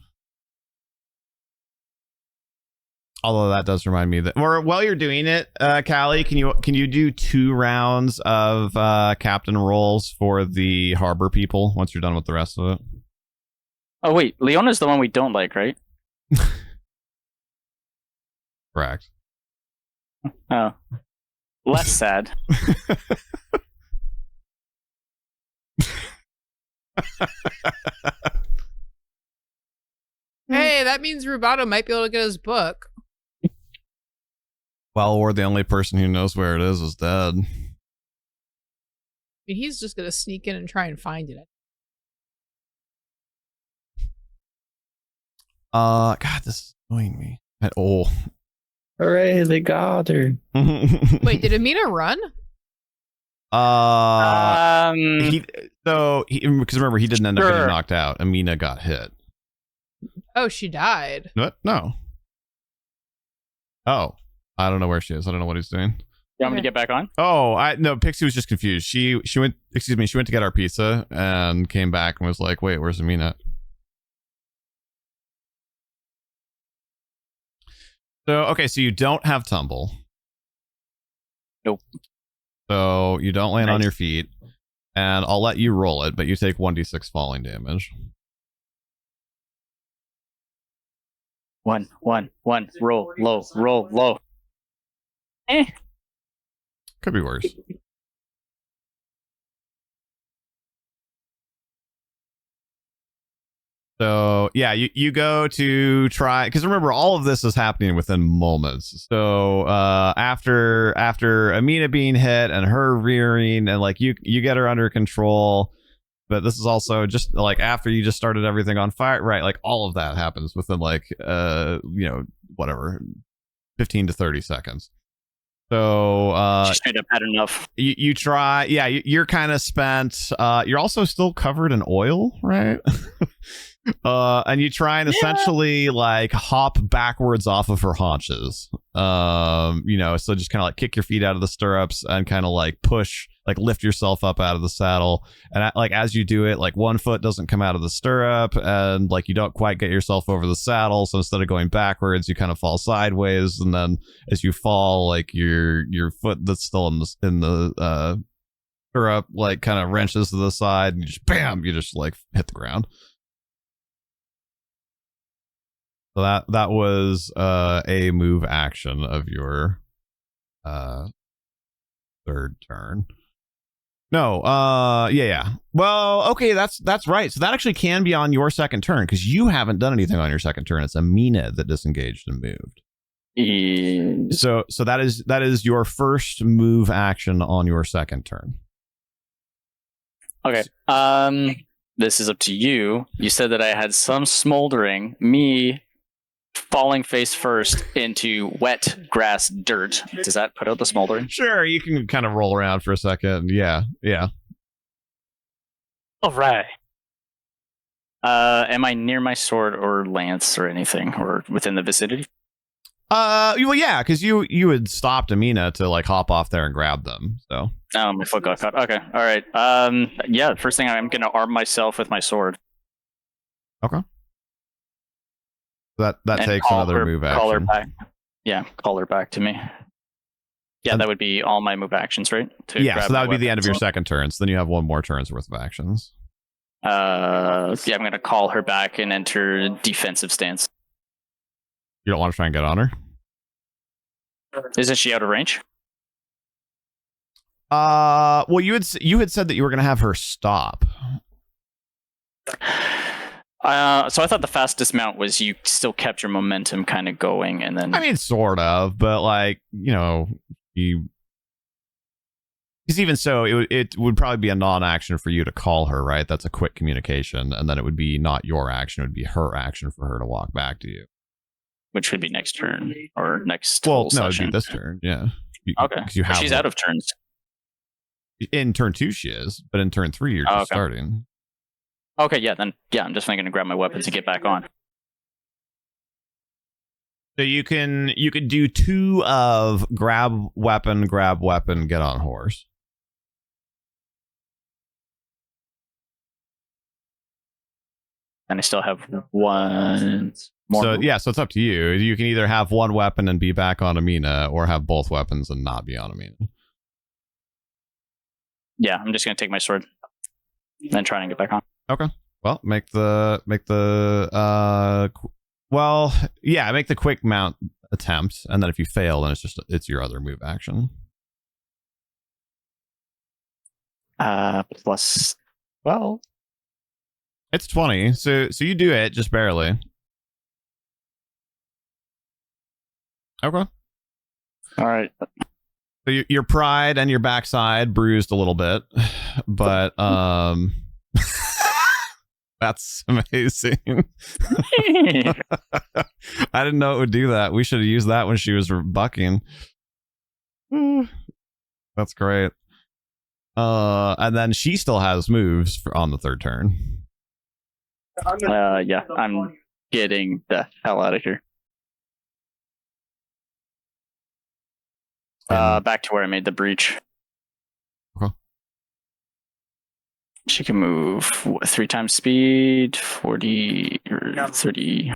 Although that does remind me that, or while you're doing it, Callie, can you do 2 rounds of captain roles for the harbor people once you're done with the rest of it? Oh wait, Leona's the one we don't like, right? Correct. Oh, less sad. Hey, that means Rubato might be able to get his book. Well, or the only person who knows where it is dead. I mean, he's just gonna sneak in and try and find it. God, this is annoying me. Hooray, they got her. Wait, did Amina run? Because remember, he didn't end up getting knocked out. Amina got hit. Oh, she died. What? No. Oh, I don't know where she is. I don't know what he's doing. You want me to get back on? Oh, no. Pixie was just confused. She went. Excuse me. She went to get our pizza and came back and was like, "Wait, where's Amina?" So okay, so you don't have tumble. Nope. So you don't land on your feet, and I'll let you roll it, but you take 1d6 falling damage. 1, 1, 1. Roll low. Roll low. Could be worse. So yeah, you go to try, because remember, all of this is happening within moments. So after Amina being hit and her rearing, and like you get her under control, but this is also just like after you just started everything on fire, right? Like all of that happens within like whatever, 15 to 30 seconds. So she straight up had enough. You try, yeah. You're kind of spent. You're also still covered in oil, right? And you try and essentially like hop backwards off of her haunches. So just kind of like kick your feet out of the stirrups and kind of like push, like lift yourself up out of the saddle. And like as you do it, like one foot doesn't come out of the stirrup, and like you don't quite get yourself over the saddle. So instead of going backwards, you kind of fall sideways, and then as you fall, like your foot that's still in the stirrup like kind of wrenches to the side, and you just bam, you just like hit the ground. So that was a move action of your third turn. No, yeah. Well, okay, that's right. So that actually can be on your second turn, because you haven't done anything on your second turn. It's Amina that disengaged and moved. So that is your first move action on your second turn. Okay. This is up to you. You said that I had some smoldering. Me falling face first into wet grass dirt. Does that put out the smoldering? Sure, you can kind of roll around for a second. Yeah. All right. Am I near my sword or lance or anything, or within the vicinity? Well, yeah, because you had stopped Amina to like hop off there and grab them. So. Oh, my foot got caught. Okay, all right. Yeah. First thing, I'm gonna arm myself with my sword. Okay. That takes another move action. Call her back. Yeah, call her back to me. Yeah, and that would be all my move actions, right? So that would be the end of your second turn. So then you have one more turn's worth of actions. I'm going to call her back and enter defensive stance. You don't want to try and get on her? Isn't she out of range? Well, you had said that you were going to have her stop. So I thought the fast dismount was you still kept your momentum kind of going, and then... I mean, sort of, but like, you know, because even so, it would probably be a non-action for you to call her, right? That's a quick communication, and then it would be not your action; it would be her action for her to walk back to you, which would be next turn or next. Well, no, it'd be this turn, yeah. Okay, because she's out of turns. In turn 2, she is, but in turn 3, you're just starting. Okay, yeah, then I'm just going to grab my weapons and get back on. So you can do 2 of grab weapon, get on horse. And I still have 1 more. So yeah, so it's up to you. You can either have 1 weapon and be back on Amina, or have both weapons and not be on Amina. Yeah, I'm just going to take my sword and try and get back on. Okay. Well, make the quick mount attempt, and then if you fail, then it's your other move action. Plus 12. It's 20, so you do it just barely. Okay. All right. So your pride and your backside bruised a little bit, but that's amazing. I didn't know it would do that. We should have used that when she was bucking. That's great. And then she still has moves on the 3rd turn. Yeah, I'm getting the hell out of here. Back to where I made the breach. Okay. She can move 3 times speed, 40 or 30,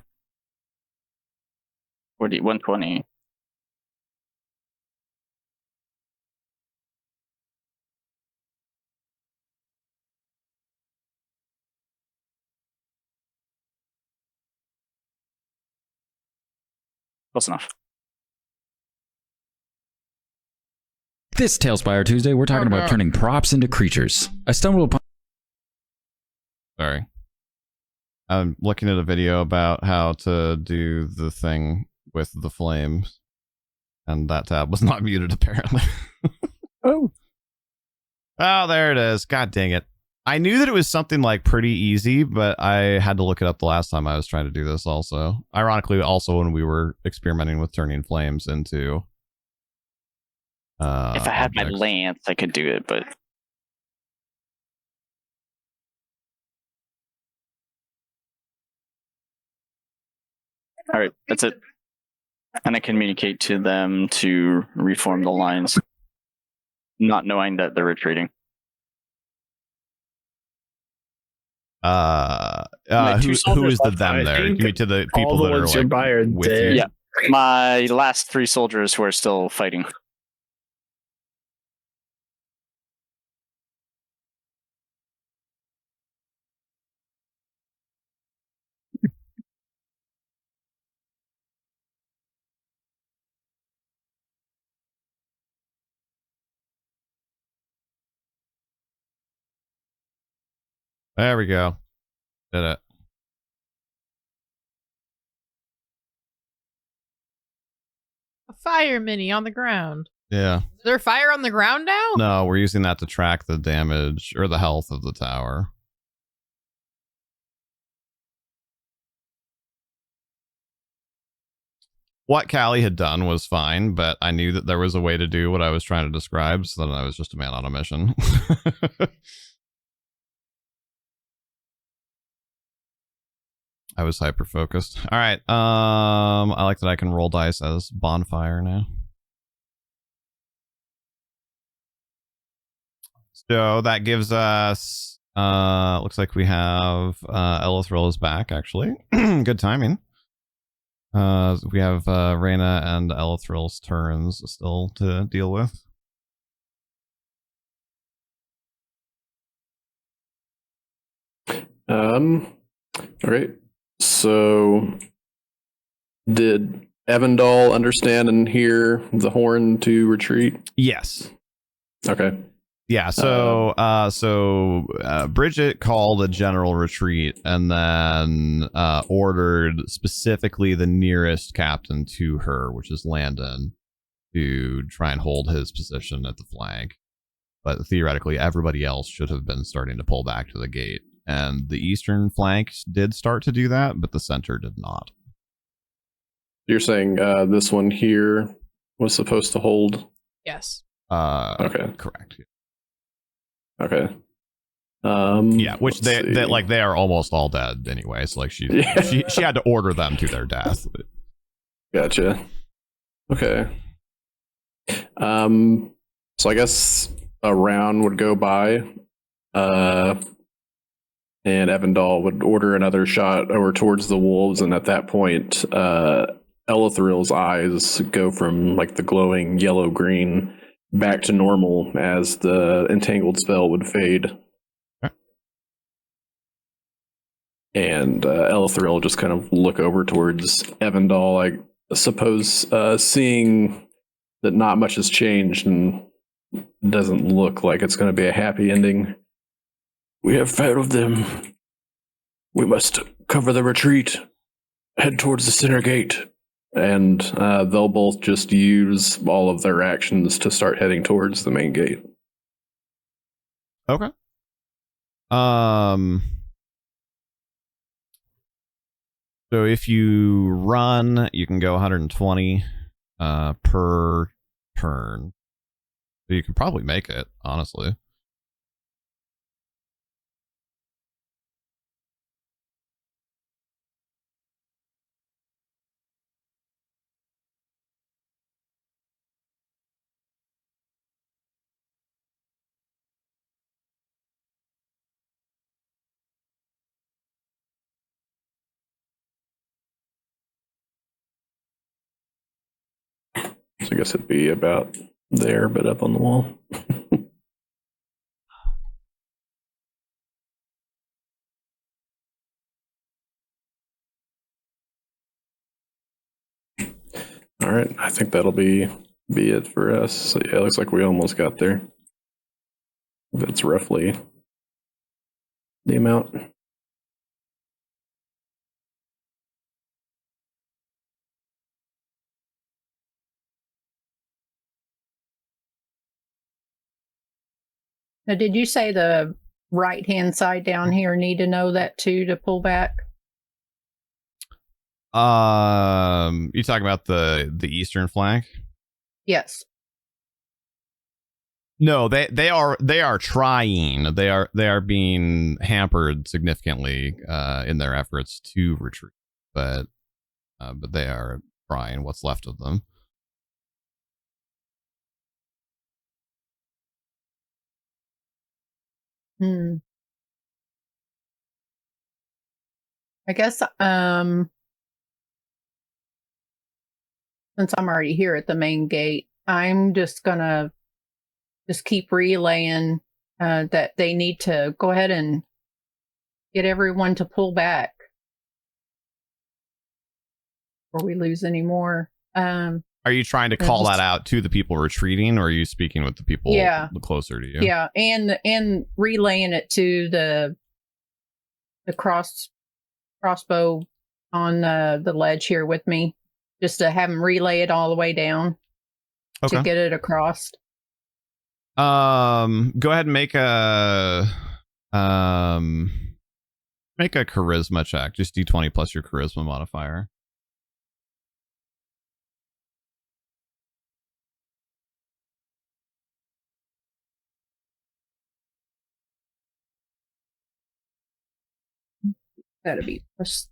40, 120. Close enough. This Talespire Tuesday, we're talking about turning props into creatures. I stumbled upon... Sorry. I'm looking at a video about how to do the thing with the flames, and that tab was not muted, apparently. Oh, there it is. God dang it. I knew that it was something like pretty easy, but I had to look it up the last time I was trying to do this also. Ironically, also when we were experimenting with turning flames into... if I had objects. my lance, I could do it, but... All right, that's it. And I communicate to them to reform the lines, not knowing that they're retreating. Who is the them there? Give me to the people that are like with you. Yeah, my last 3 soldiers who are still fighting. There we go. Did it. A fire mini on the ground. Yeah. Is there fire on the ground now? No, we're using that to track the damage or the health of the tower. What Callie had done was fine, but I knew that there was a way to do what I was trying to describe, so then I was just a man on a mission. I was hyper focused. All right. I like that I can roll dice as bonfire now. So that gives us looks like we have Elithril is back actually. Good timing. We have Reyna and Elithril's turns still to deal with. Okay. So, did Evandal understand and hear the horn to retreat? Yes. Okay. Yeah. So, Bridget called a general retreat and then ordered specifically the nearest captain to her, which is Landon, to try and hold his position at the flank. But theoretically, everybody else should have been starting to pull back to the gate. And the eastern flank did start to do that, but the center did not. You're saying this one here was supposed to hold? Yes. Okay. Correct. Okay. Yeah, which they are almost all dead anyway. So like she had to order them to their death. Gotcha. Okay. So I guess a round would go by, and Evandal would order another shot over towards the wolves, and at that point, Elithril's eyes go from like the glowing yellow-green back to normal as the entangled spell would fade. Okay. And Elithril will just kind of look over towards Evandal, I suppose, seeing that not much has changed and doesn't look like it's going to be a happy ending. We have failed them. We must cover the retreat, head towards the center gate. And they'll both just use all of their actions to start heading towards the main gate. Okay. So if you run, you can go 120 per turn. So you can probably make it, honestly. So I guess it'd be about there, but up on the wall. All right, I think that'll be it for us. So yeah, it looks like we almost got there. That's roughly the amount. Now, did you say the right-hand side down here need to know that too to pull back? You talking about the eastern flank? Yes. No, they are trying. They are being hampered significantly in their efforts to retreat, but they are trying. What's left of them. I guess since I'm already here at the main gate, I'm just gonna keep relaying that they need to go ahead and get everyone to pull back before we lose any more. Are you trying to call that out to the people retreating, or are you speaking with the people closer to you? Yeah, and relaying it to the crossbow on the ledge here with me, just to have them relay it all the way down to get it across. Go ahead and make a charisma check. Just D20 plus your charisma modifier. Gotta be plus.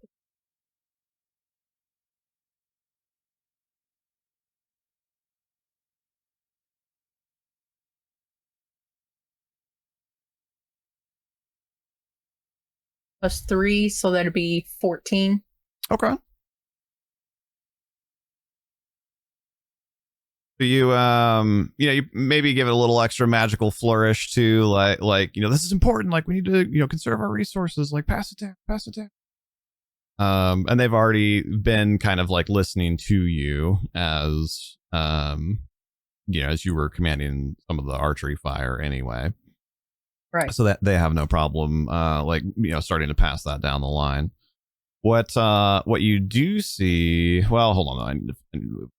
+3, so that'd be 14. Okay. You you maybe give it a little extra magical flourish to like this is important, like we need to conserve our resources, like pass it down. And they've already been kind of like listening to you as as you were commanding some of the archery fire anyway. Right. So that they have no problem starting to pass that down the line. What you do see, well, hold on, I need to move.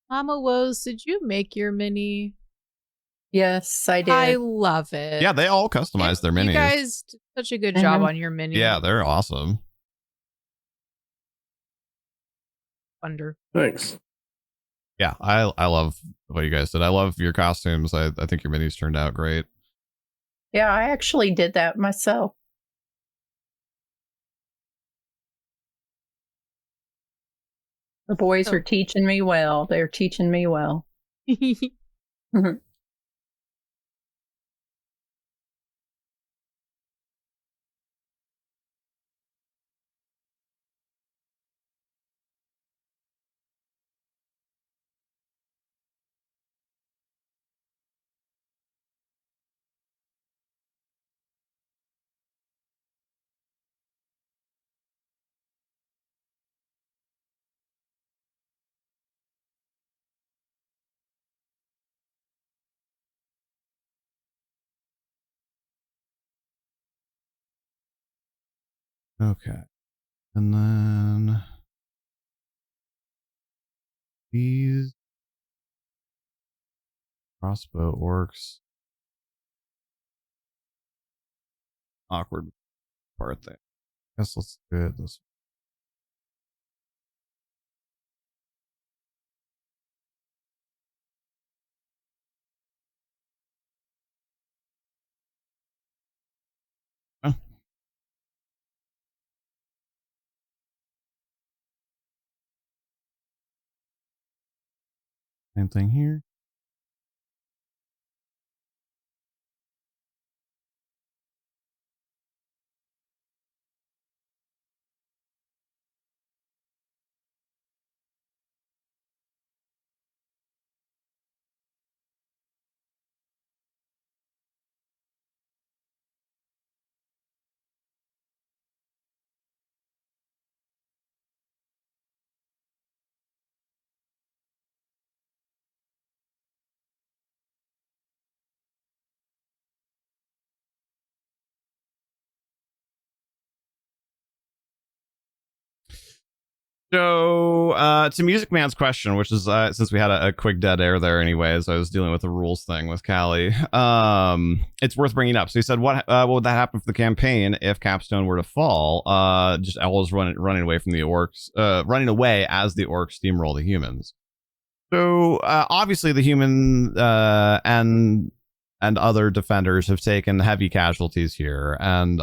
Mama Woes, did you make your mini? Yes, I did. I love it. Yeah, they all customize their minis. You guys did such a good job on your mini. Yeah, they're awesome. Wonder. Thanks. Yeah, I love what you guys did. I love your costumes. I think your minis turned out great. Yeah, I actually did that myself. The boys are teaching me well. They're teaching me well. Okay. And then these crossbow orcs. Awkward part there. Guess let's do it this way. Oh. Same thing here. So, to Music Man's question, which is since we had a quick dead air there, anyways, I was dealing with the rules thing with Callie. It's worth bringing up. So he said, what would that happen for the campaign if Capstone were to fall? Just elves running away from the orcs, running away as the orcs steamroll the humans. So obviously the human and other defenders have taken heavy casualties here, and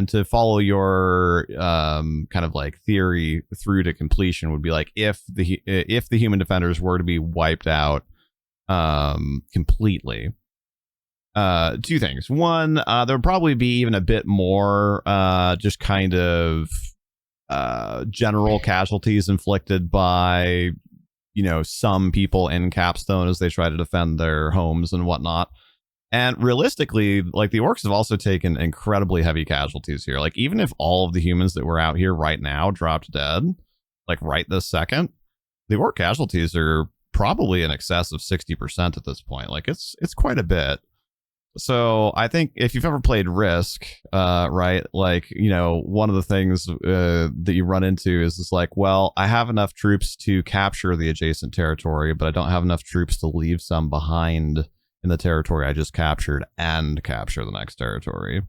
to follow your kind of like theory through to completion would be like if the human defenders were to be wiped out completely. Two things. One, there would probably be even a bit more just kind of general casualties inflicted by some people in Capstone as they try to defend their homes and whatnot. And realistically, like the orcs have also taken incredibly heavy casualties here. Like even if all of the humans that were out here right now dropped dead, like right this second, the orc casualties are probably in excess of 60% at this point. Like it's quite a bit. So I think if you've ever played Risk, right, like, one of the things that you run into is just like, well, I have enough troops to capture the adjacent territory, but I don't have enough troops to leave some behind in the territory I just captured and capture the next territory.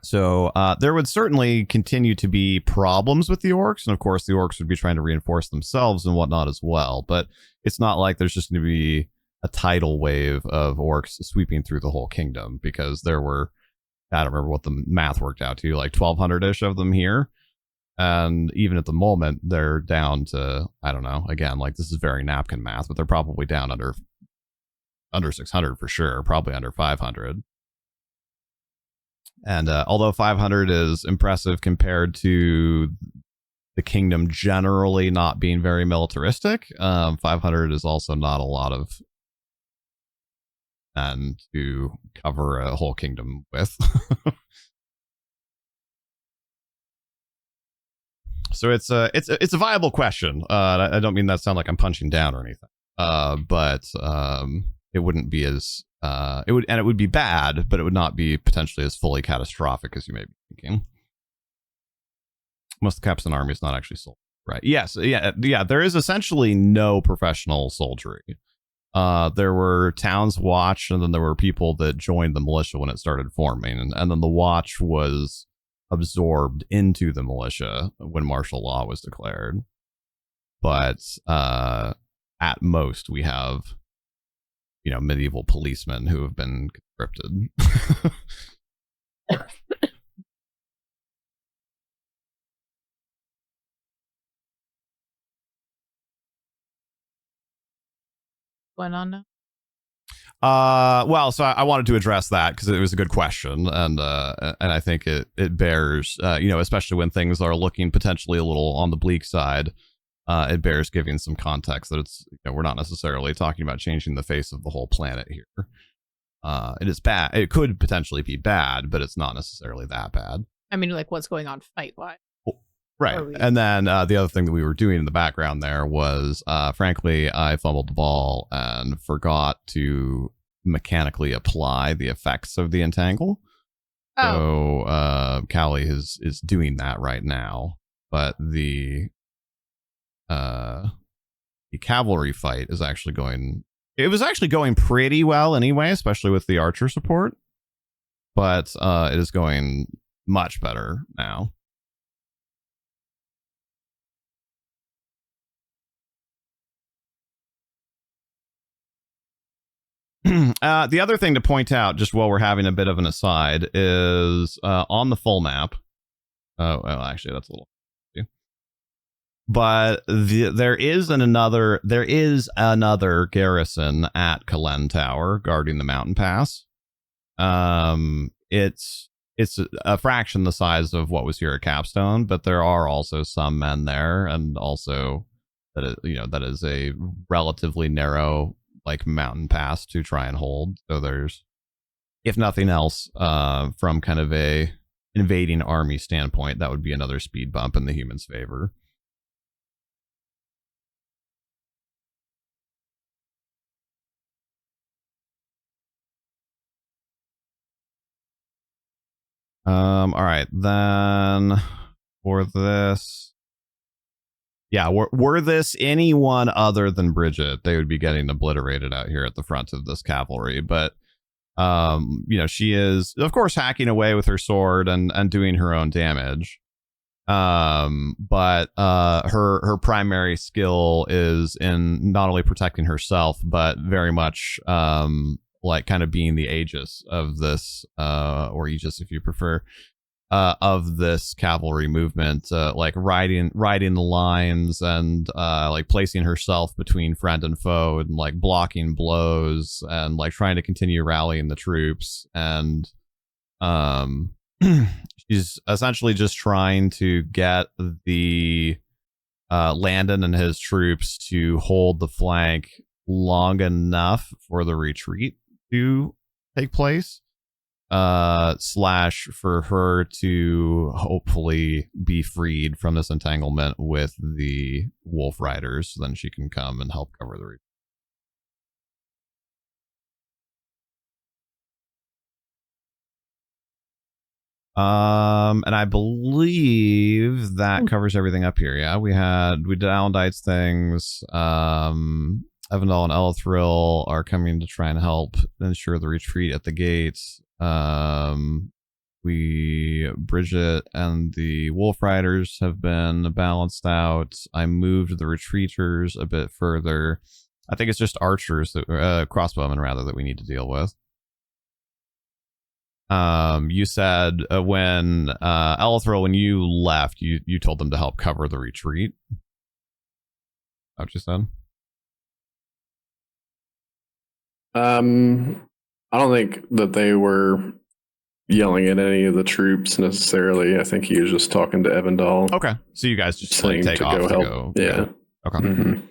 So there would certainly continue to be problems with the orcs, and of course the orcs would be trying to reinforce themselves and whatnot as well, but it's not like there's just going to be a tidal wave of orcs sweeping through the whole kingdom, because there were, I don't remember what the math worked out to, like 1,200-ish of them here. And even at the moment, they're down to, I don't know, again, like this is very napkin math, but they're probably down under 600 for sure, probably under 500. And although 500 is impressive compared to the kingdom generally not being very militaristic, 500 is also not a lot of men to cover a whole kingdom with. So it's a viable question. I don't mean that sound like I'm punching down or anything. But it wouldn't be as it would be bad, but it would not be potentially as fully catastrophic as you may be thinking. Most of the Capstone army is not actually sold, right? Yes, yeah. There is essentially no professional soldiery. There were towns watch, and then there were people that joined the militia when it started forming, and then the watch was absorbed into the militia when martial law was declared. But at most, we have, medieval policemen who have been conscripted. Going on now? Well, so I wanted to address that because it was a good question, and I think it bears, especially when things are looking potentially a little on the bleak side, it bears giving some context that it's, we're not necessarily talking about changing the face of the whole planet here. It is bad. It could potentially be bad, but it's not necessarily that bad. I mean, like, what's going on fight-wise? Right. And then the other thing that we were doing in the background there was, frankly, I fumbled the ball and forgot to mechanically apply the effects of the entangle. Oh. So Callie is doing that right now. But the cavalry fight is actually going... It was actually going pretty well anyway, especially with the archer support. But it is going much better now. The other thing to point out, just while we're having a bit of an aside, is on the full map. Well, actually, that's a little. But there is another garrison at Kalen Tower guarding the mountain pass. It's a fraction the size of what was here at Capstone, but there are also some men there, and also that is a relatively narrow mountain pass to try and hold. So there's, if nothing else, from kind of a invading army standpoint, that would be another speed bump in the humans' favor. All right, then for this, yeah, were this anyone other than Bridget, they would be getting obliterated out here at the front of this cavalry. But she is, of course, hacking away with her sword and doing her own damage. But her primary skill is in not only protecting herself, but very much kind of being the Aegis of this, or Aegis if you prefer, of this cavalry movement, riding the lines and placing herself between friend and foe and blocking blows and trying to continue rallying the troops. And she's essentially just trying to get the Landon and his troops to hold the flank long enough for the retreat to take place, / for her to hopefully be freed from this entanglement with the wolf riders, so then she can come and help cover the retreat. And I believe that covers everything up here. Yeah, we did Alondite's things. Evandel and Elithril are coming to try and help ensure the retreat at the gates. Bridget and the Wolf Riders have been balanced out. I moved the retreaters a bit further. I think it's just archers, crossbowmen rather, that we need to deal with. You said when Elithril, when you left, you told them to help cover the retreat. What you said? I don't think that they were yelling at any of the troops necessarily. I think he was just talking to Evandal. Okay, so you guys just saying take to off go to help. go. Yeah. Okay. Mhm.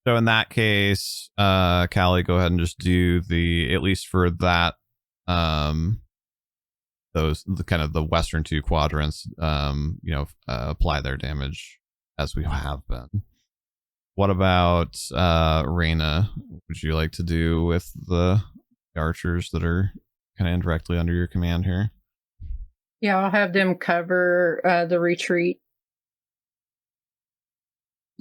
So in that case, Callie, go ahead and just do the, at least for that, those the kind of the western two quadrants, apply their damage as we have been. What about Reyna? What would you like to do with the archers that are kind of indirectly under your command here? Yeah, I'll have them cover the retreat.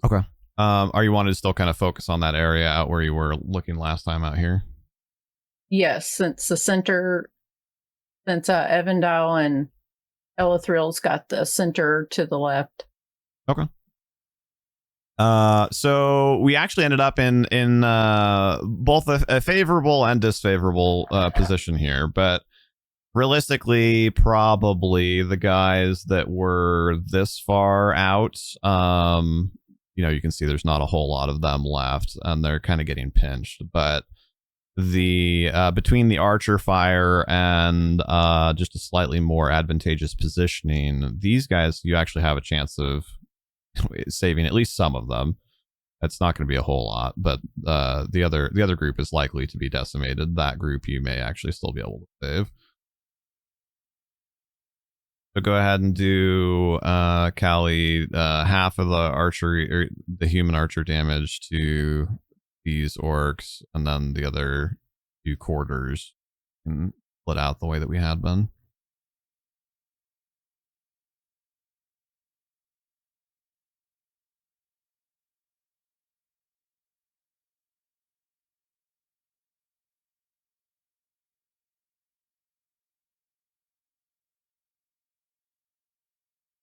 Okay. Are you wanting to still kind of focus on that area out where you were looking last time out here? Yes, since the center, since Evandal and Elithril's got the center to the left. Okay. So we actually ended up in both a favorable and disfavorable position here, but realistically, probably the guys that were this far out, you can see there's not a whole lot of them left, and they're kind of getting pinched. But the between the archer fire and just a slightly more advantageous positioning, these guys, you actually have a chance of saving at least some of them. It's not going to be a whole lot, but the other group is likely to be decimated. That group you may actually still be able to save. So go ahead and do Callie, half of the archery or the human archer damage to these orcs, and then the other 2 quarters can split out the way that we had been.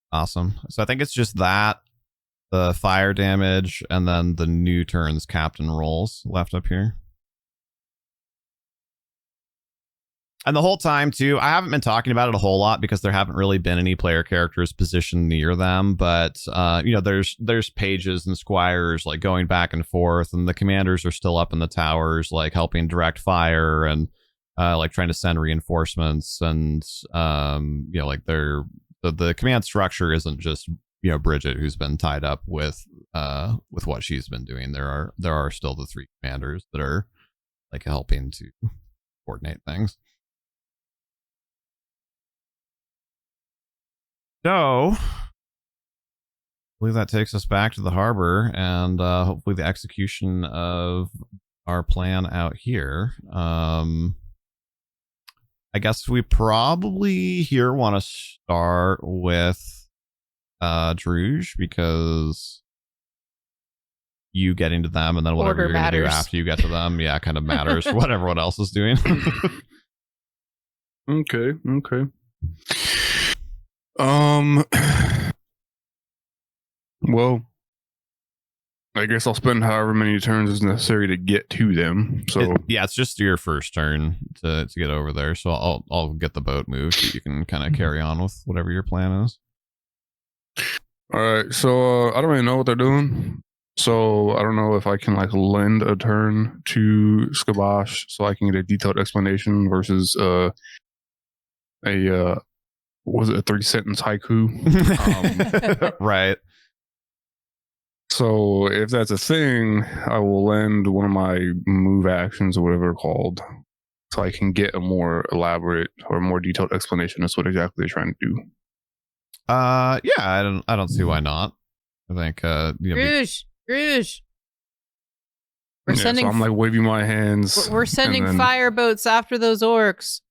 Awesome. So I think it's just that, the fire damage, and then the new turn's captain rolls left up here. And the whole time, too, I haven't been talking about it a whole lot because there haven't really been any player characters positioned near them. But, there's pages and squires like going back and forth, and the commanders are still up in the towers, like helping direct fire and like trying to send reinforcements. And, the command structure isn't just Bridget, who's been tied up with what she's been doing. There are still the 3 commanders that are like helping to coordinate things. So I believe that takes us back to the harbor and hopefully the execution of our plan out here. I guess we probably here want to start with Druge, because you getting to them and then whatever Order you're going to do matters. after you get to them, kind of matters for what everyone else is doing. Okay. Well, I guess I'll spend however many turns is necessary to get to them. So it's just your first turn to get over there. So I'll get the boat moved so you can kind of carry on with whatever your plan is. All right. So I don't really know what they're doing. So I don't know if I can like lend a turn to Skabosh so I can get a detailed explanation versus a 3-sentence haiku. Right. So if that's a thing, I will lend one of my move actions or whatever they're called, so I can get a more elaborate or more detailed explanation as what exactly they're trying to do. I don't see why not. I think Rouge. We're So I'm like waving my hands. We're sending fireboats after those orcs.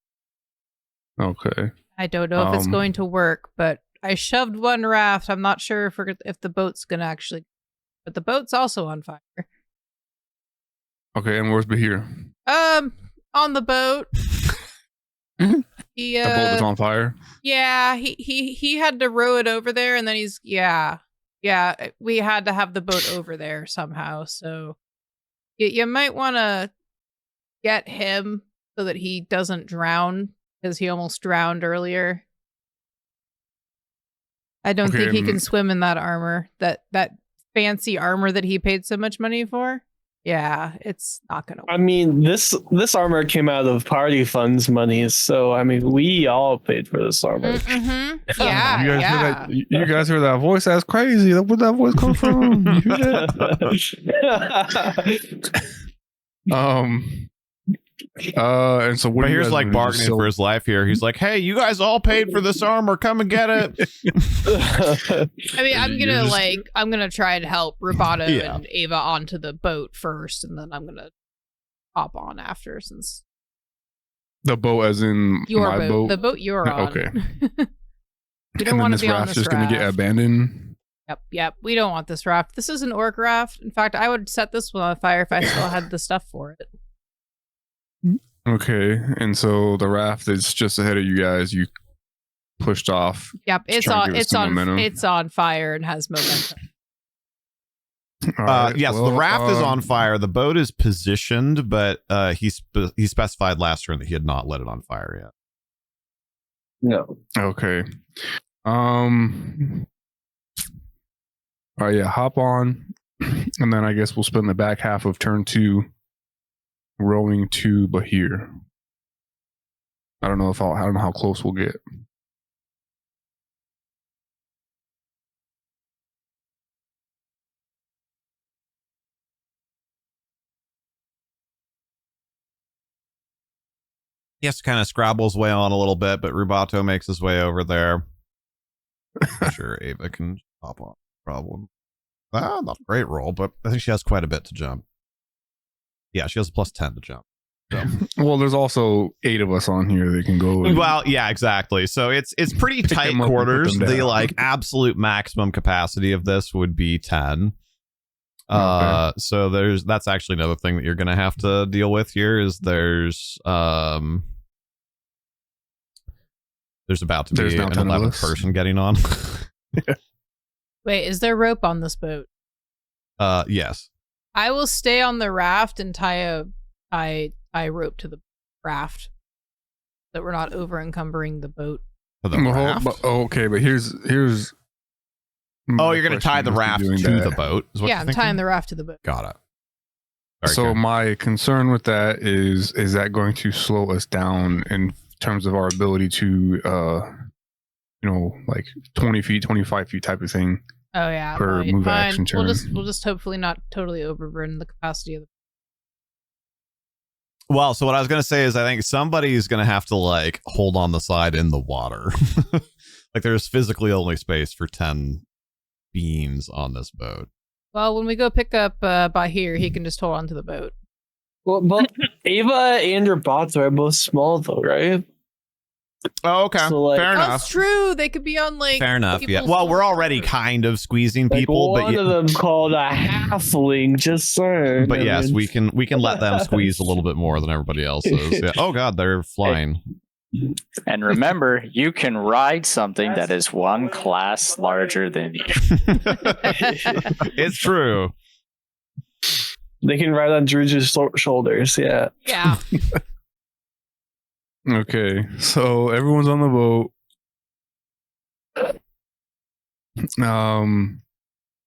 Okay. I don't know if it's going to work, but I shoved one raft. I'm not sure if the boat's gonna actually. But the boat's also on fire. Okay, and where's Bahir? On the boat. The boat is on fire? Yeah, he had to row it over there, and then we had to have the boat over there somehow. So you might want to get him so that he doesn't drown, because he almost drowned earlier. I don't think he can swim in that armor, that fancy armor that he paid so much money for. Yeah, it's not gonna work. I mean, this armor came out of party funds money, so I mean, we all paid for this armor. Mm-hmm. Yeah, you guys yeah. hear that? You guys hear that voice? That's crazy. Where'd that voice come from? You hear that? And so what? But do you here's guys like do? bargaining for his life here. He's like, "Hey, you guys all paid for this armor. Come and get it." I mean, I'm gonna try and help Rubato Yeah. and Ava onto the boat first, and then I'm gonna hop on after, since The boat, as in your my boat, the boat you're on. Okay. We don't want to be on raft this is going to get raft. abandoned. Yep. We don't want this raft. This is an orc raft. In fact, I would set this one on fire if I still had the stuff for it. Okay, and so the raft is just ahead of you guys. You pushed off. Yep, Just trying to give us some momentum. it's on fire and has momentum. All right, Yes, well, the raft is on fire. The boat is positioned, but he specified last turn that he had not lit it on fire yet. No. Okay. All right, yeah, hop on, and then I guess we'll spend the back half of turn 2 rowing to Bahir. I don't know how close we'll get. He has to kind of scrabble his way on a little bit, but Rubato makes his way over there. I'm sure Ava can hop on. Problem. Not a great roll, but I think she has quite a bit to jump. Yeah, she has a +10 to jump. So. Well, there's also 8 of us on here that can go. Well, yeah, exactly. So it's pretty tight them up and put quarters. them The down. like absolute maximum capacity of this would be 10. Okay. So that's actually another thing that you're gonna have to deal with here is there's about to There's be now an 10 of 11th us. person getting on. Wait, is there rope on this boat? Yes. I will stay on the raft and tie rope to the raft, so that we're not over encumbering the boat. For the Well, raft? okay, but here's. Oh, you're gonna tie the raft to the boat? Is what Yeah, you're I'm thinking? tying the raft to the boat. Got it. Very So good. my concern with that is that going to slow us down in terms of our ability to, like 20 feet, 25 feet type of thing. Oh yeah, Per fine, move fine. action turn. We'll just hopefully not totally overburden the capacity of the. Well, so what I was going to say is I think somebody's going to have to like hold on the side in the water. Like there's physically only space for 10 beings on this boat. Well, when we go pick up Bahir, he can just hold on to the boat. Well, but Ava and her bots are both small, though, right? Oh, okay. So, like- Fair enough. That's true. They could be on like. Fair enough. Yeah. people's Well, we're boats. already kind of squeezing Like, people, one but of them called a halfling, just saying. but I yes, mean- we can let them squeeze a little bit more than everybody else is. Yeah. Oh God, they're flying. And remember, you can ride something that is one class larger than you. It's true. They can ride on Drew's shoulders, yeah. Yeah. Okay, so everyone's on the boat.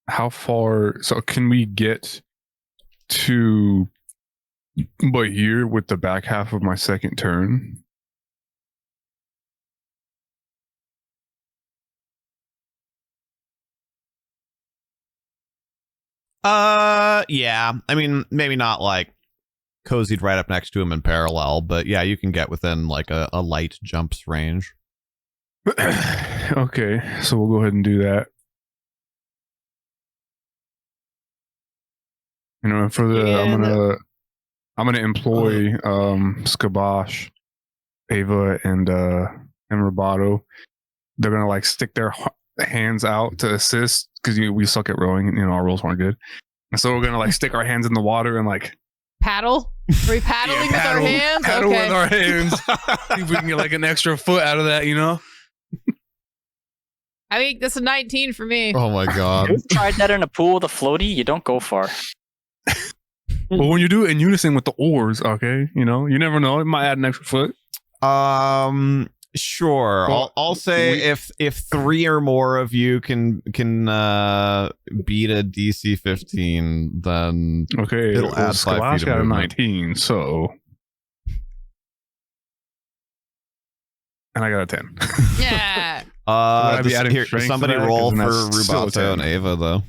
How far? So can we get to Bahir with the back half of my second turn? Yeah. I mean, maybe not like cozied right up next to him in parallel, but yeah, you can get within like a light jumps range. Okay, so we'll go ahead and do that. You know, for the I'm gonna employ Skabosh, Ava, and Roboto. They're gonna like stick their hands out to assist because we suck at rowing. You know, our rolls aren't good, and so we're gonna like stick our hands in the water and like Paddle? Are we paddling with our hands? paddle Okay. with our hands. See if we can get like an extra foot out of that. You know. I think that's a 19 for me. Oh my God. Tried that in a pool with a floaty, you don't go far. But when you do it in unison with the oars, okay, you know, you never know. It might add an extra foot. Sure. Well, I'll say if 3 or more of you can beat a DC 15, then Okay, it'll add 5 Skalash feet got of a movement. 19, so. And I got a 10. Yeah. I be adding Here, strength to somebody that? roll 'Cause for then that's still a Rubato and 10. Ava, though.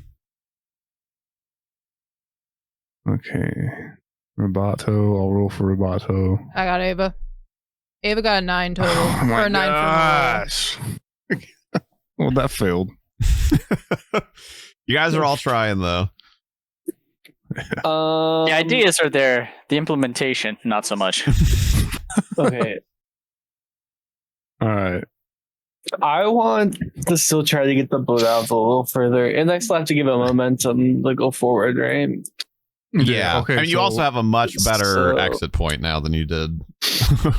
Okay. Rubato, I'll roll for Rubato. I got Ava. Ava got a 9 total. Oh my or a 9 gosh. Well, that failed. You guys are all trying, though. The ideas are there. The implementation, not so much. Okay. All right. I want to still try to get the boat out a little further, and I still have to give it momentum to go forward, right? Yeah. Okay. I mean, you so- also have a much better so- exit point now than you did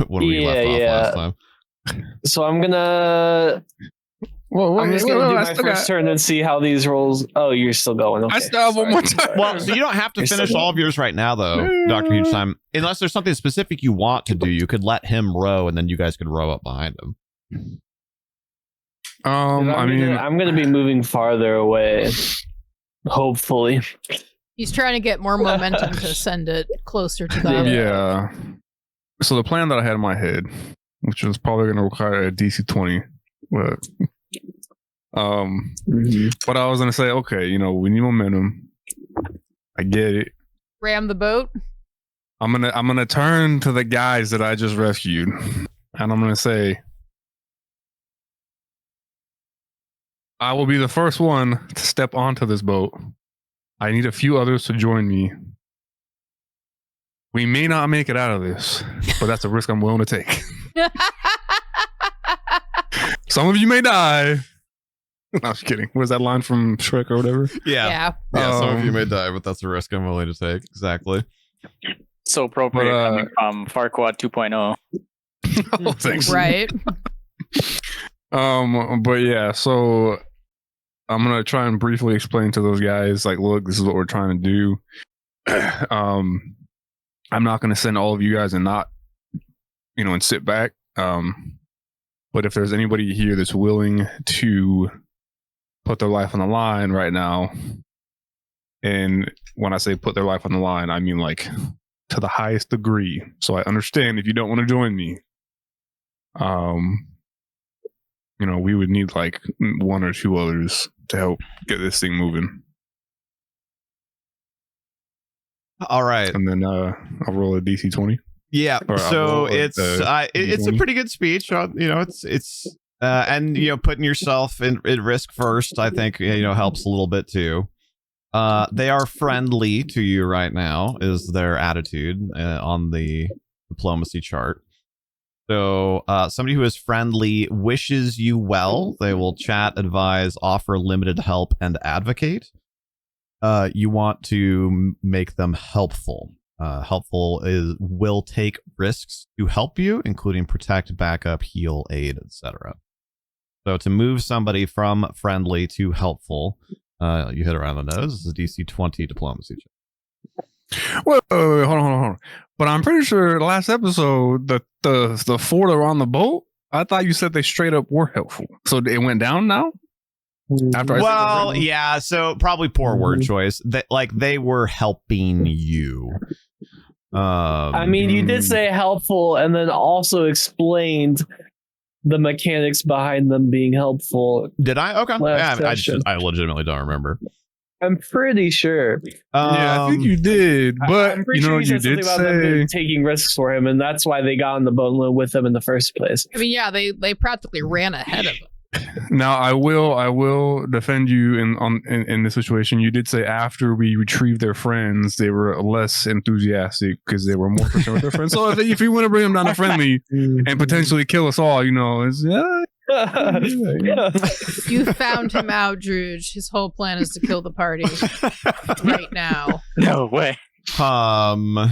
when we left off Yeah. last time. So I'm gonna. Whoa, I'm just gonna do my first turn and see how these rolls. Oh, you're still going. Okay. I still have one more time. Well, so you don't have to You're finish still all of yours right now, though, Dr. Huge Time. Unless there's something specific you want to do, you could let him row, and then you guys could row up behind him. I'm gonna be moving farther away. Hopefully. He's trying to get more momentum to send it closer to them. Yeah. So the plan that I had in my head, which was probably going to require a DC 20, but but I was going to say, okay, we need momentum. I get it. Ram the boat. I'm gonna turn to the guys that I just rescued, and I'm gonna say, I will be the first one to step onto this boat. I need a few others to join me. We may not make it out of this, but that's a risk I'm willing to take. Some of you may die. No, I'm just kidding. Was that line from Shrek or whatever? Yeah. Yeah, some of you may die, but that's a risk I'm willing to take. Exactly. So appropriate coming from Farquaad 2.0. Oh, thanks. Right. But yeah, so I'm gonna try and briefly explain to those guys, like, look, this is what we're trying to do. I'm not gonna send all of you guys and not, and sit back. But if there's anybody here that's willing to put their life on the line right now, and when I say put their life on the line, I mean like to the highest degree. So I understand if you don't want to join me. We would need like 1 or 2 others to help get this thing moving. All right. And then I'll roll a DC 20. Yeah. Or So I'll roll it's a pretty good speech. It's and putting yourself at risk first, I think helps a little bit too. They are friendly to you right now, is their attitude on the diplomacy chart. So somebody who is friendly wishes you well. They will chat, advise, offer limited help, and advocate. You want to make them helpful. Helpful will take risks to help you, including protect, backup, heal, aid, etc. So to move somebody from friendly to helpful, you hit around the nose. This is a DC 20 diplomacy check. Wait, hold on. But I'm pretty sure the last episode, the 4 that were on the boat, I thought you said they straight up were helpful. So it went down now? After yeah, so probably poor word choice. They were helping you. I mean, you did say helpful, and then also explained the mechanics behind them being helpful. Did I? Okay. I legitimately don't remember. I'm pretty sure. Yeah, I think you did, but I'm pretty sure you said something about them taking risks for him, and that's why they got on the boat with him in the first place. I mean, yeah, they practically ran ahead of him. Now I will defend you in this situation. You did say after we retrieved their friends, they were less enthusiastic because they were more concerned with their friends. So if you want to bring them down to friendly and potentially kill us all, it's You found him out, Druge. His whole plan is to kill the party right now. No way. And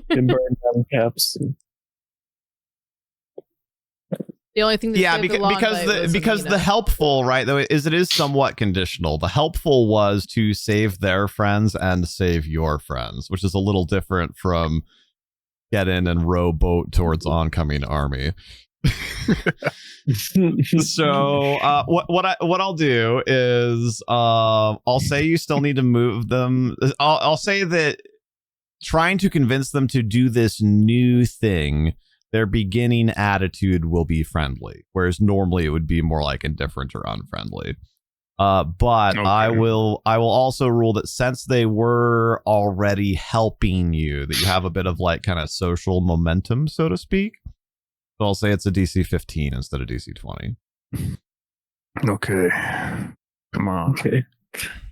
burn down Capstone. The only thing that because the helpful, right, though, it is somewhat conditional. The helpful was to save their friends and save your friends, which is a little different from get in and row boat towards oncoming army. So what I'll do is I'll say you still need to move them. I'll say that trying to convince them to do this new thing, their beginning attitude will be friendly, whereas normally it would be more like indifferent or unfriendly. But okay. I will also rule that since they were already helping you, that you have a bit of like kind of social momentum, so to speak. So I'll say it's a DC 15 instead of DC 20. Okay. Come on. Okay.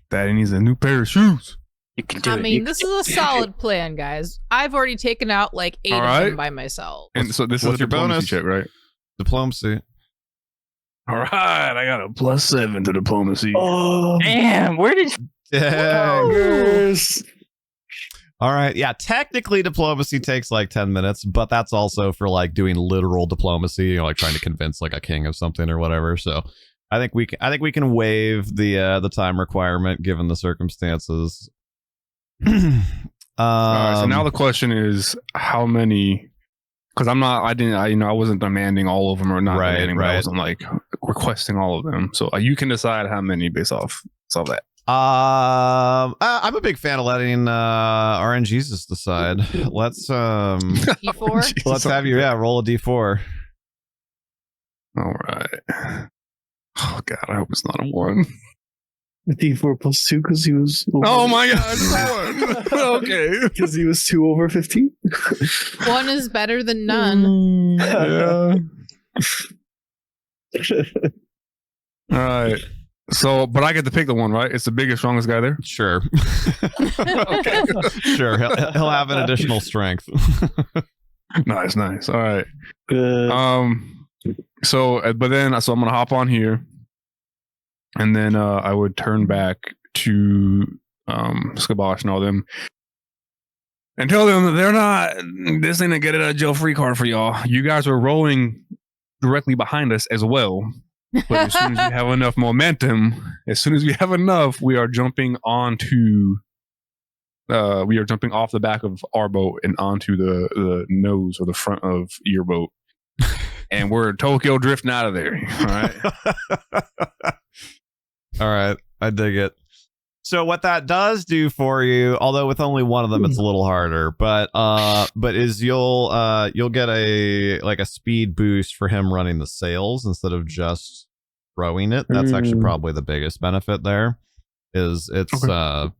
Daddy needs a new pair of shoes. You can do it. I mean, this is a solid plan, guys. I've already taken out like 8 of them by myself. And so this is your bonus check, right? Diplomacy. All right, I got a +7 to diplomacy. Oh, damn! Where did you? Yes. All right, yeah. Technically, diplomacy takes like 10 minutes, but that's also for like doing literal diplomacy, you know, like trying to convince like a king of something or whatever. So, I think we can waive the time requirement given the circumstances. All right, so now the question is how many? Because I wasn't demanding all of them or not demanding, but I wasn't like requesting all of them. So you can decide how many based off that. I'm a big fan of letting RNGesus decide. Let's D4. Let's have you roll a D4. All right. Oh God, I hope it's not a 1. D4 +2 because he was. Oh my God! Okay, because he was 2 over 15. 1 is better than none. Yeah. All right. So, but I get to pick the one, right? It's the biggest, strongest guy there. Sure. Okay. Sure. He'll have an additional strength. Nice. All right. So I'm gonna hop on here. And then I would turn back to Skabosh and all them and tell them that this ain't a get out of jail free card for y'all. You guys are rolling directly behind us as well. But as soon as we have enough momentum, we are jumping onto off the back of our boat and onto the nose or the front of your boat. And we're Tokyo drifting out of there. All right. All right, I dig it. So what that does do for you, although with only one of them, it's a little harder, but is you'll get a speed boost for him running the sails instead of just rowing it. That's actually probably the biggest benefit there. Is it's because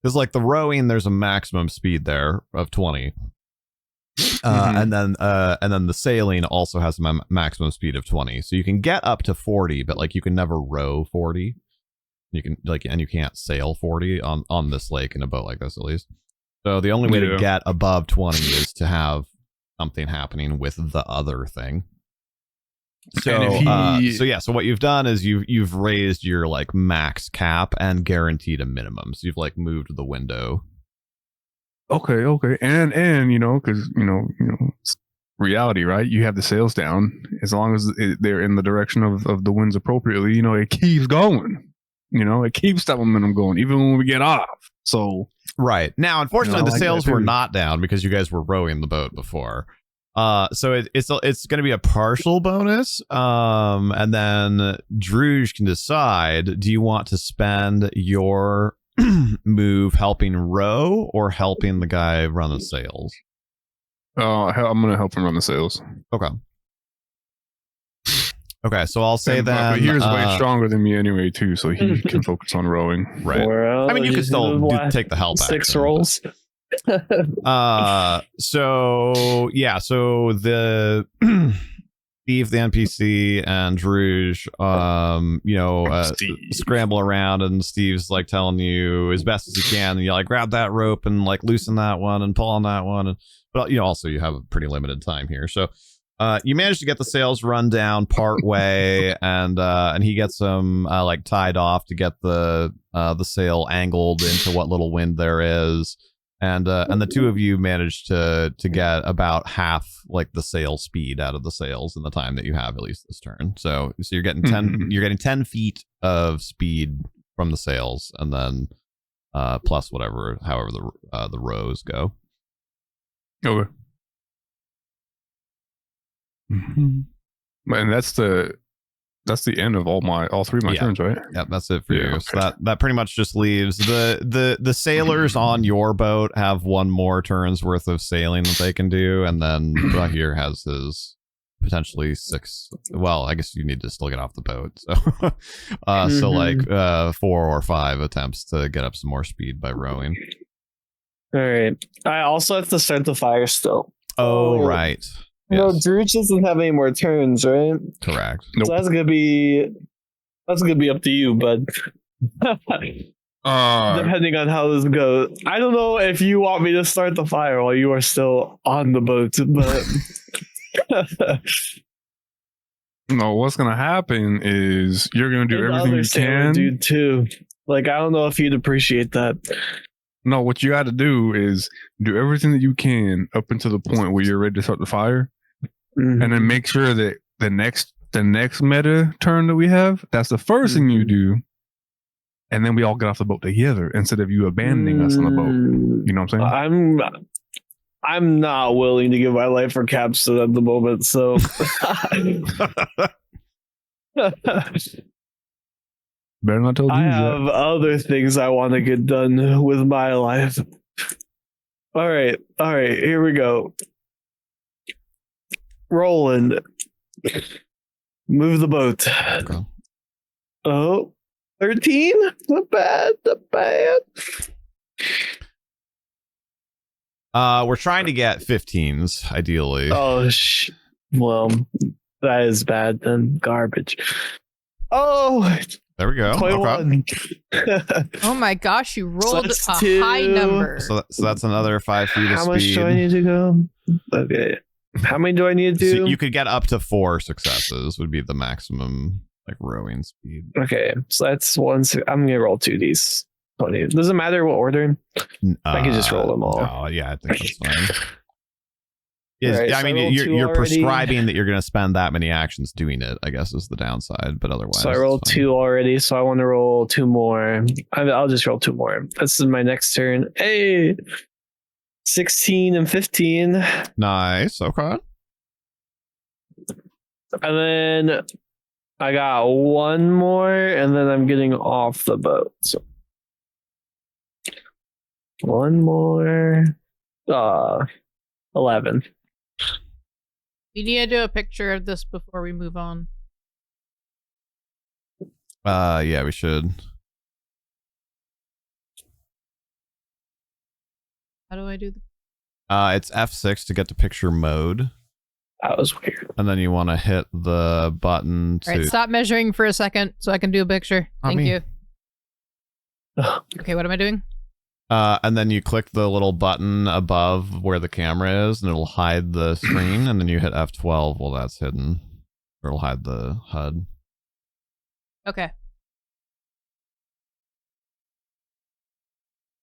like the rowing, there's a maximum speed there of 20. And then the sailing also has a maximum speed of 20, so you can get up to 40, but like you can never row 40. You can and you can't sail 40 on this lake in a boat like this, at least. So the only way to get above 20 is to have something happening with the other thing. So so what you've done is you've raised your like max cap and guaranteed a minimum. So you've like moved the window. Okay, and because it's reality, right? You have the sails down. As long as they're in the direction of the winds appropriately, it keeps going. It keeps that momentum going, even when we get off. So right now, unfortunately, the sails were not down because you guys were rowing the boat before. So it's going to be a partial bonus. And then Druge can decide: do you want to spend your move helping row or helping the guy run the sails? I'm gonna help him run the sails. Okay, so I'll say that. But he's way stronger than me anyway too, so he can focus on rowing. Right. I mean, you can still take the help. 6 rolls. So the Steve, the NPC, and Druge, scramble around, and Steve's like telling you as best as he can, and you like grab that rope and like loosen that one and pull on that one, but also you have a pretty limited time here, so you manage to get the sails run down part way, and he gets them like tied off to get the sail angled into what little wind there is. And the two of you managed to get about half like the sail speed out of the sails in the time that you have, at least this turn. So you're getting 10 feet of speed from the sails, and then plus however the rows go. Okay. And that's the end of all three of my turns, right? Yep, that's it for you. So that pretty much just leaves the sailors on your boat have one more turn's worth of sailing that they can do, and then Bahir has his potentially 6. Well, I guess you need to still get off the boat. So so like 4 or 5 attempts to get up some more speed by rowing. All right. I also have to start the fire still. Oh, right. No, Yes. Druge doesn't have any more turns, right? Correct. Nope. So that's gonna be up to you, bud. Depending on how this goes. I don't know if you want me to start the fire while you are still on the boat, but No, what's gonna happen is you're gonna do everything you can. Dude, too. Like, I don't know if you'd appreciate that. No, what you got to do is do everything that you can up until the point where you're ready to start the fire, and then make sure that the next meta turn that we have, that's the first thing you do, and then we all get off the boat together instead of you abandoning us on the boat. You know what I'm saying? I'm not willing to give my life for Capstone at the moment, so Better not tell I Jude have that. other things I want to get done with my life. All right, here we go. Rolling. Move the boat. Okay. Oh, 13? Not bad. We're trying to get 15s, ideally. Oh, well, that is bad then. Garbage. Oh, There we go. 21. Okay. Oh my gosh, you rolled that's a 2. high number. So that's another 5 feet of How speed. much do I need to go? Okay. How many do I need to do? So you could get up to 4 successes would be the maximum like rowing speed. Okay, so that's 1. I'm gonna roll 2d. 20. Doesn't matter what order. I can just roll them all. Oh, yeah, I think that's fine. Right, I so mean, I rolled 2 you're already. prescribing that you're going to spend that many actions doing it, I guess, is the downside. But otherwise, So I rolled it's fine. 2 already, so I want to roll 2 more. I'll just roll 2 more. This is my next turn. Hey, 16 and 15. Nice. Okay. And then I got 1 more, and then I'm getting off the boat. So 1 more. 11. You need to do a picture of this before we move on. Yeah, we should. How do I do the It's F6 to get to picture mode, That was weird. and then you want to hit the button to. All right, stop measuring for a second so I can do a picture. Not Thank me. you. Okay, what am I doing? And then you click the little button above where the camera is, and it'll hide the screen. And then you hit F12 while that's hidden, or it'll hide the HUD. Okay.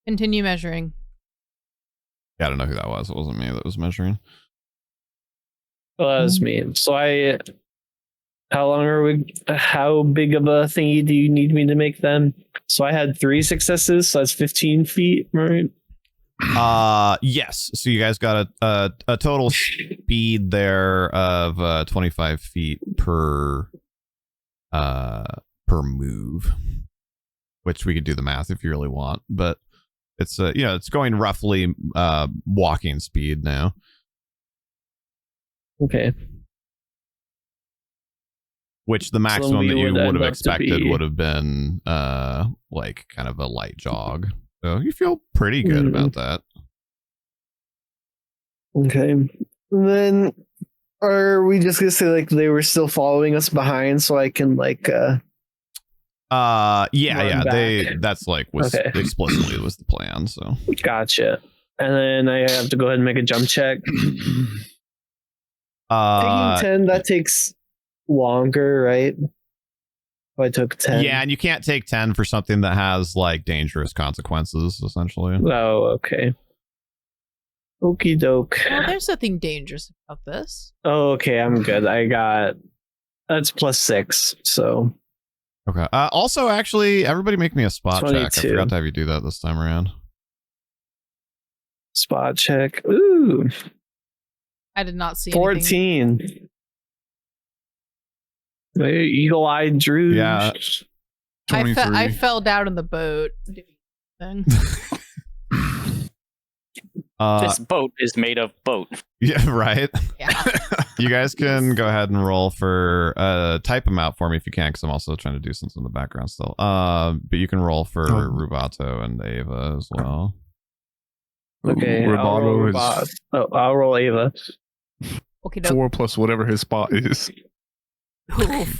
Continue measuring. Yeah, I don't know who that was. It wasn't me that was measuring. Well, that was me. So how big of a thingy do you need me to make them? So I had 3 successes, so that's 15 feet, right? Yes. So you guys got a total speed there of 25 feet per move, which we could do the math if you really want, but it's it's going roughly walking speed now. Okay. Which the maximum that you would have expected be... would have been like kind of a light jog. So you feel pretty good about that. Okay. And then are we just gonna say like they were still following us behind so I can like yeah, back? that's like was Okay. explicitly was the plan, so Gotcha. And then I have to go ahead and make a jump check. Taking 10, that takes longer, right? If I took 10. yeah, and you can't take 10 for something that has like dangerous consequences, essentially. Oh, okay. Okie doke. Well, there's nothing dangerous about this. Oh, okay, I'm good. That's +6, so Okay. Also, actually, everybody make me a spot check. I 22. forgot to have you do that this time around. spot check. Ooh, I did not see anything. 14. Eagle-eyed Drew. Yeah. I fell down in the boat. Then. This boat is made of boat. Yeah, right. Yeah. You guys can go ahead and roll for type them out for me if you can, because I'm also trying to do something in the background still. But you can roll for Rubato and Ava as well. Okay, I'll roll Ava. Okay, 4 plus whatever his spot is.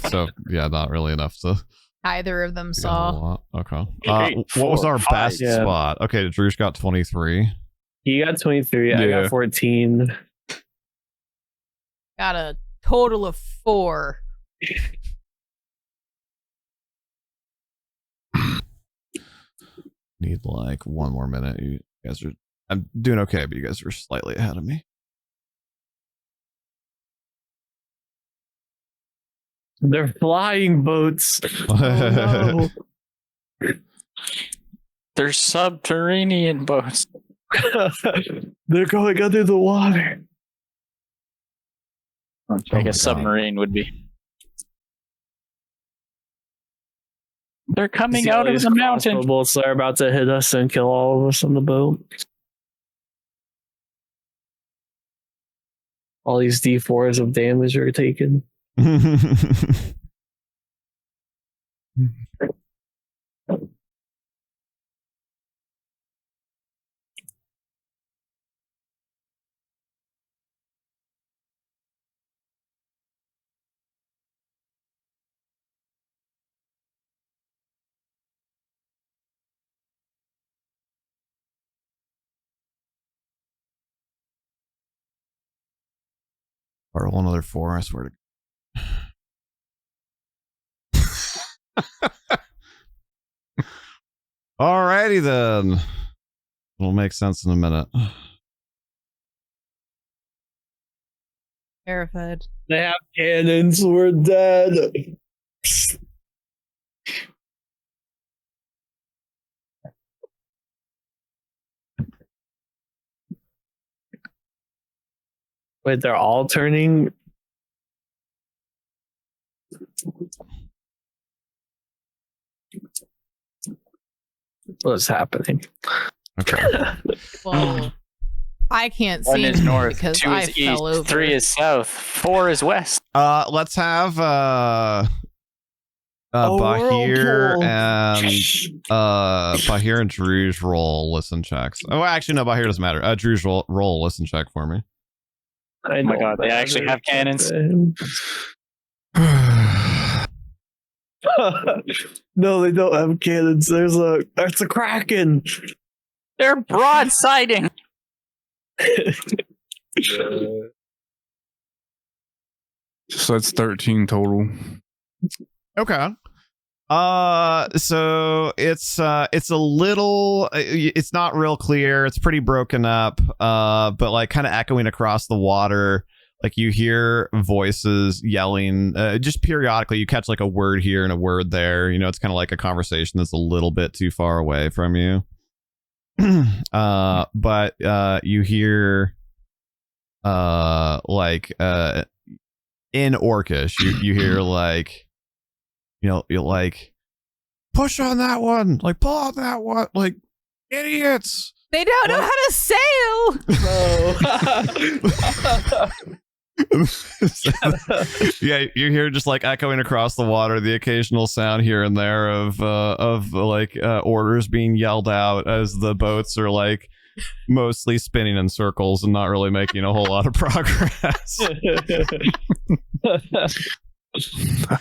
So yeah, not really enough to. Either of them saw. Okay. 8, what was 4, our 5. best spot? Okay, Drew's got 23. You got 23. I got 14. Got a total of 4. Need like one more minute. You guys are. I'm doing okay, but you guys are slightly ahead of me. They're flying boats. Oh, no. They're subterranean boats. They're going under the water. Like a submarine would be. They're coming out of the mountain. Bolts are about to hit us and kill all of us on the boat. All these D4s of damage are taken. Or one other 4, I swear to. Alrighty then. It'll make sense in a minute. Terrified. They have cannons. We're dead. Wait, they're all turning? What's happening? Okay. Well, I can't 1 see is north, because 2 I is fell east, over. 3 is south, 4 is west. Let's have Bahir and Drew's roll listen checks. Oh, actually, no, Bahir doesn't matter. Drew's roll listen check for me. Oh my god, they actually have cannons. No, they don't have cannons. That's a Kraken. They're broadsiding. So that's 13 total. Okay. So it's a little, it's not real clear. It's pretty broken up. But like kind of echoing across the water. Like you hear voices yelling, just periodically you catch like a word here and a word there. You know, it's kind of like a conversation that's a little bit too far away from you. But you hear like in Orcish, you hear like, you're like, push on that one, like pull on that one, like idiots. They don't know how to sail. Yeah, you hear just like echoing across the water the occasional sound here and there of like orders being yelled out as the boats are like mostly spinning in circles and not really making a whole lot of progress.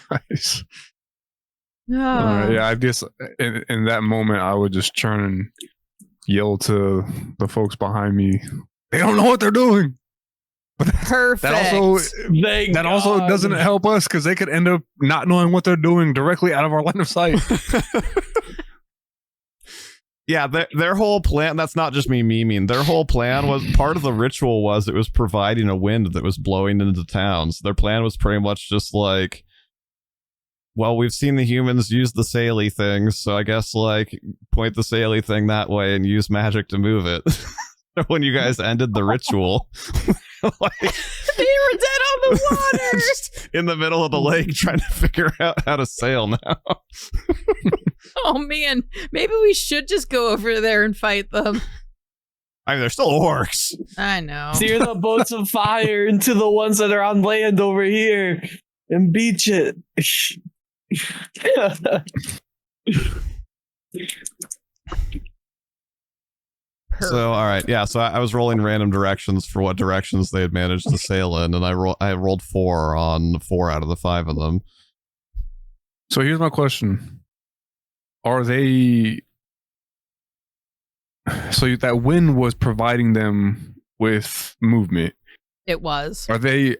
Nice. No. Yeah, I guess in that moment I would just turn and yell to the folks behind me. They don't know what they're doing. Perfect. That also doesn't help us because they could end up not knowing what they're doing directly out of our line of sight. Yeah, their whole plan, that's not just me memeing, their whole plan was, part of the ritual was it was providing a wind that was blowing into towns. Their plan was pretty much just like, well, we've seen the humans use the saily things, so I guess like point the saily thing that way and use magic to move it. When you guys ended the ritual, like, They were dead on the water. Just in the middle of the lake trying to figure out how to sail now. Oh man, maybe we should just go over there and fight them. I mean, they're still orcs. I know. Steer the boats of fire into the ones that are on land over here and beach it. So, all right. Yeah, so I was rolling random directions for what directions they had managed to sail in, and I rolled 4 on 4 out of the 5 of them. So here's my question. Are they... So that wind was providing them with movement. It was. Are they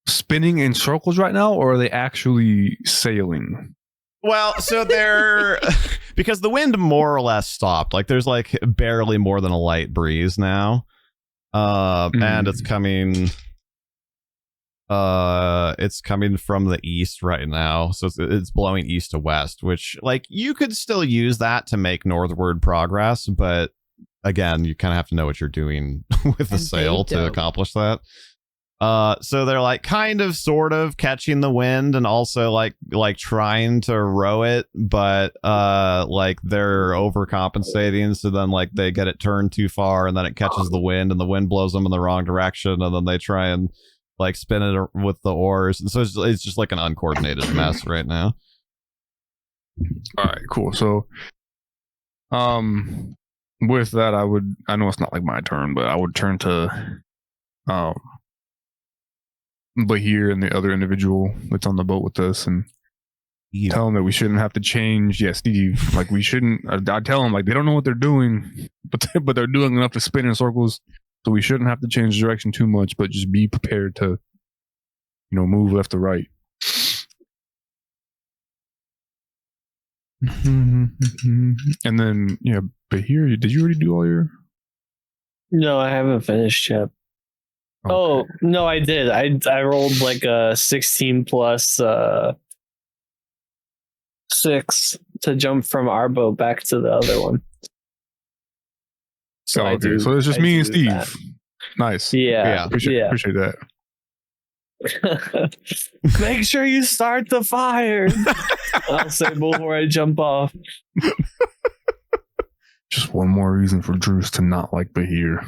spinning in circles right now, or are they actually sailing? Well, so they're because the wind more or less stopped. Like there's like barely more than a light breeze now, and it's coming. It's coming from the east right now, so it's blowing east to west. Which like you could still use that to make northward progress, but again, you kind of have to know what you're doing with the sail to accomplish that. So they're like kind of sort of catching the wind and also like trying to row it, but like they're overcompensating, so then like they get it turned too far and then it catches the wind and the wind blows them in the wrong direction, and then they try and like spin it with the oars, and so it's just like an uncoordinated mess right now. All right, cool. So with that, I know it's not like my turn, but I would turn to Bahir and the other individual that's on the boat with us and tell them that we shouldn't have to change. Yeah, Steve, like we shouldn't. I tell them like they don't know what they're doing, but they're doing enough to spin in circles, so we shouldn't have to change direction too much, but just be prepared to, move left to right. And then, yeah, Bahir, did you already do all your? No, I haven't finished yet. Okay. Oh, no, I did. I rolled like a 16 plus 6 to jump from our boat back to the other one. So so it's just me and Steve. That. Nice. Yeah. Appreciate that. Make sure you start the fire. I'll say before I jump off. Just one more reason for Drews to not like Bahir.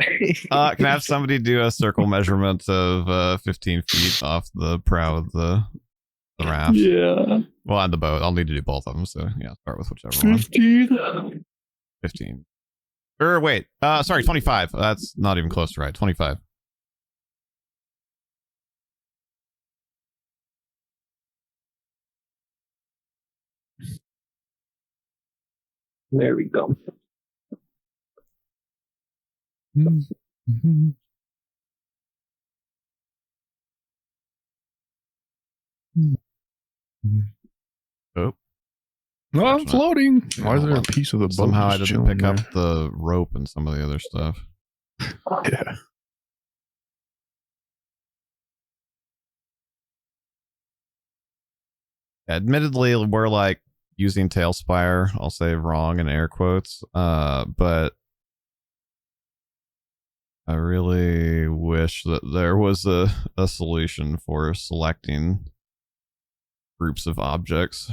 Can I have somebody do a circle measurement of 15 feet off the prow of the raft? Yeah. Well, on the boat. I'll need to do both of them, so yeah, start with whichever 15. one. 15. Or wait, sorry, 25. That's not even close to right. 25. There we go. Mm-hmm. Oh. No, I'm floating. Why is there a piece of the boat? Somehow I didn't pick up the rope and some of the other stuff. Yeah. Admittedly, we're like using Talespire, I'll say wrong in air quotes, but I really wish that there was a solution for selecting groups of objects.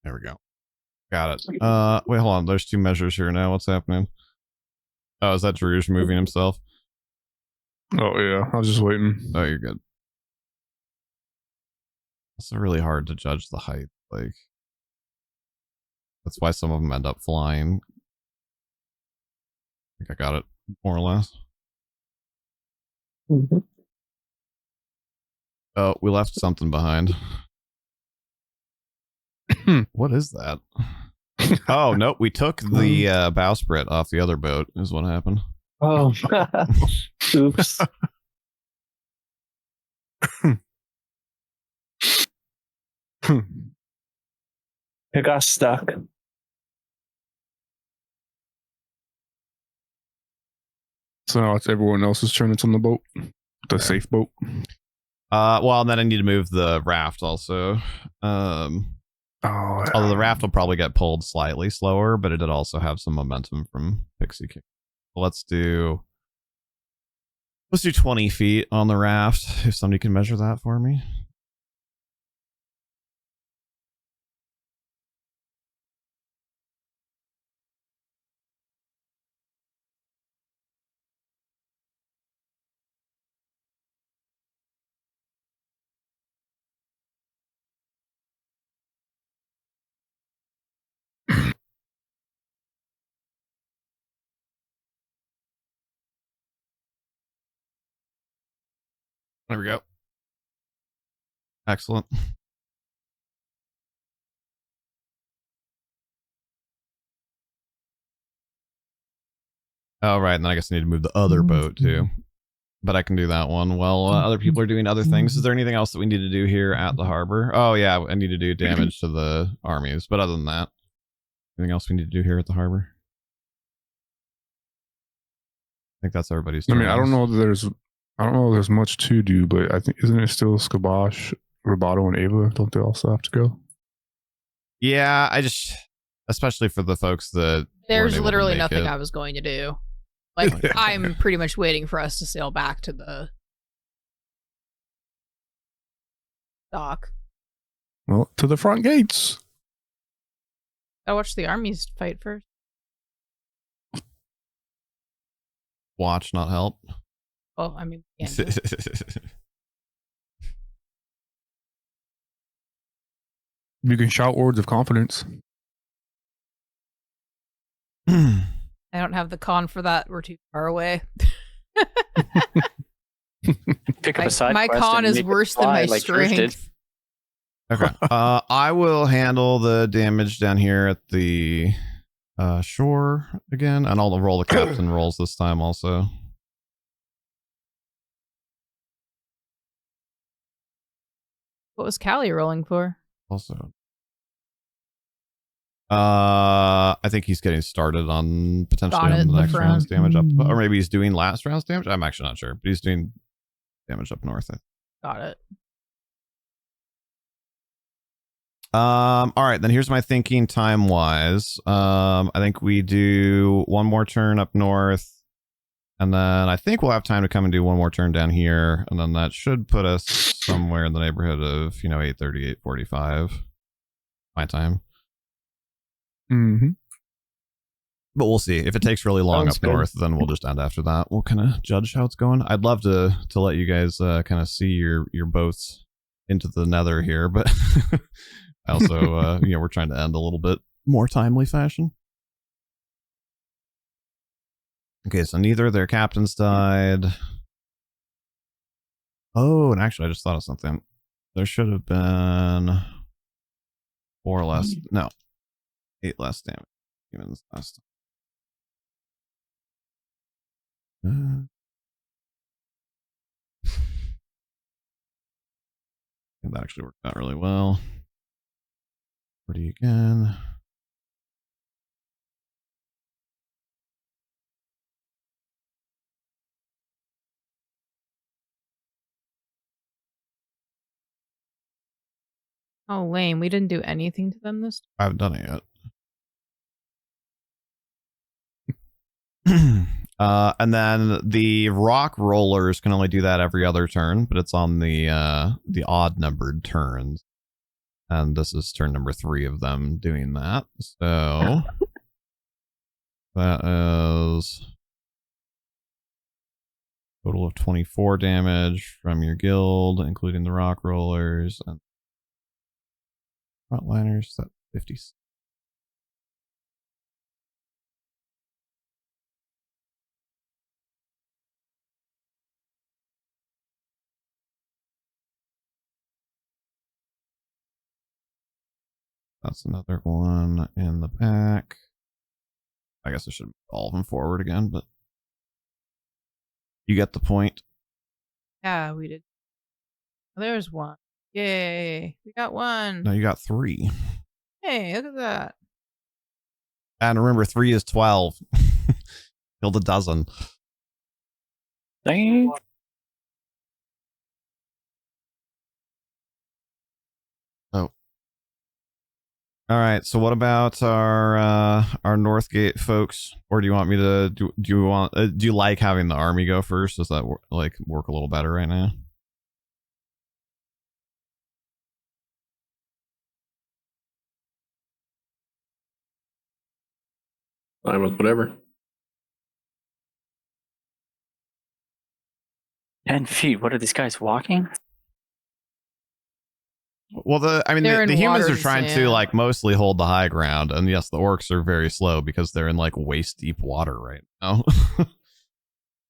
There we go. Got it. Wait, hold on. There's 2 measures here now. What's happening? Oh, is that Drew's moving himself? Oh, yeah. I was just waiting. Oh, you're good. It's really hard to judge the height. Like, that's why some of them end up flying. I think I got it, more or less. Mm-hmm. Oh, we left something behind. What is that? Oh, nope. We took the bowsprit off the other boat is what happened. Oh. Oops. It got stuck. So now it's everyone else's turn that's on the boat? The safe boat. Well, and then I need to move the raft also. Although the raft will probably get pulled slightly slower, but it did also have some momentum from Pixie King. So let's do 20 feet on the raft, if somebody can measure that for me. There we go. Excellent. Oh, right. And then I guess I need to move the other boat too. But I can do that one while other people are doing other things. Is there anything else that we need to do here at the harbor? Oh, yeah. I need to do damage to the armies. But other than that, anything else we need to do here at the harbor? I think that's everybody's turn. I mean, I don't know if there's much to do, but I think, isn't it still Skabosh, Roboto, and Ava? Don't they also have to go? Yeah, especially for the folks that there's literally nothing I was going to do. Like, I'm pretty much waiting for us to sail back to the dock. Well, to the front gates. I'll watch the armies fight first. Watch, not help. Well, I mean, yeah. You can shout words of confidence. I don't have the con for that. We're too far away. Pick up a side my quest con and is make it worse than fly my like Trish did. strength. Okay. I will handle the damage down here at the shore again, and I'll roll the captain rolls this time also. What was Callie rolling for? Also. I think he's getting started on potentially on the next round's damage up, or maybe he's doing last round's damage. I'm actually not sure, but he's doing damage up north. Got it. All right, then here's my thinking time wise. I think we do one more turn up north, and then I think we'll have time to come and do one more turn down here, and then that should put us somewhere in the neighborhood of 8:30, 8:45 my time. Mm-hmm. But we'll see. If it takes really long Sounds up good. north, then we'll just end after that. We'll kind of judge how it's going. I'd love to let you guys kind of see your boats into the nether here, but I also we're trying to end a little bit more timely fashion. Okay, so neither of their captains died. Oh, and actually I just thought of something. There should have been 4 less. No. 8 less damage. Humans last time. And that actually worked out really well. 40 again. Oh, lame. We didn't do anything to them this time. I haven't done it yet. And then the rock rollers can only do that every other turn, but it's on the odd numbered turns. And this is turn number 3 of them doing that. So that is a total of 24 damage from your guild, including the rock rollers and frontliners. That's 50. That's another one in the back. I guess I should move all of them forward again, but you get the point. Yeah, we did. Oh, there's one. Yay. We got one. No, you got 3. Hey, look at that. And remember, 3 is 12. Killed a dozen. Dang. All right. So what about our Northgate folks? Or do you want me to do you like having the army go first? Does that work a little better right now? Fine with whatever. 10 feet. What are these guys walking? Well, the humans water are and trying to sand. like mostly hold the high ground, and yes, the orcs are very slow because they're in like waist deep water right now,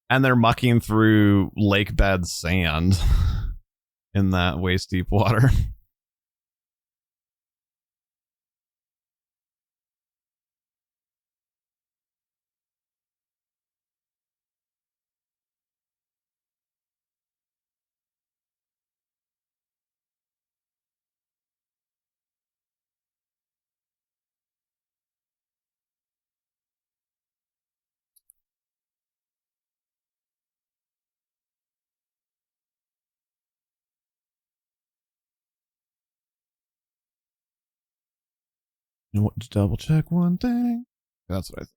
and they're mucking through lake bed sand in that waist deep water. You want to double check one thing? That's what I think.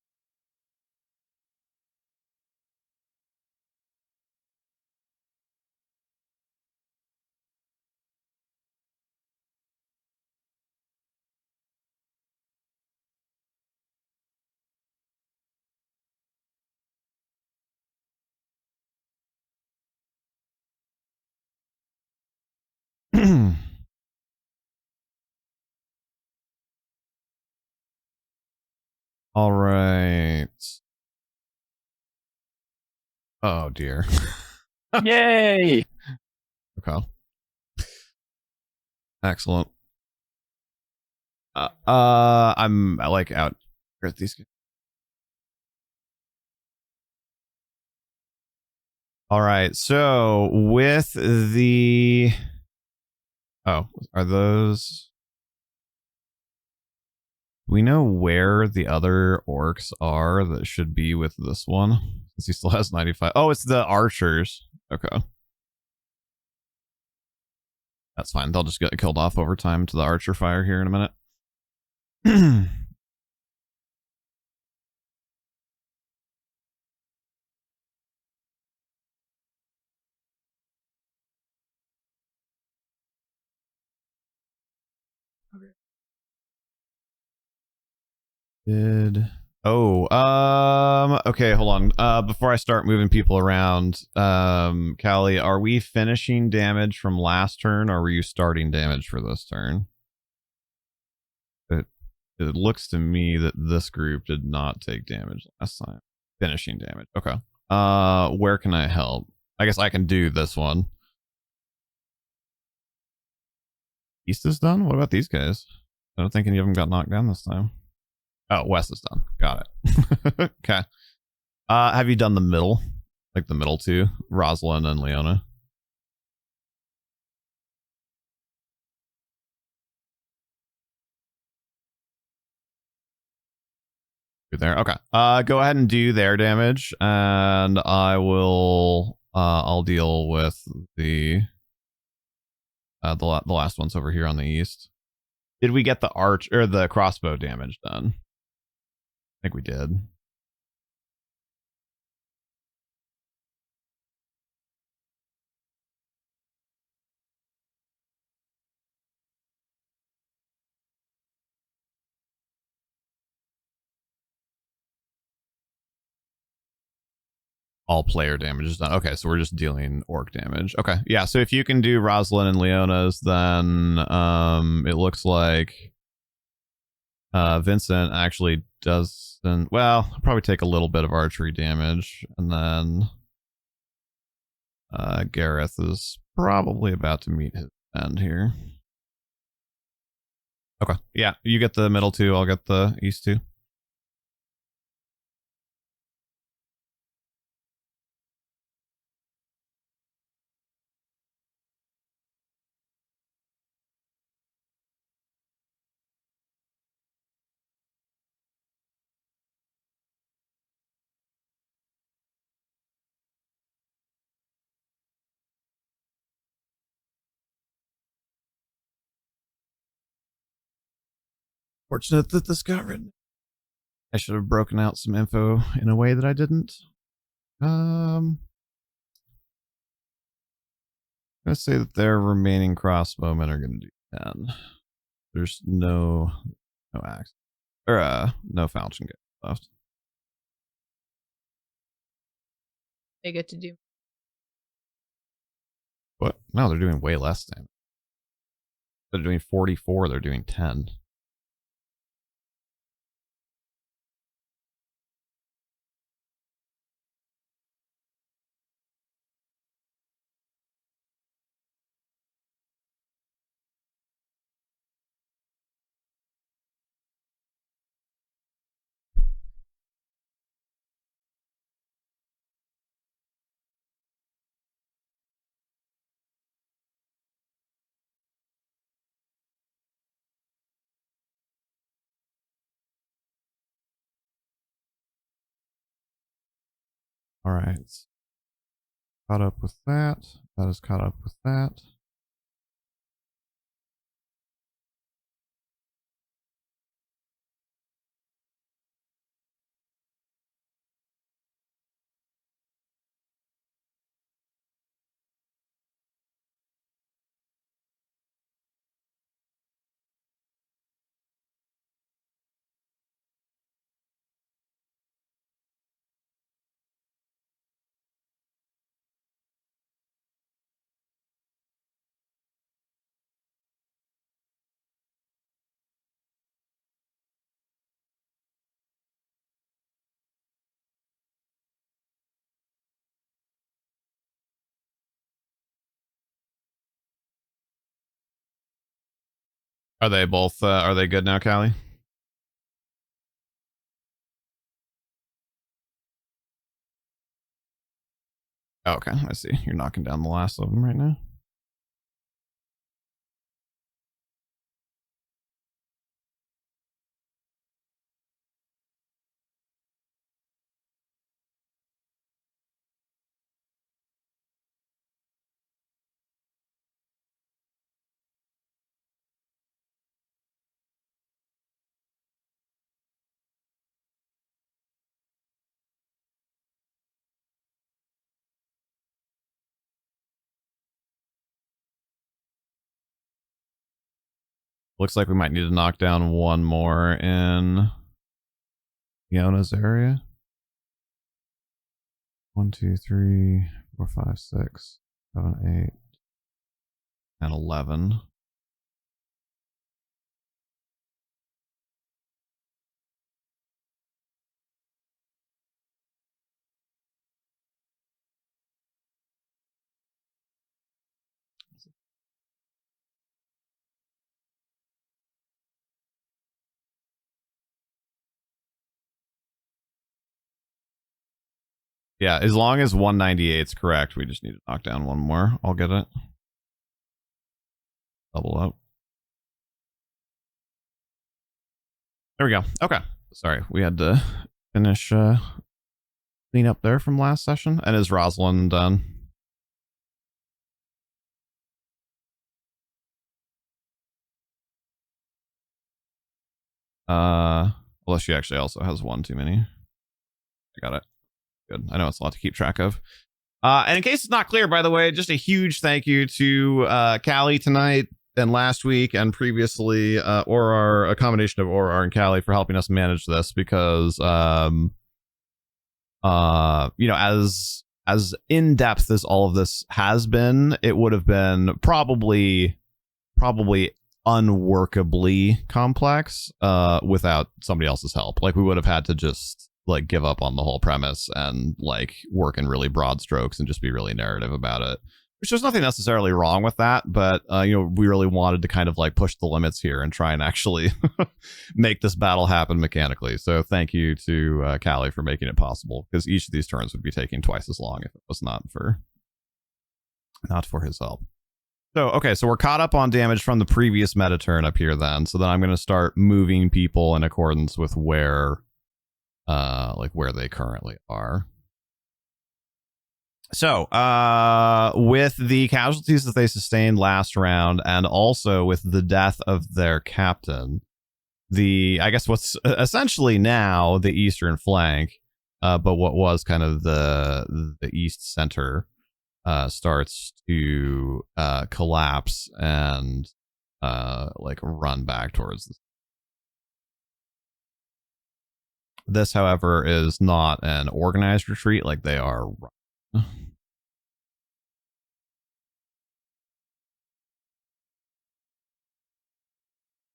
All right. Oh dear. Yay! Okay. Excellent. I'm like out here at these. All right. So with the are those? We know where the other orcs are that should be with this one, since he still has 95. Oh, it's the archers. Okay. That's fine. They'll just get killed off over time to the archer fire here in a minute. Okay, hold on. Before I start moving people around, Callie, are we finishing damage from last turn, or were you starting damage for this turn? It looks to me that this group did not take damage last time. Finishing damage. Okay. Where can I help? I guess I can do this one. East is done? What about these guys? I don't think any of them got knocked down this time. Oh, West is done. Got it. Okay. Have you done the middle? Like the middle two? Rosalind and Leona? You're there. Okay. Go ahead and do their damage, and I will. I'll deal with the last ones over here on the east. Did we get the arch or the crossbow damage done? I think we did. All player damage is done. Okay, so we're just dealing orc damage. Okay, yeah. So if you can do Rosalind and Leona's, then it looks like Vincent actually doesn't. Well, I'll probably take a little bit of archery damage, and then Gareth is probably about to meet his end here. Okay, yeah. You get the middle two. I'll get the east two. Fortunate that this got written. I should have broken out some info in a way that I didn't. Let's say that their remaining crossbowmen are going to do 10. There's no axe or no fountain gate left. They get to do. What? No, they're doing way less damage. They're doing 44. They're doing 10. All right. Caught up with that. That is caught up with that. Are they both, are they good now, Callie? Okay, I see. You're knocking down the last of them right now. Looks like we might need to knock down one more in Fiona's area. 1, 2, 3, 4, 5, 6, 7, 8, and 11. Yeah, as long as 198 is correct, we just need to knock down one more. I'll get it. Double up. There we go. Okay. Sorry, we had to finish clean up there from last session. And is Rosalind done? Unless she actually also has one too many. I got it. Good. I know it's a lot to keep track of. And in case it's not clear, by the way, just a huge thank you to Callie tonight and last week and previously, a combination of Orar and Callie for helping us manage this because, you know, as in depth as all of this has been, it would have been probably unworkably complex without somebody else's help. Like we would have had to just like give up on the whole premise and like work in really broad strokes and just be really narrative about it, which there's nothing necessarily wrong with that, but you know, we really wanted to kind of like push the limits here and try and actually make this battle happen mechanically. So thank you to Callie for making it possible, because each of these turns would be taking twice as long if it was not for his help. So, okay, so we're caught up on damage from the previous meta turn up here then. So then I'm going to start moving people in accordance with where they currently are. So, with the casualties that they sustained last round and also with the death of their captain, I guess what's essentially now the eastern flank, but what was kind of the east center starts to collapse and like run back towards this, however, is not an organized retreat like they are.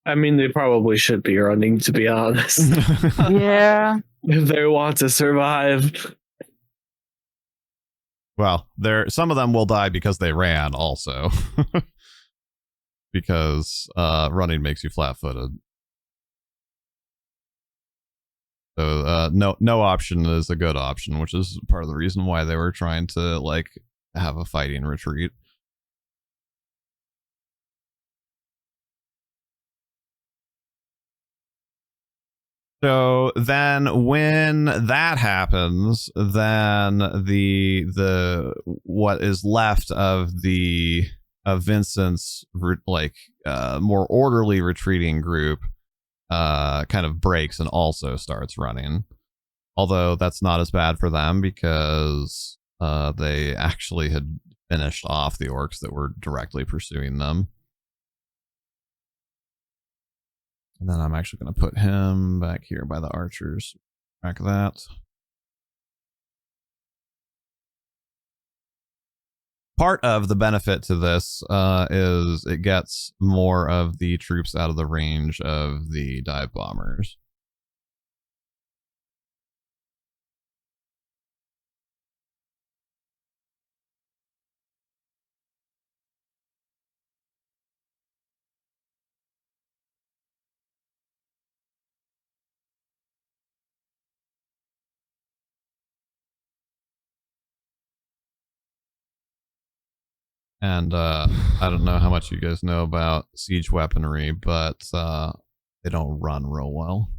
I mean, they probably should be running, to be honest. Yeah. If they want to survive. Well, some of them will die because they ran also. Because running makes you flat-footed. So no option is a good option, which is part of the reason why they were trying to like have a fighting retreat. So then when that happens, then the what is left of Vincent's like more orderly retreating group kind of breaks and also starts running. Although that's not as bad for them because they actually had finished off the orcs that were directly pursuing them. And then I'm actually going to put him back here by the archers. Track that. Part of the benefit to this is it gets more of the troops out of the range of the dive bombers. And I don't know how much you guys know about siege weaponry, but they don't run real well.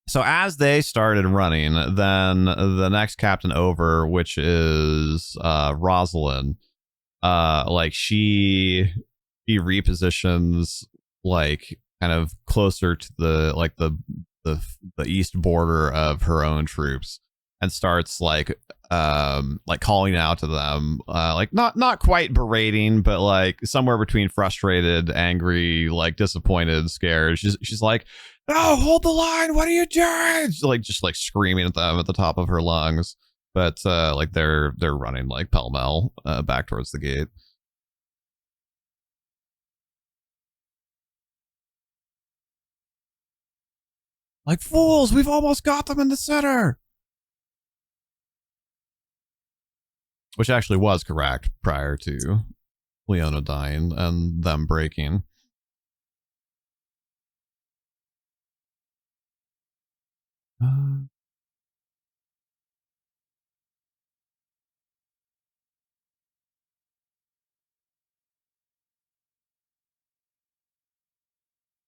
So as they started running, then the next captain over, which is Rosalind, like she repositions like kind of closer to the east border of her own troops and starts like calling out to them, like not quite berating, but like somewhere between frustrated, angry, like disappointed, scared. She's like, "No, hold the line! What are you doing?" Just like screaming at them at the top of her lungs. But like they're running like pell-mell back towards the gate. Like fools, we've almost got them in the center. Which actually was correct prior to Leona dying and them breaking.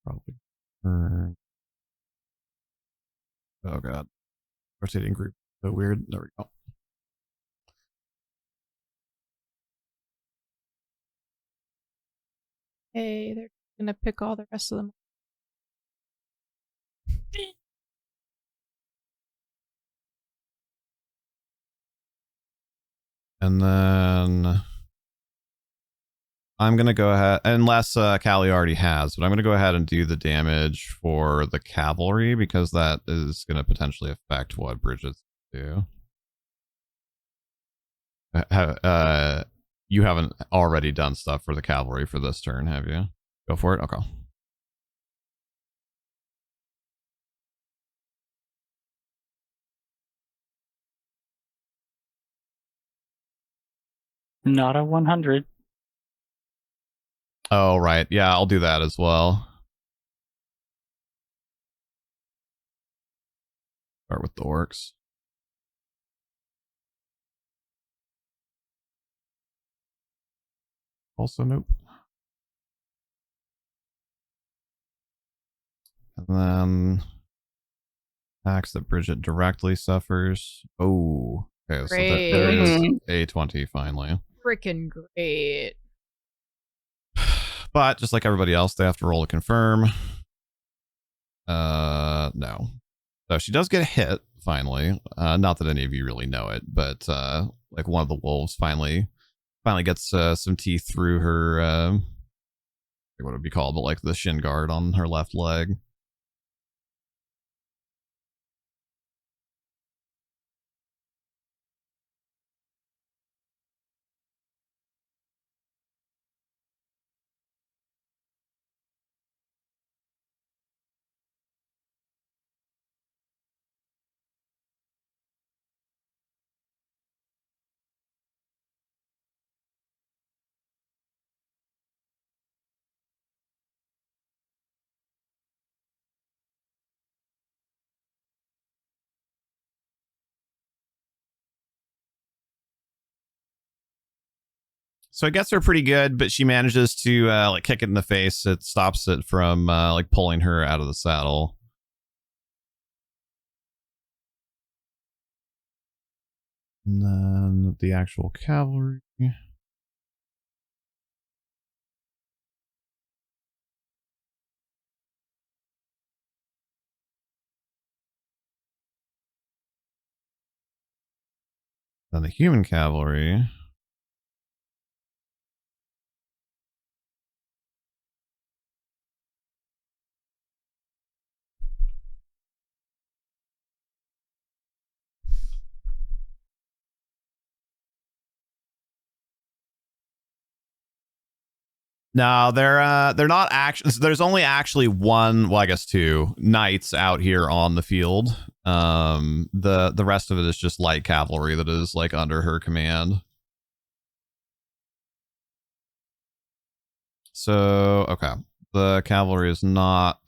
Probably. Oh god. Rotating group. So weird. There we go. Hey, they're gonna pick all the rest of them. And then I'm going to go ahead, unless Callie already has, but I'm going to go ahead and do the damage for the cavalry because that is going to potentially affect what Bridget's do. You haven't already done stuff for the cavalry for this turn, have you? Go for it? Okay. Not a 100. Oh, right. Yeah, I'll do that as well. Start with the orcs. Also, nope. And then attacks that Bridget directly suffers. Oh, okay. So there is a 20 finally. Freaking great. But just like everybody else, they have to roll to confirm. No. So she does get hit finally. Not that any of you really know it, but like one of the wolves finally gets some teeth through her. What would it be called? But like the shin guard on her left leg. So it gets her pretty good, but she manages to like kick it in the face. It stops it from like pulling her out of the saddle. And then the actual cavalry. Then the human cavalry. No, they're not actually. There's only actually one, well, I guess two knights out here on the field. The rest of it is just light cavalry that is like under her command. So okay, the cavalry is not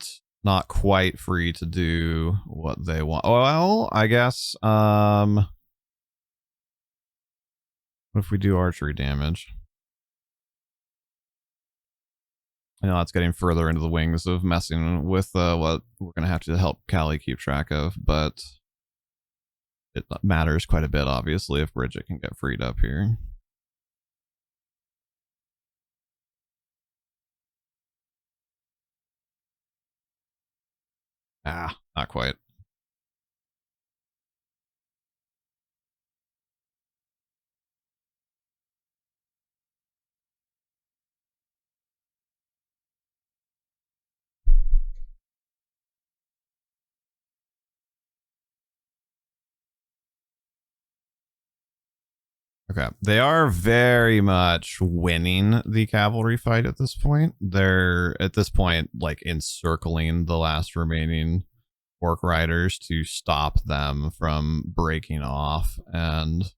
quite free to do what they want. Oh, well, I guess. What if we do archery damage? I know that's getting further into the wings of messing with what we're going to have to help Callie keep track of, but it matters quite a bit, obviously, if Bridget can get freed up here. Ah, not quite. Okay, they are very much winning the cavalry fight at this point. They're at this point like encircling the last remaining orc riders to stop them from breaking off and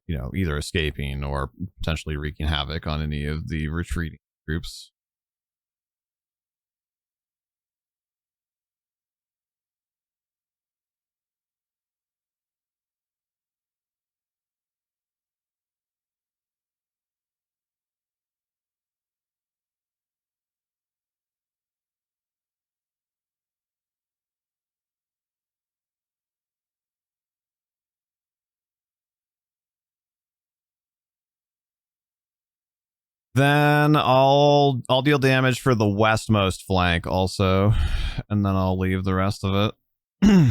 you know, either escaping or potentially wreaking havoc on any of the retreating groups. Then I'll deal damage for the westmost flank also, and then I'll leave the rest of it.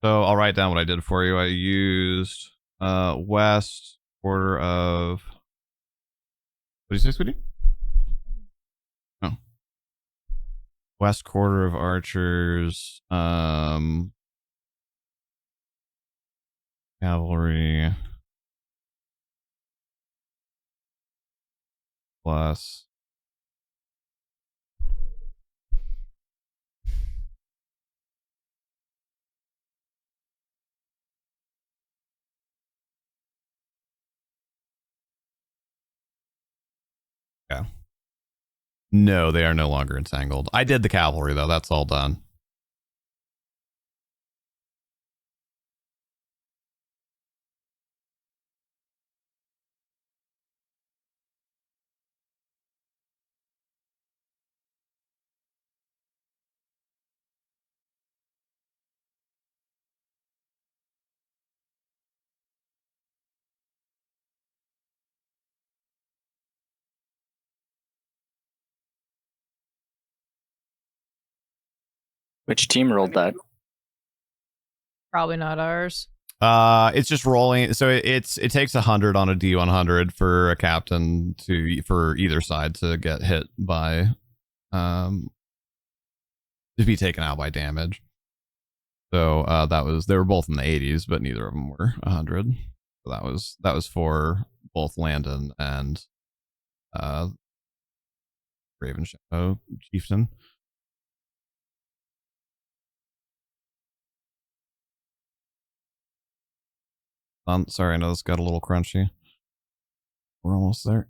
So I'll write down what I did for you. I used west quarter of, what did you say, sweetie? Oh. West quarter of archers, cavalry plus yeah. No, they are no longer entangled. I did the cavalry though. That's all done. Which team rolled that? Probably not ours. It's just rolling. So it takes 100 on a D100 for a captain for either side to get hit by, to be taken out by damage. So they were both in the 80s, but neither of them were 100. So that was for both Landon and Raven Shadow Chieftain. Sorry, I know this got a little crunchy. We're almost there.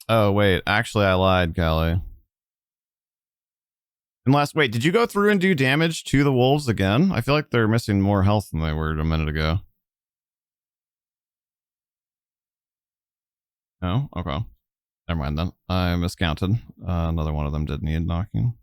Oh, wait. Actually, I lied, Callie. Wait, did you go through and do damage to the wolves again? I feel like they're missing more health than they were a minute ago. No? Okay. Never mind then. I miscounted. Another one of them did need knocking.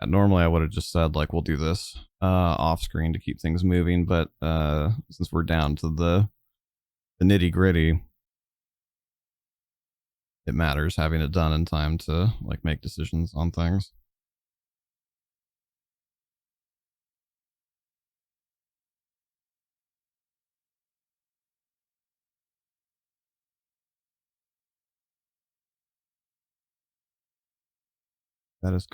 Normally I would have just said, like, we'll do this off screen to keep things moving, but since we're down to the nitty gritty, it matters having it done in time to, like, make decisions on things. That is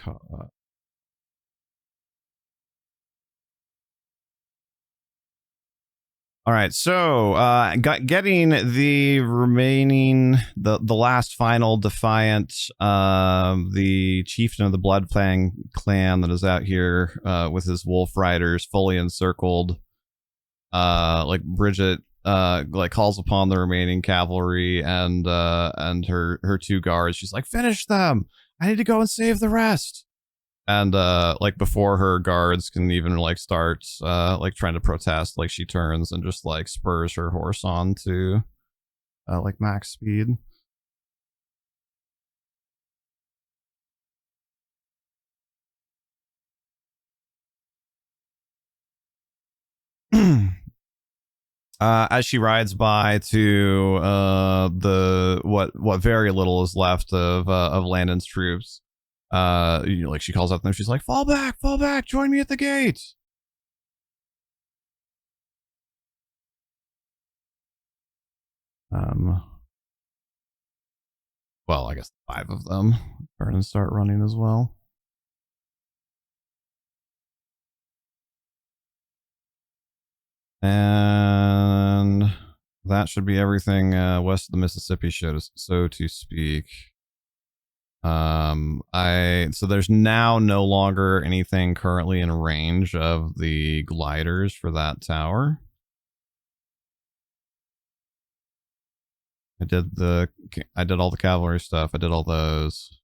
all right, so getting the remaining, the last final defiant, the chieftain of the Blood clan that is out here with his wolf riders fully encircled. Like Bridget like calls upon the remaining cavalry and her two guards. She's like, finish them! I need to go and save the rest. And like before her guards can even like start like trying to protest, like she turns and just like spurs her horse on to like max speed. As she rides by to the what very little is left of Landon's troops, you know, like she calls out to them. She's like, fall back, join me at the gate. Well, I guess 5 of them turn and start running as well. And that should be everything west of the Mississippi, so to speak. So there's now no longer anything currently in range of the gliders for that tower. I did all the cavalry stuff. I did all those.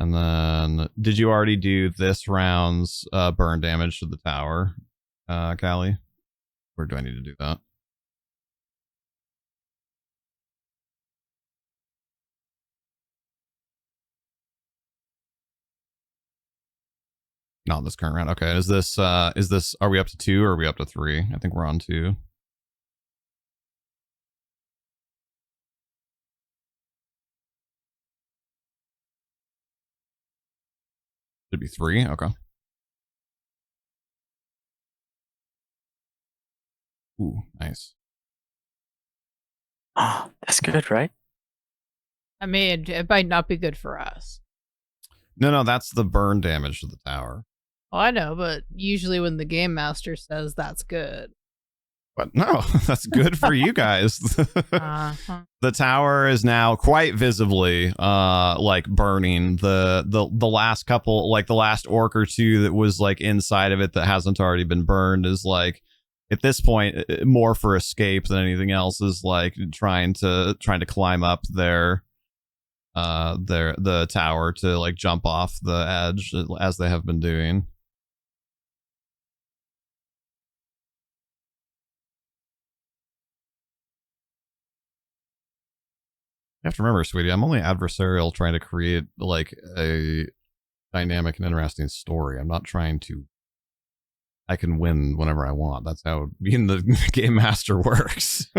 And then did you already do this round's burn damage to the tower, Callie? Or do I need to do that? Not this current round. Okay, is this are we up to 2 or are we up to 3? I think we're on 2. Should be 3. Okay. Ooh, nice. Oh, that's good, right? I mean, it might not be good for us. No, that's the burn damage to the tower. Oh, I know, but usually when the game master says that's good. But no, that's good for you guys. Uh-huh. The tower is now quite visibly like burning. The last couple, like the last orc or two that was like inside of it that hasn't already been burned is like at this point more for escape than anything else, is like trying to climb up the tower to like jump off the edge as they have been doing. You have to remember, sweetie, I'm only adversarial trying to create like a dynamic and interesting story. I'm not trying to. I can win whenever I want. That's how being the game master works.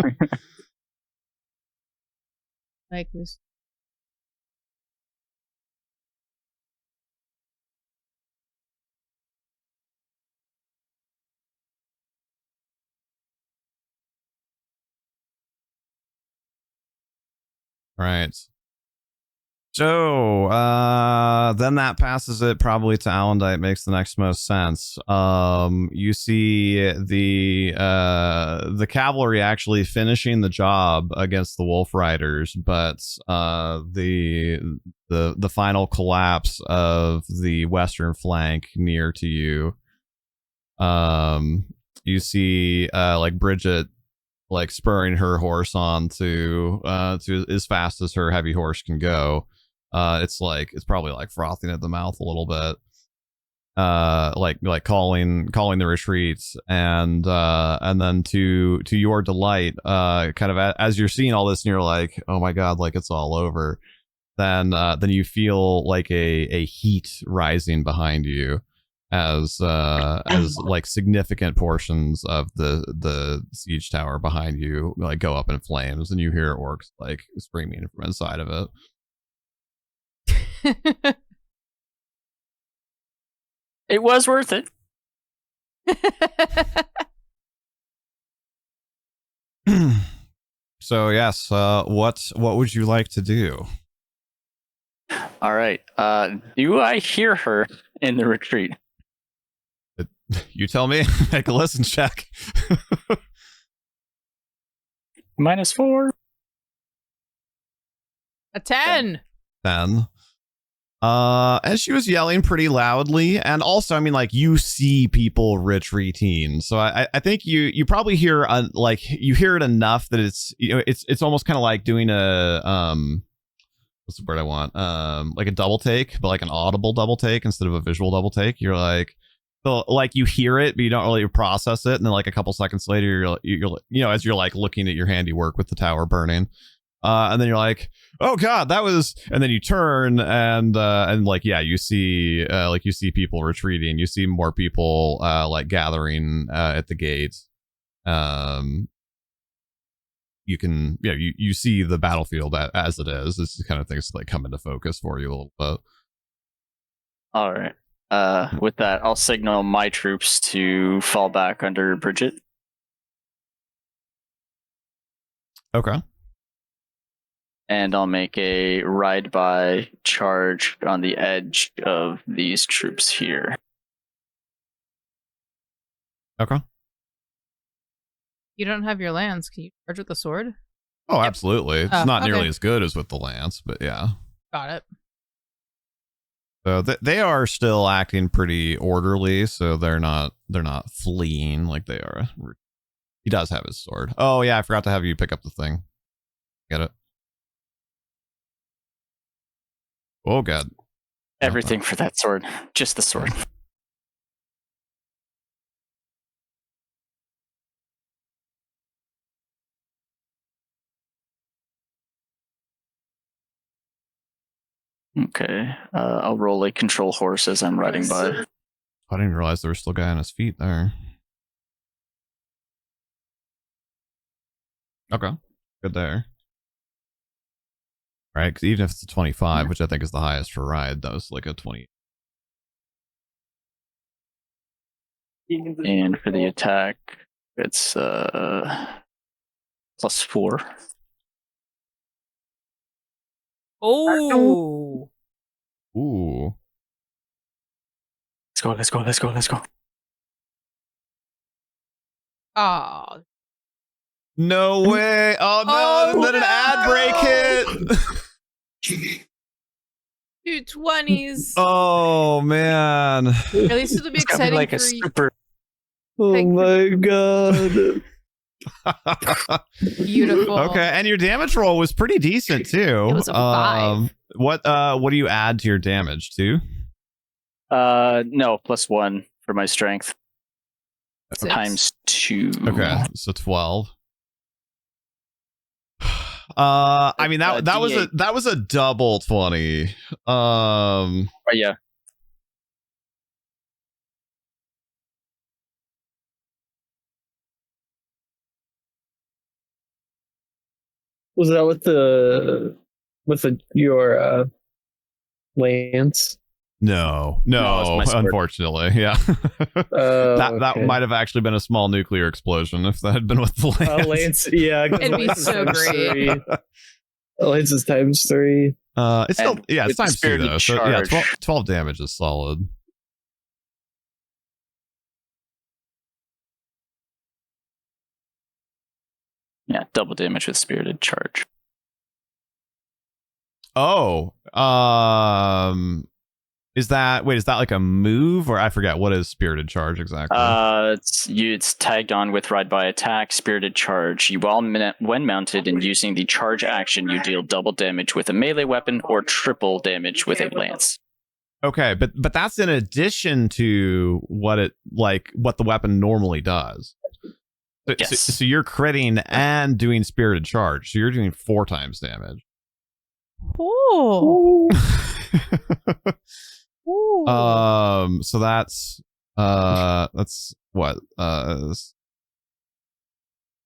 Like this. Right. So then that passes it probably to Alondite. Makes the next most sense. You see the cavalry actually finishing the job against the wolf riders, but the final collapse of the western flank near to you. You see like Bridget like spurring her horse on to as fast as her heavy horse can go. It's probably like frothing at the mouth a little bit. Like calling the retreats, and then to your delight, kind of as you're seeing all this and you're like, oh my god, like it's all over. Then you feel like a heat rising behind you as like significant portions of the siege tower behind you like go up in flames, and you hear orcs like screaming from inside of it. It was worth it. So yes, what would you like to do? All right. Do I hear her in the retreat? You tell me. Make a listen check. -4. A 10. 10. And she was yelling pretty loudly, and also, I mean, like you see people retreating, so I think you probably hear like you hear it enough that it's, you know, it's almost kind of like doing a what's the word I want, like a double take, but like an audible double take instead of a visual double take. You're like, so like you hear it, but you don't really process it, and then like a couple seconds later, you're you know, as you're like looking at your handiwork with the tower burning. And then you're like, oh god, that was, and then you turn and like, yeah, you see people retreating. You see more people like gathering at the gate. You can, yeah, you see the battlefield as it is. This is kind of things like come into focus for you a little bit. All right. With that, I'll signal my troops to fall back under Bridget. Okay. And I'll make a ride-by charge on the edge of these troops here. Okay. You don't have your lance. Can you charge with the sword? Oh, absolutely. It's Oh, not nearly okay. as good as with the lance, but yeah. Got it. So they are still acting pretty orderly, so they're not fleeing like they are. He does have his sword. Oh yeah, I forgot to have you pick up the thing. Get it? Oh god. Everything for that sword. Just the sword. Okay. I'll roll a control horse as I'm riding by. I didn't realize there was still a guy on his feet there. Okay. Good there. Right, because even if it's a 25, which I think is the highest for ride, that was like a 20. And for the attack, it's +4. Oh. Ooh. Let's go. Oh. No way. Oh, no. Oh, Then an ad break hit. 2 20s. Oh, man. At least it'll be It's gotta exciting like a for you. super. Oh my god. Beautiful. Okay, and your damage roll was pretty decent too. It was a 5. What do you add to your damage to? No, +1 for my strength. 6. Times 2. Okay, so 12. I mean that was a double 20. Oh, yeah. Was that with your lance? No, No, it's my sword. unfortunately, yeah. That might have actually been a small nuclear explosion if that had been with the lance. Lance, yeah. It'd be so great. Lance is times 3. It's still, And yeah, it's with the times 2 spirited though. So yeah, charge. 12 damage is solid. Yeah, double damage with spirited charge. Oh, is that like a move, or I forget what is spirited charge exactly? It's tagged on with ride by attack, spirited charge. When mounted and using the charge action, you deal double damage with a melee weapon or triple damage with a lance. Okay, but that's in addition to what the weapon normally does. Yes. So you're critting and doing spirited charge. So you're doing 4 times damage. Oh. So that's what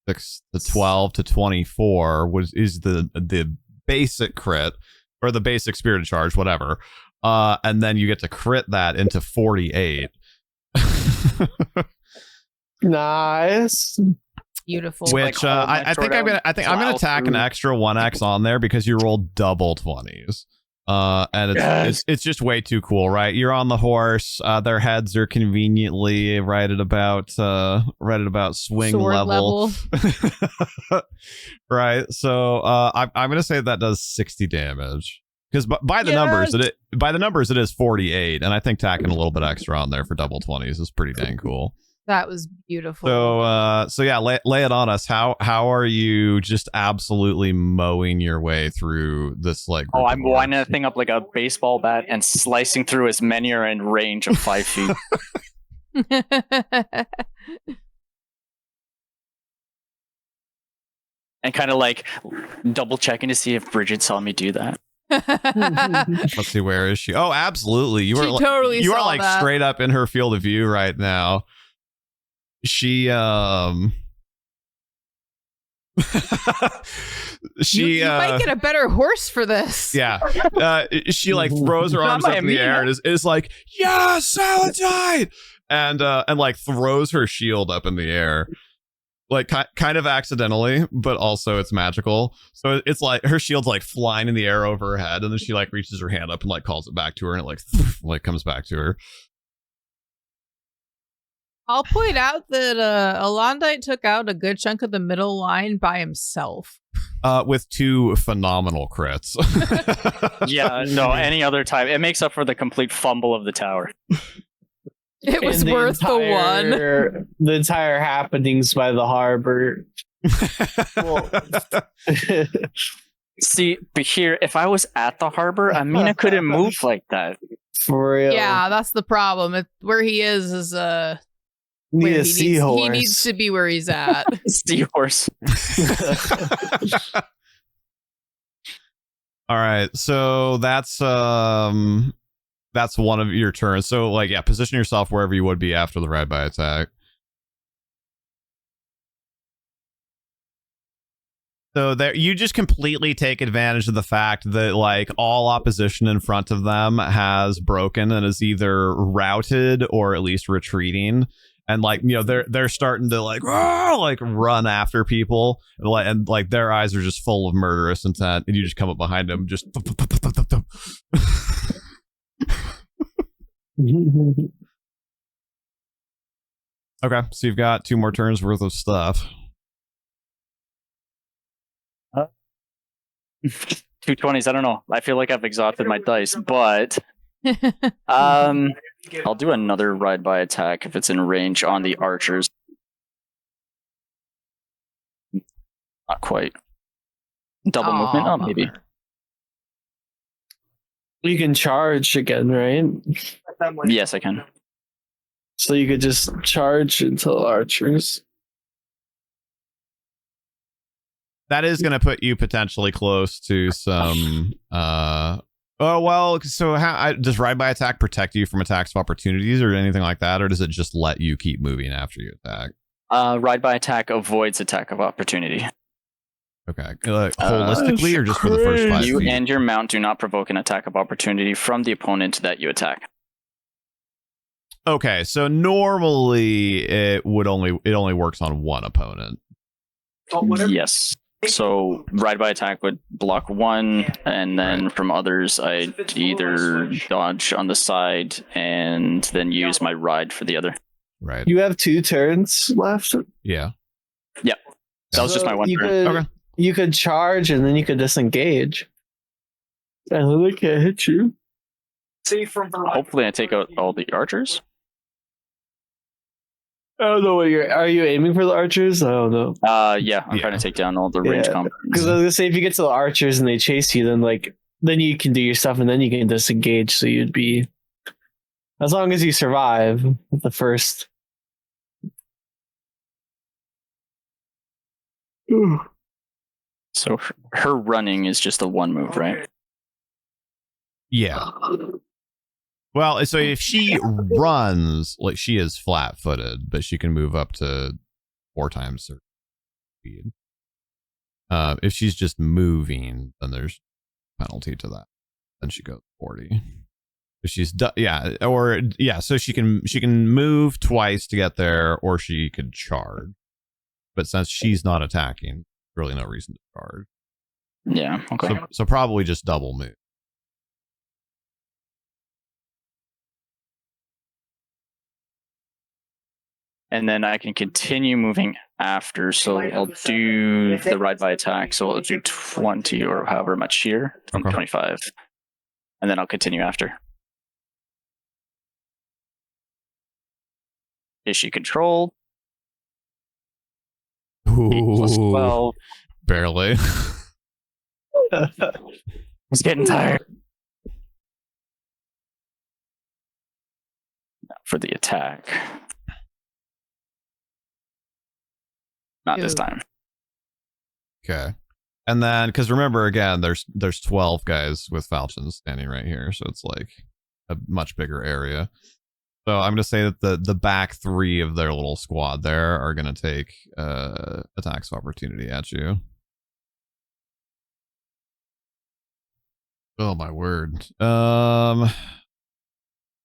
6 to 12 to 24 is the basic crit or the basic spirited charge, whatever. And then you get to crit that into 48. Nice. Beautiful. Which I think I'm gonna tack an extra 1x on there because you rolled double 20s. And it's just way too cool, right? You're on the horse. Their heads are conveniently right at about swing Sword level. Right. So I'm gonna say that does 60 damage because by the numbers it is 48, and I think tacking a little bit extra on there for double 20s is pretty dang cool. That was beautiful. So yeah, lay it on us. How are you just absolutely mowing your way through this like? Oh, I'm winding that thing up like a baseball bat and slicing through as many are in range of 5 feet. And kind of like double checking to see if Bridget saw me do that. Let's see, where is she? Oh, absolutely. You are totally you are saw like that. straight up in her field of view right now. She you might get a better horse for this. Yeah. She like throws her arms up in the air and is like, yeah, Alondite! And like throws her shield up in the air. Like kind of accidentally, but also it's magical. So it's like her shield's like flying in the air over her head, and then she like reaches her hand up and like calls it back to her, and it like comes back to her. I'll point out that Alondite took out a good chunk of the middle line by himself. With 2 phenomenal crits. Yeah, no, any other time. It makes up for the complete fumble of the tower. It was worth the one. The entire happenings by the harbor. See, but here, if I was at the harbor, Amina couldn't move like that. For real. Yeah, that's the problem. where he is Need where a seahorse. he needs to be where he's at. Seahorse. All right, so that's one of your turns. So like, yeah, position yourself wherever you would be after the ride by attack. So there, you just completely take advantage of the fact that like all opposition in front of them has broken and is either routed or at least retreating. and like they're starting to like run after people, and like their eyes are just full of murderous intent, and you just come up behind them, just. Okay, so you've got 2 more turns worth of stuff. 2 20s. I don't know. I feel like I've exhausted my dice, but I'll do another ride by attack if it's in range on the archers. Not quite. Double movement? Oh, maybe. You can charge again, right? Yes, I can. So you could just charge into archers. That is going to put you potentially close to some. Oh well. So does ride by attack protect you from attacks of opportunities or anything like that, or does it just let you keep moving after you attack? Ride by attack avoids attack of opportunity. Okay. Holistically, or just for the first 5 You feet? and your mount do not provoke an attack of opportunity from the opponent that you attack. Okay, so normally it only works on one opponent. Yes. So ride by attack would block 1, and then from others I'd either dodge on the side and then use my ride for the other. Right. You have 2 turns left. Yeah. Yeah. That was just my one turn. Okay. You could charge and then you could disengage. And then they can't hit you. Hopefully I take out all the archers. I don't know what are you aiming for the archers? I don't know. Yeah, I'm trying to take down all the range combatants. Because I was gonna say, if you get to the archers and they chase you, then you can do your stuff and then you can disengage. So you'd be, as long as you survive the first. So her running is just a 1 move, right? Yeah. Well, so if she runs, like she is flat-footed, but she can move up to 4 times her speed. If she's just moving, then there's penalty to that. Then she goes 40. If she's so she can move twice to get there, or she could charge. But since she's not attacking, really no reason to charge. Yeah. Okay. So probably just double move. And then I can continue moving after. So I'll do the ride by attack. So I'll do 20 or however much here, 25. And then I'll continue after. Is she controlled? Ooh, 8+12. Barely. I was getting tired. Now for the attack. Not this time. Okay. And then, because remember, again, there's 12 guys with falchions standing right here, so it's like a much bigger area. So I'm going to say that the back 3 of their little squad there are going to take attacks of opportunity at you. Oh my word.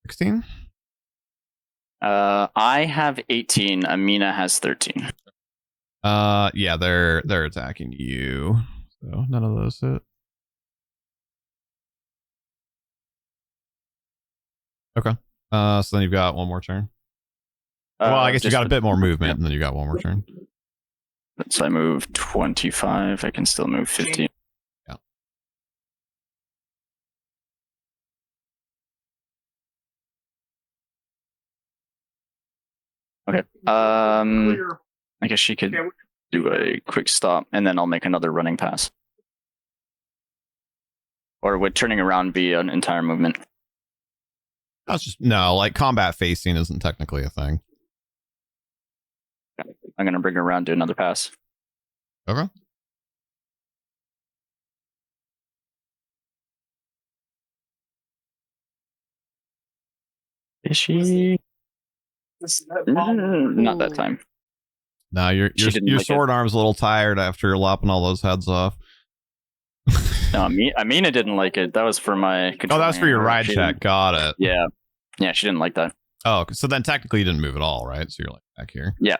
16? I have 18. Amina has 13. Yeah, they're attacking you. So none of those hit. Okay. So then you've got one more turn. Well, I guess you got a bit more movement, and then you got one more turn. So I move 25. I can still move 15. Yeah. Okay. I guess she could do a quick stop, and then I'll make another running pass. Or would turning around be an entire movement? That's just like combat facing isn't technically a thing. I'm gonna bring her around, do another pass. Okay. Is she? Not that time. Now your sword arm's a little tired after lopping all those heads off. No, Amina didn't like it. That was for my. Oh, that was for your ride check. Got it. Yeah, she didn't like that. Oh, so then technically you didn't move at all, right? So you're like back here. Yeah.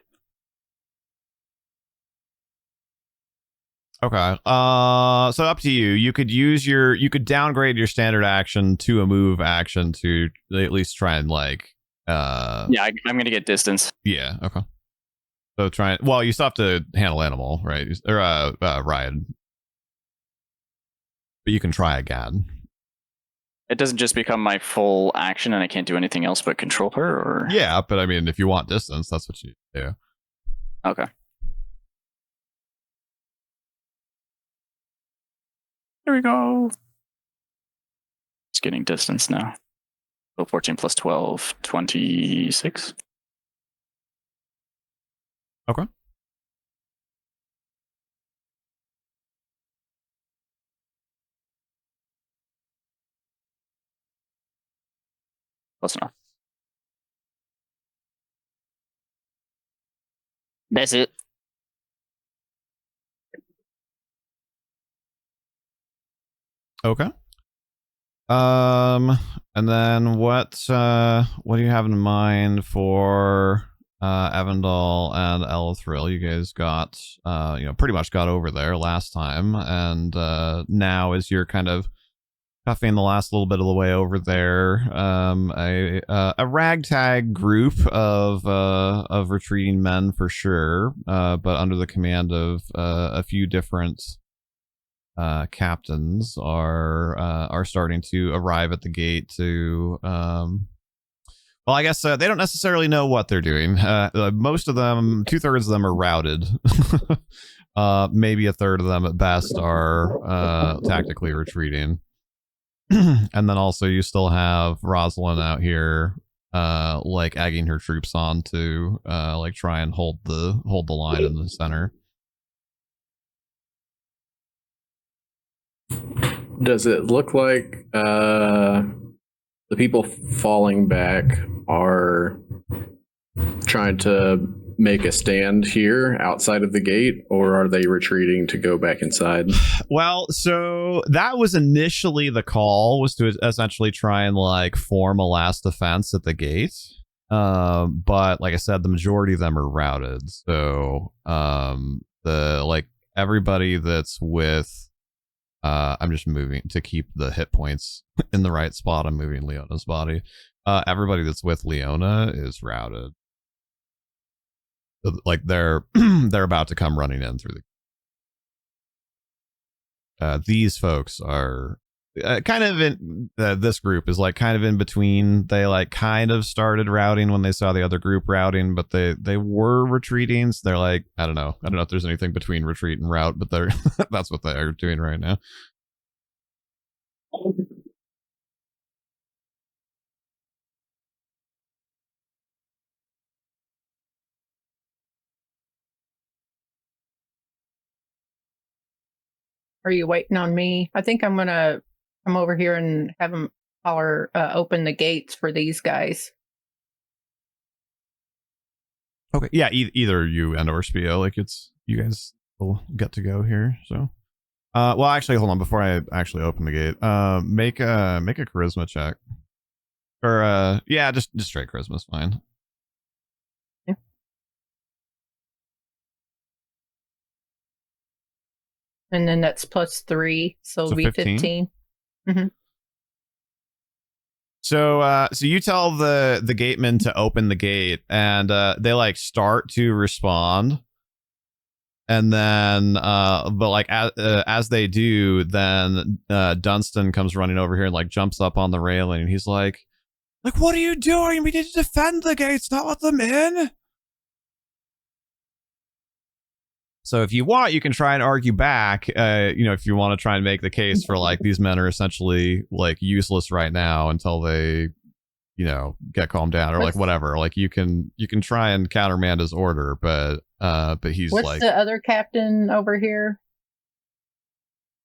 Okay. So up to you. You could downgrade your standard action to a move action to at least try and like. Yeah, I'm gonna get distance. Yeah. Okay. So well, you still have to handle animal, right? Or ride, but you can try again. It doesn't just become my full action, and I can't do anything else but control her, or Yeah, but I mean, if you want distance, that's what you do. Okay. Here we go. Just getting distance now. So 14 plus 12, 26. Okay. Close enough. That's it. Okay. And then what do you have in mind for Evandel and Elithril? You guys got pretty much got over there last time, and now as you're kind of puffing the last little bit of the way over there, a ragtag group of retreating men for sure, but under the command of a few different captains are starting to arrive at the gate to well, I guess they don't necessarily know what they're doing. Most of them, 2/3 of them are routed. Maybe a third of them at best are tactically retreating. And then also you still have Rosalind out here like egging her troops on to like try and hold the line in the center. Does it look like the people falling back are trying to make a stand here outside of the gate, or are they retreating to go back inside? Well, so that was initially the call, was to essentially try and like form a last defense at the gate. But like I said, the majority of them are routed. So the like everybody that's with I'm just moving to keep the hit points in the right spot. I'm moving Leona's body. Everybody that's with Leona is routed. So, like they're about to come running in through the. These folks are kind of in. This group is like kind of in between. They like kind of started routing when they saw the other group routing, but they were retreating. So they're like, I don't know if there's anything between retreat and rout, but they're that's what they are doing right now. Are you waiting on me? I think I'm gonna come over here and have them open the gates for these guys. Okay. Yeah. Either you and or Spio, like you guys will get to go here. So, well, actually, hold on. Before I actually open the gate, make a charisma check, or yeah, just straight charisma is fine. Yeah. And then that's +3, so it'll be 15. Mm-hmm. So you tell the gatemen to open the gate, and they like start to respond, and then but like as they do, then Dunstan comes running over here and like jumps up on the railing, and he's like, what are you doing? We need to defend the gates, not let them in. So if you want, you can try and argue back, if you want to try and make the case for like these men are essentially like useless right now until they, get calmed down, or like whatever. Like you can try and countermand his order, but he's what's like, the other captain over here?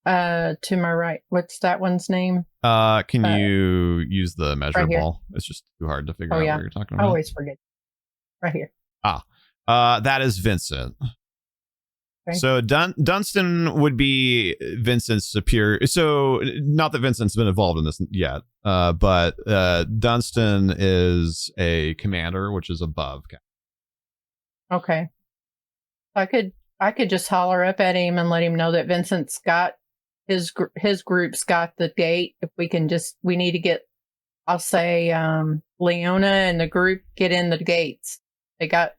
To my right. What's that one's name? Can you use the measure right ball? It's just too hard to figure out what you're talking I about. always forget. Right here. That is Vincent. Okay. So Dunstan would be Vincent's superior. So not that Vincent's been involved in this yet, But Dunstan is a commander, which is above. Okay. I could just holler up at him and let him know that Vincent's got his group's got the gate. If we can we need to get, I'll say, Leona and the group get in the gates. They got,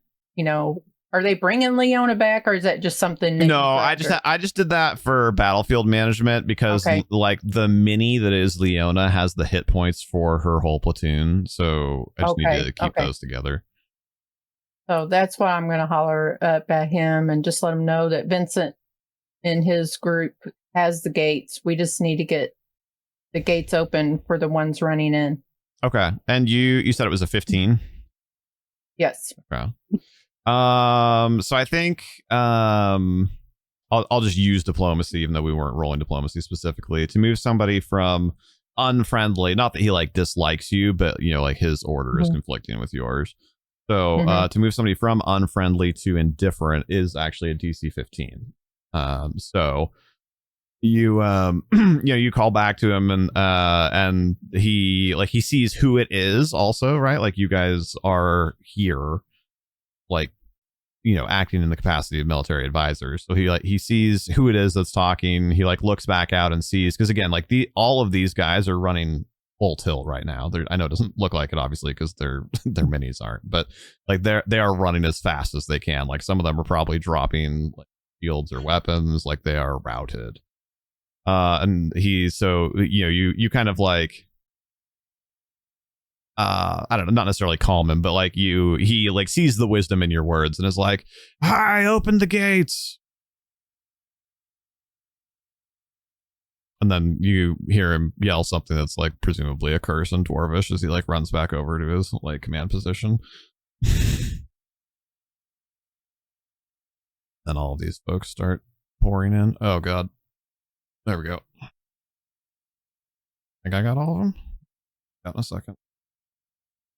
are they bringing Leona back, or is that just something? No, I just did that for battlefield management because like the mini that is Leona has the hit points for her whole platoon, so I just need to keep those together. So that's why I'm going to holler up at him and just let him know that Vincent and his group has the gates. We just need to get the gates open for the ones running in. Okay, and you said it was a 15. Yes. Okay. So I think I'll just use diplomacy, even though we weren't rolling diplomacy specifically, to move somebody from unfriendly. Not that he like dislikes you, but like his order is conflicting with yours. So to move somebody from unfriendly to indifferent is actually a DC 15. So you you call back to him and he sees who it is also, right? Like you guys are here, like acting in the capacity of military advisors. So he sees who it is that's talking. He like looks back out and sees, because again, like all of these guys are running full tilt right now. I know it doesn't look like it, obviously, because their minis aren't, but like they are running as fast as they can. Like some of them are probably dropping like shields or weapons, like they are routed. And you kind of like I don't know, not necessarily calm him, but like he like sees the wisdom in your words and is like, "Hi, open the gates." And then you hear him yell something that's like presumably a curse in Dwarvish as he like runs back over to his like command position. Then all of these folks start pouring in. Oh god. There we go. I think I got all of them. Got in a second.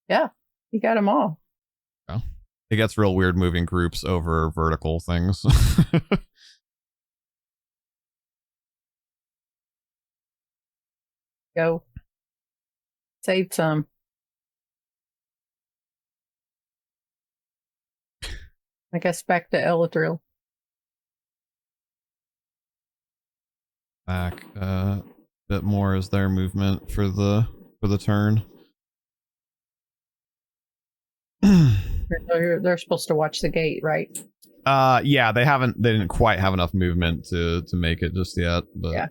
Yeah, you got them all. Yeah. It gets real weird moving groups over vertical things. Go. Save some. I guess back to Eladriel. Back a bit more as their movement for the turn. They're supposed to watch the gate, right? Yeah, they didn't quite have enough movement to make it just yet, but yeah.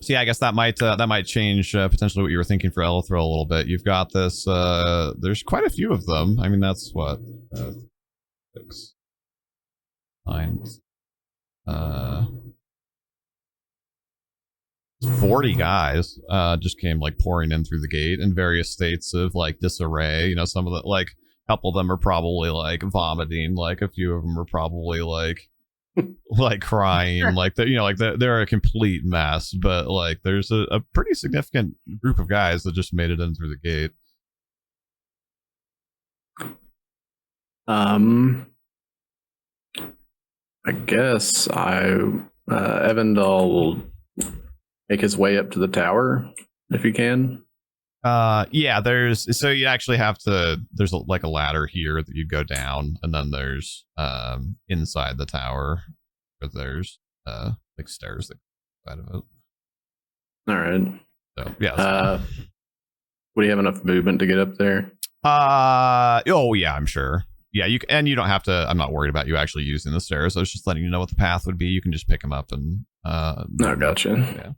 So yeah, I guess that might change potentially what you were thinking for Elathril a little bit. You've got this. There's quite a few of them. I mean, that's what 6, 9, 40 guys just came like pouring in through the gate in various states of like disarray. Some of the like a couple of them are probably like vomiting. Like a few of them are probably like crying, like they're a complete mess, but like there's a pretty significant group of guys that just made it in through the gate. I guess Evandel will make his way up to the tower if he can. Yeah, so you actually have to, there's like a ladder here that you go down, and then there's inside the tower where there's like stairs that go inside of it. All right. So yeah. Would you have enough movement to get up there? Oh yeah, I'm sure. Yeah, you don't have to. I'm not worried about you actually using the stairs. I was just letting you know what the path would be. You can just pick them up and. No, gotcha. Yeah.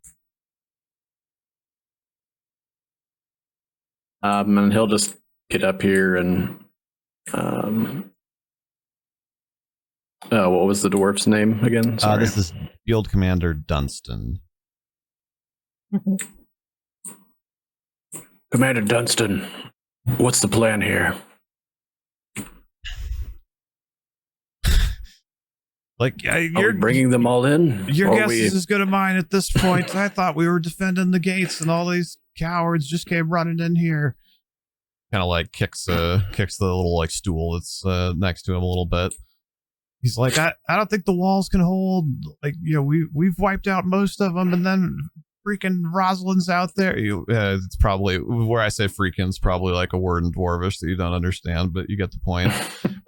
And he'll just get up here and what was the dwarf's name again? Sorry. This is Field Commander Dunstan. Commander Dunstan, what's the plan here? Like, you're bringing them all in? Your guess is as good as mine at this point. I thought we were defending the gates, and all these cowards just came running in here. Kind of like kicks the little like stool that's next to him a little bit. he's like, I don't think the walls can hold. Like, we've wiped out most of them, and then freaking Rosalind's out there. It's probably where I say freaking's probably like a word in Dwarvish that you don't understand, but you get the point.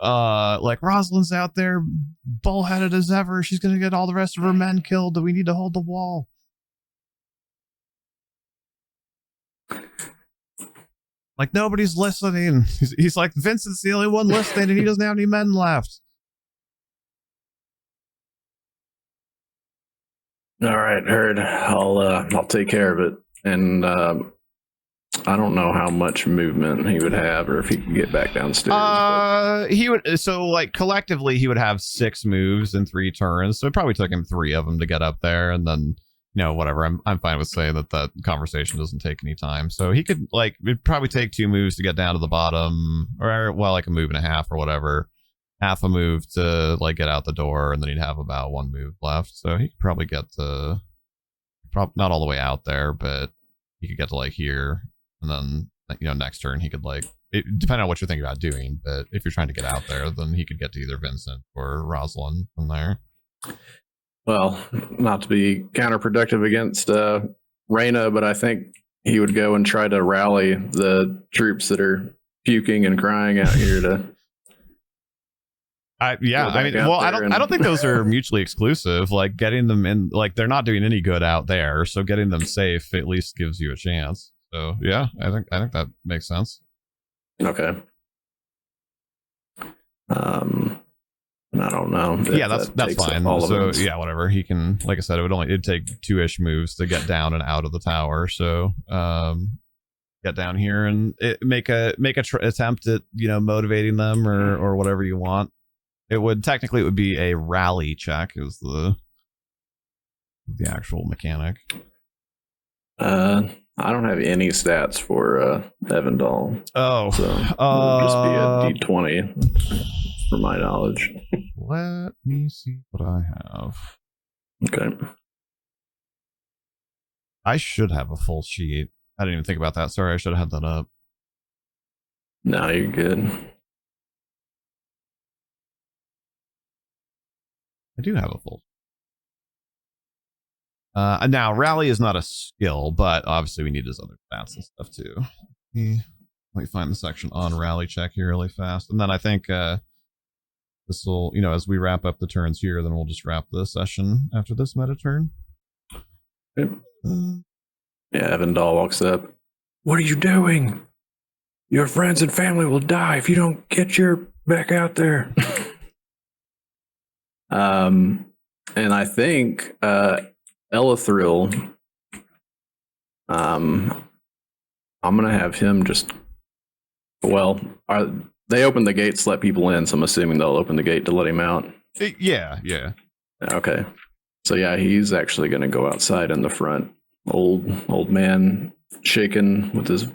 Like Rosalind's out there, bullheaded as ever. She's gonna get all the rest of her men killed. We need to hold the wall. Like nobody's listening. He's like, Vincent's the only one listening, and he doesn't have any men left. All right, heard. I'll take care of it. And I don't know how much movement he would have, or if he could get back downstairs. He would. So like collectively, he would have 6 moves in 3 turns. So it probably took him 3 of them to get up there, and then whatever. I'm fine with saying that conversation doesn't take any time. So he could it'd probably take 2 moves to get down to the bottom, or like a move and a half or whatever. Half a move to get out the door, and then he'd have about 1 move left. So he could probably get to not all the way out there, but he could get to here, and then next turn he could depending on what you're thinking about doing. But if you're trying to get out there, then he could get to either Vincent or Rosalind from there. Well, not to be counterproductive against Reyna, but I think he would go and try to rally the troops that are puking and crying out here to. I don't think those are mutually exclusive. Getting them in, they're not doing any good out there, so getting them safe at least gives you a chance. So yeah, I think that makes sense. Okay. I don't know. Yeah, that's fine. So yeah, whatever. He can, like I said, it'd take 2-ish moves to get down and out of the tower. So get down here and make a attempt at motivating them or whatever you want. It would be a rally check is the actual mechanic. I don't have any stats for Evandal. Oh, so it would just be a D20 for my knowledge. Let me see what I have. Okay. I should have a full sheet. I didn't even think about that. Sorry, I should have had that up. No, you're good. I do have a full. Now, rally is not a skill, but obviously we need his other stats and stuff too. Let me find the section on rally check here really fast. And then I think this will, as we wrap up the turns here, then we'll just wrap the session after this meta turn. Yep. Yeah, Evandal walks up. What are you doing? Your friends and family will die if you don't get your back out there. And I think Elithril, I'm gonna have him just. Well, they open the gates to let people in, so I'm assuming they'll open the gate to let him out. Yeah. Okay. So yeah, he's actually gonna go outside in the front. Old man shaking with his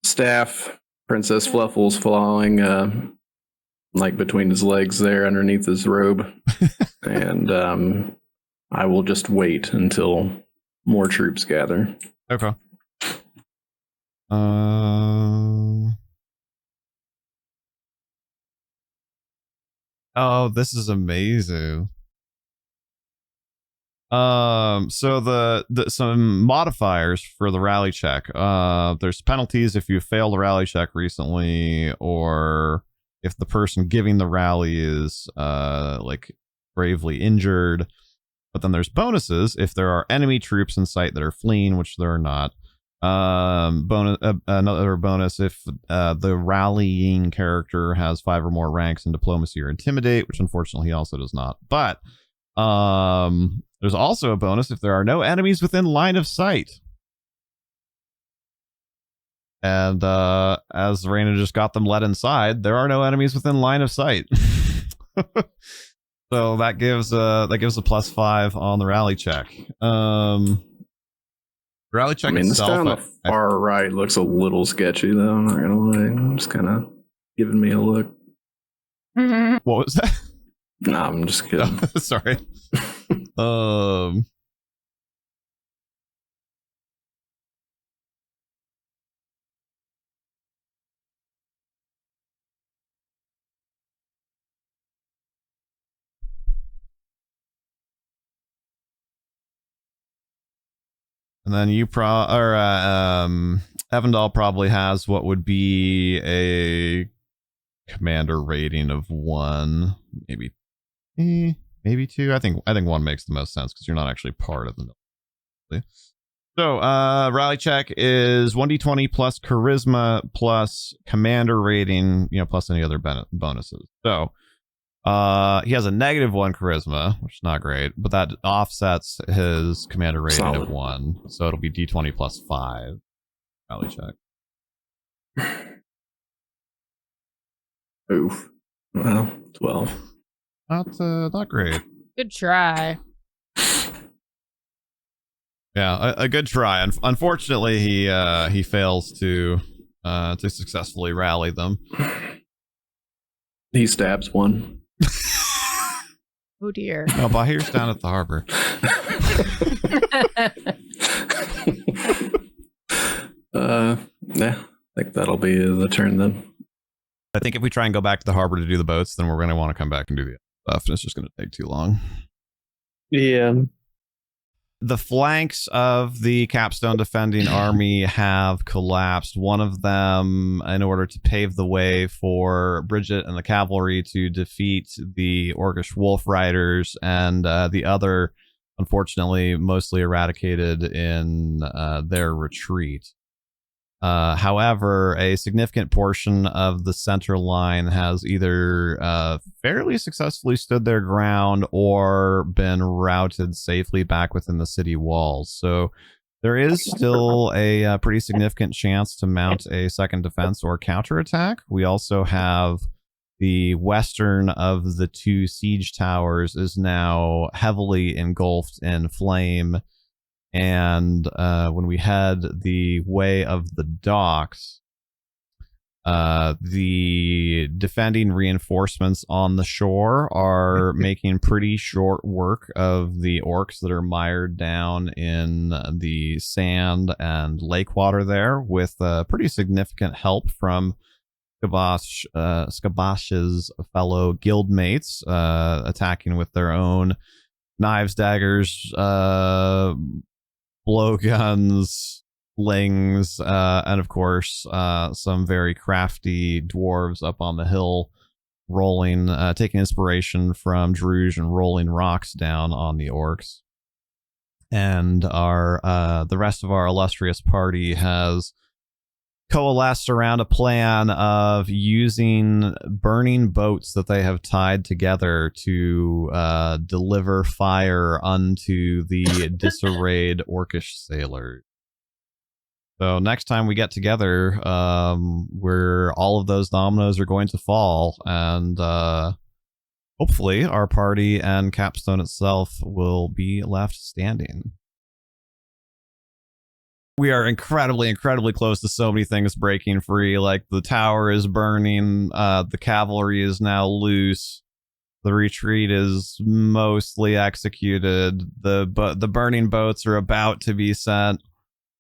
staff. Princess Fluffle's following between his legs there underneath his robe. And I will just wait until more troops gather. Okay. Oh, this is amazing. So the some modifiers for the rally check. There's penalties if you fail the rally check recently, or if the person giving the rally is gravely injured. But then there's bonuses if there are enemy troops in sight that are fleeing, which there are not. Another bonus if the rallying character has 5 or more ranks in diplomacy or intimidate, which unfortunately he also does not. But there's also a bonus if there are no enemies within line of sight. And as Reyna just got them let inside, there are no enemies within line of sight. So that gives a +5 on the rally check. Rally check this itself. down the far right looks a little sketchy, though. I'm not gonna lie. It's kind of giving me a look. What was that? No, I'm just kidding. Sorry. And then Evandal probably has what would be a commander rating of 1, maybe 2. I think 1 makes the most sense because you're not actually part of the military. So rally check is 1d20 plus charisma plus commander rating, plus any other bonuses. So he has a -1 charisma, which is not great, but that offsets his commander rating Solid. of 1. So it'll be d20 plus 5. Rally check. Oof. Well, 12. Not great. Good try. Yeah, a good try. Unfortunately, he fails to successfully rally them. He stabs one. Oh dear. No, Bahir's down at the harbor. Yeah, I think that'll be the turn then. I think if we try and go back to the harbor to do the boats, then we're going to want to come back and do the stuff, and it's just going to take too long. Yeah. The flanks of the Capstone defending army have collapsed. One of them, in order to pave the way for Bridget and the cavalry to defeat the Orcish wolf riders, and the other, unfortunately, mostly eradicated in their retreat. However, a significant portion of the center line has either fairly successfully stood their ground or been routed safely back within the city walls. So there is still a pretty significant chance to mount a second defense or counterattack. We also have the western of the 2 siege towers is now heavily engulfed in flame. And when we head the way of the docks, the defending reinforcements on the shore are making pretty short work of the orcs that are mired down in the sand and lake water there, with pretty significant help from Skabash's fellow guildmates, attacking with their own knives, daggers, blowguns, slings, and of course some very crafty dwarves up on the hill rolling, taking inspiration from Druge and rolling rocks down on the orcs. And the rest of our illustrious party has coalesced around a plan of using burning boats that they have tied together to deliver fire unto the disarrayed orcish sailors. So next time we get together, where all of those dominoes are going to fall, and hopefully our party and Capstone itself will be left standing. We are incredibly close to so many things breaking free. Like the tower is burning, the cavalry is now loose, the retreat is mostly executed, the burning boats are about to be sent.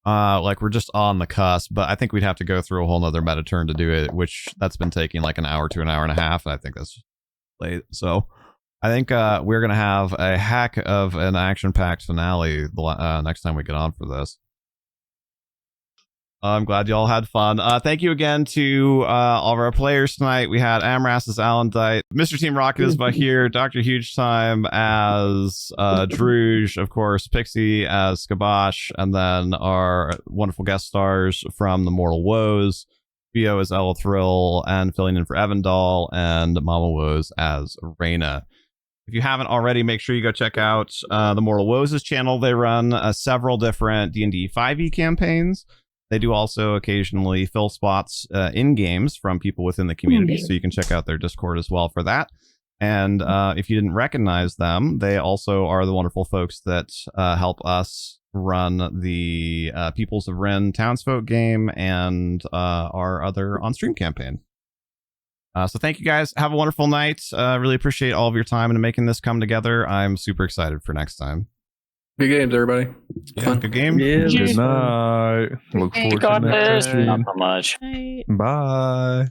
Like we're just on the cusp, but I think we'd have to go through a whole nother meta turn to do it, which that's been taking like an hour to an hour and a half, and I think that's late. So I think we're gonna have a heck of an action-packed finale next time we get on for this. I'm glad you all had fun. Thank you again to all of our players tonight. We had Amras as Alondite, Mr. Team Rocket as Bahir, Dr. Huge Time as Druge, of course, Pixie as Skabash, and then our wonderful guest stars from The Mortal Woes, Bio as Elthrill, and filling in for Evandal, and Mama Woes as Reyna. If you haven't already, make sure you go check out The Mortal Woes' channel. They run several different D&D 5e campaigns. They do also occasionally fill spots in games from people within the community, so you can check out their Discord as well for that. And if you didn't recognize them, they also are the wonderful folks that help us run the Peoples of Rin Townsfolk game and our other on-stream campaign. So thank you guys. Have a wonderful night. Really appreciate all of your time and making this come together. I'm super excited for next time. Good games, everybody. Yeah, good game. Yeah. Good night. Look forward to God next bless. stream. Not so much. Right. Bye.